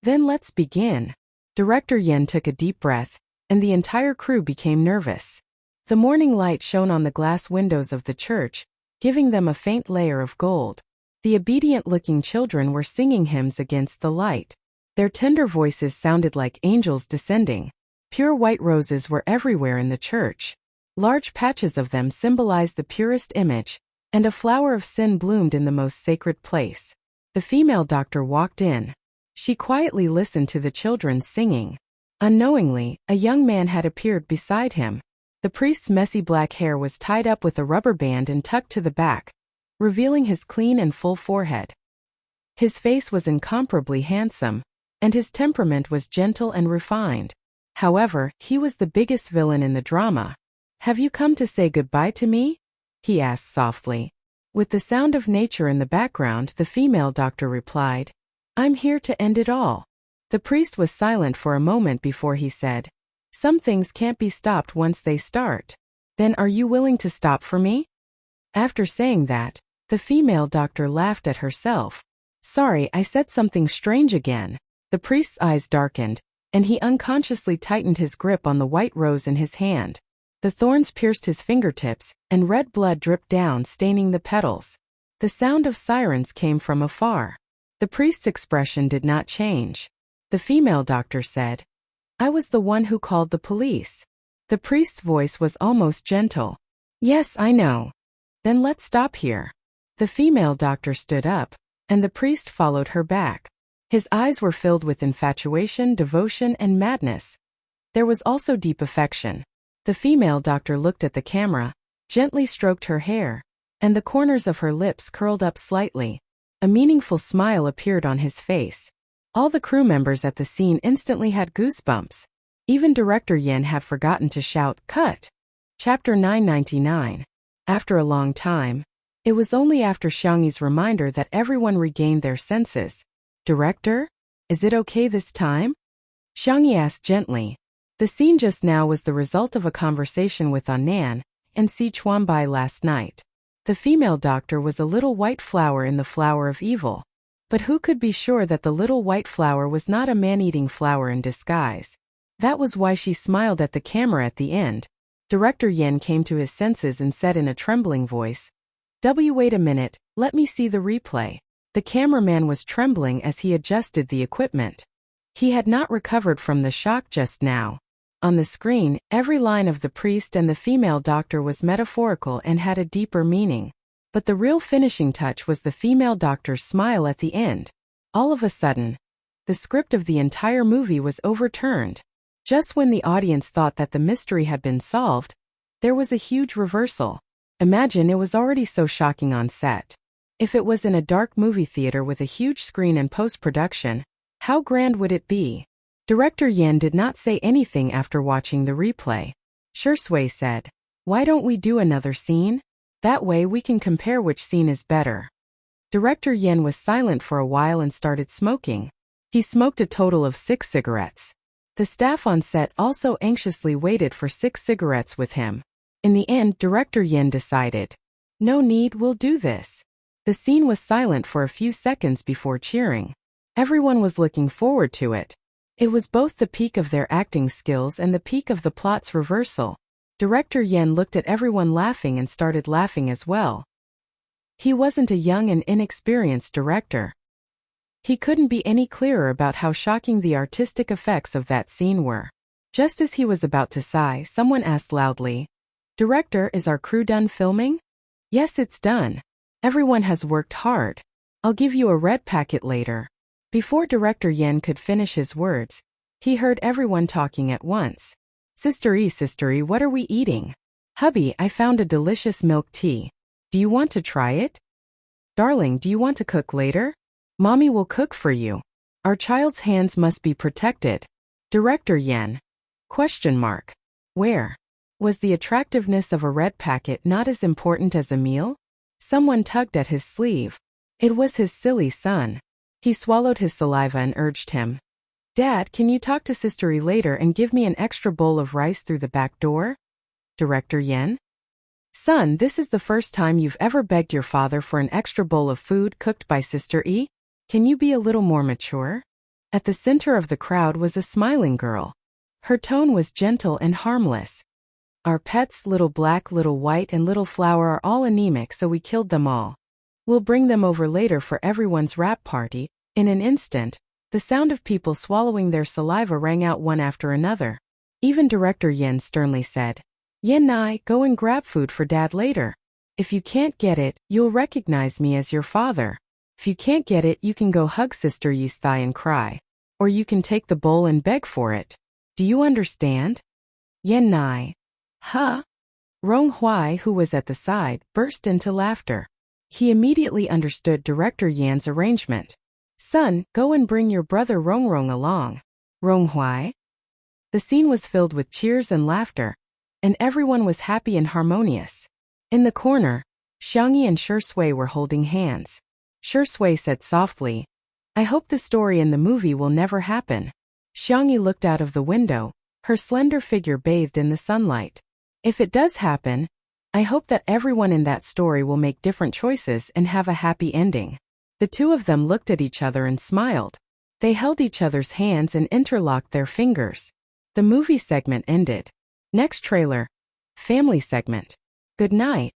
"Then let's begin." Director Yen took a deep breath, and the entire crew became nervous. The morning light shone on the glass windows of the church, giving them a faint layer of gold. The obedient-looking children were singing hymns against the light. Their tender voices sounded like angels descending. Pure white roses were everywhere in the church. Large patches of them symbolized the purest image, and a flower of sin bloomed in the most sacred place. The female doctor walked in. She quietly listened to the children singing. Unknowingly, a young man had appeared beside him. The priest's messy black hair was tied up with a rubber band and tucked to the back, revealing his clean and full forehead. His face was incomparably handsome, and his temperament was gentle and refined. However, he was the biggest villain in the drama. "Have you come to say goodbye to me?" he asked softly. With the sound of nature in the background, the female doctor replied, "I'm here to end it all." The priest was silent for a moment before he said, "Some things can't be stopped once they start. Then are you willing to stop for me?" After saying that, the female doctor laughed at herself. "Sorry, I said something strange again." The priest's eyes darkened, and he unconsciously tightened his grip on the white rose in his hand. The thorns pierced his fingertips, and red blood dripped down, staining the petals. The sound of sirens came from afar. The priest's expression did not change. The female doctor said, "I was the one who called the police." The priest's voice was almost gentle. "Yes, I know." "Then let's stop here." The female doctor stood up, and the priest followed her back. His eyes were filled with infatuation, devotion, and madness. There was also deep affection. The female doctor looked at the camera, gently stroked her hair, and the corners of her lips curled up slightly. A meaningful smile appeared on his face. All the crew members at the scene instantly had goosebumps. Even Director Yen had forgotten to shout, "Cut!" Chapter 999. After a long time, it was only after Xiangyi's reminder that everyone regained their senses. "Director? Is it okay this time?" Xiangyi asked gently. The scene just now was the result of a conversation with Annan and Si Chuanbai last night. The female doctor was a little white flower in the flower of evil. But who could be sure that the little white flower was not a man-eating flower in disguise? That was why she smiled at the camera at the end. Director Yen came to his senses and said in a trembling voice, Wait a minute, let me see the replay." The cameraman was trembling as he adjusted the equipment. He had not recovered from the shock just now. On the screen, every line of the priest and the female doctor was metaphorical and had a deeper meaning. But the real finishing touch was the female doctor's smile at the end. All of a sudden, the script of the entire movie was overturned. Just when the audience thought that the mystery had been solved, there was a huge reversal. Imagine, it was already so shocking on set. If it was in a dark movie theater with a huge screen and post-production, How grand would it be? Director Yin did not say anything after watching the replay. Shui said, "Why don't we do another scene? That way we can compare which scene is better." Director Yin was silent for a while and started smoking. He smoked a total of 6 cigarettes. The staff on set also anxiously waited for 6 cigarettes with him. In the end, Director Yin decided, "No need, we'll do this." The scene was silent for a few seconds before cheering. Everyone was looking forward to it. It was both the peak of their acting skills and the peak of the plot's reversal. Director Yin looked at everyone laughing and started laughing as well. He wasn't a young and inexperienced director. He couldn't be any clearer about how shocking the artistic effects of that scene were. Just as he was about to sigh, someone asked loudly, "Director, is our crew done filming?" "Yes, it's done. Everyone has worked hard. I'll give you a red packet later." Before Director Yin could finish his words, he heard everyone talking at once. Sister E, what are we eating?" "Hubby, I found a delicious milk tea. Do you want to try it?" "Darling, do you want to cook later?" "Mommy will cook for you. Our child's hands must be protected." Director Yin. Question mark. Where? Was the attractiveness of a red packet not as important as a meal? Someone tugged at his sleeve. It was his silly son. He swallowed his saliva and urged him. "Dad, can you talk to Sister E later and give me an extra bowl of rice through the back door?" Director Yin. "Son, this is the first time you've ever begged your father for an extra bowl of food cooked by Sister E? Can you be a little more mature?" At the center of the crowd was a smiling girl. Her tone was gentle and harmless. "Our pets, Little Black, Little White, and Little Flower, are all anemic, so we killed them all. We'll bring them over later for everyone's wrap party." In an instant, the sound of people swallowing their saliva rang out one after another. Even Director Yin sternly said, "Yin Nai, go and grab food for Dad later. If you can't get it, you'll recognize me as your father. If you can't get it, you can go hug Sister Yi's thigh and cry. Or you can take the bowl and beg for it. Do you understand?" Yin Nai. "Huh?" Rong Hui, who was at the side, burst into laughter. He immediately understood Director Yan's arrangement. "Son, go and bring your brother Rong along." Rong Hui. The scene was filled with cheers and laughter, and everyone was happy and harmonious. In the corner, Xiangyi and Shui were holding hands. Shui said softly, "I hope the story in the movie will never happen." Xiangyi looked out of the window, her slender figure bathed in the sunlight. "If it does happen, I hope that everyone in that story will make different choices and have a happy ending." The two of them looked at each other and smiled. They held each other's hands and interlocked their fingers. The movie segment ended. Next trailer. Family segment. Good night.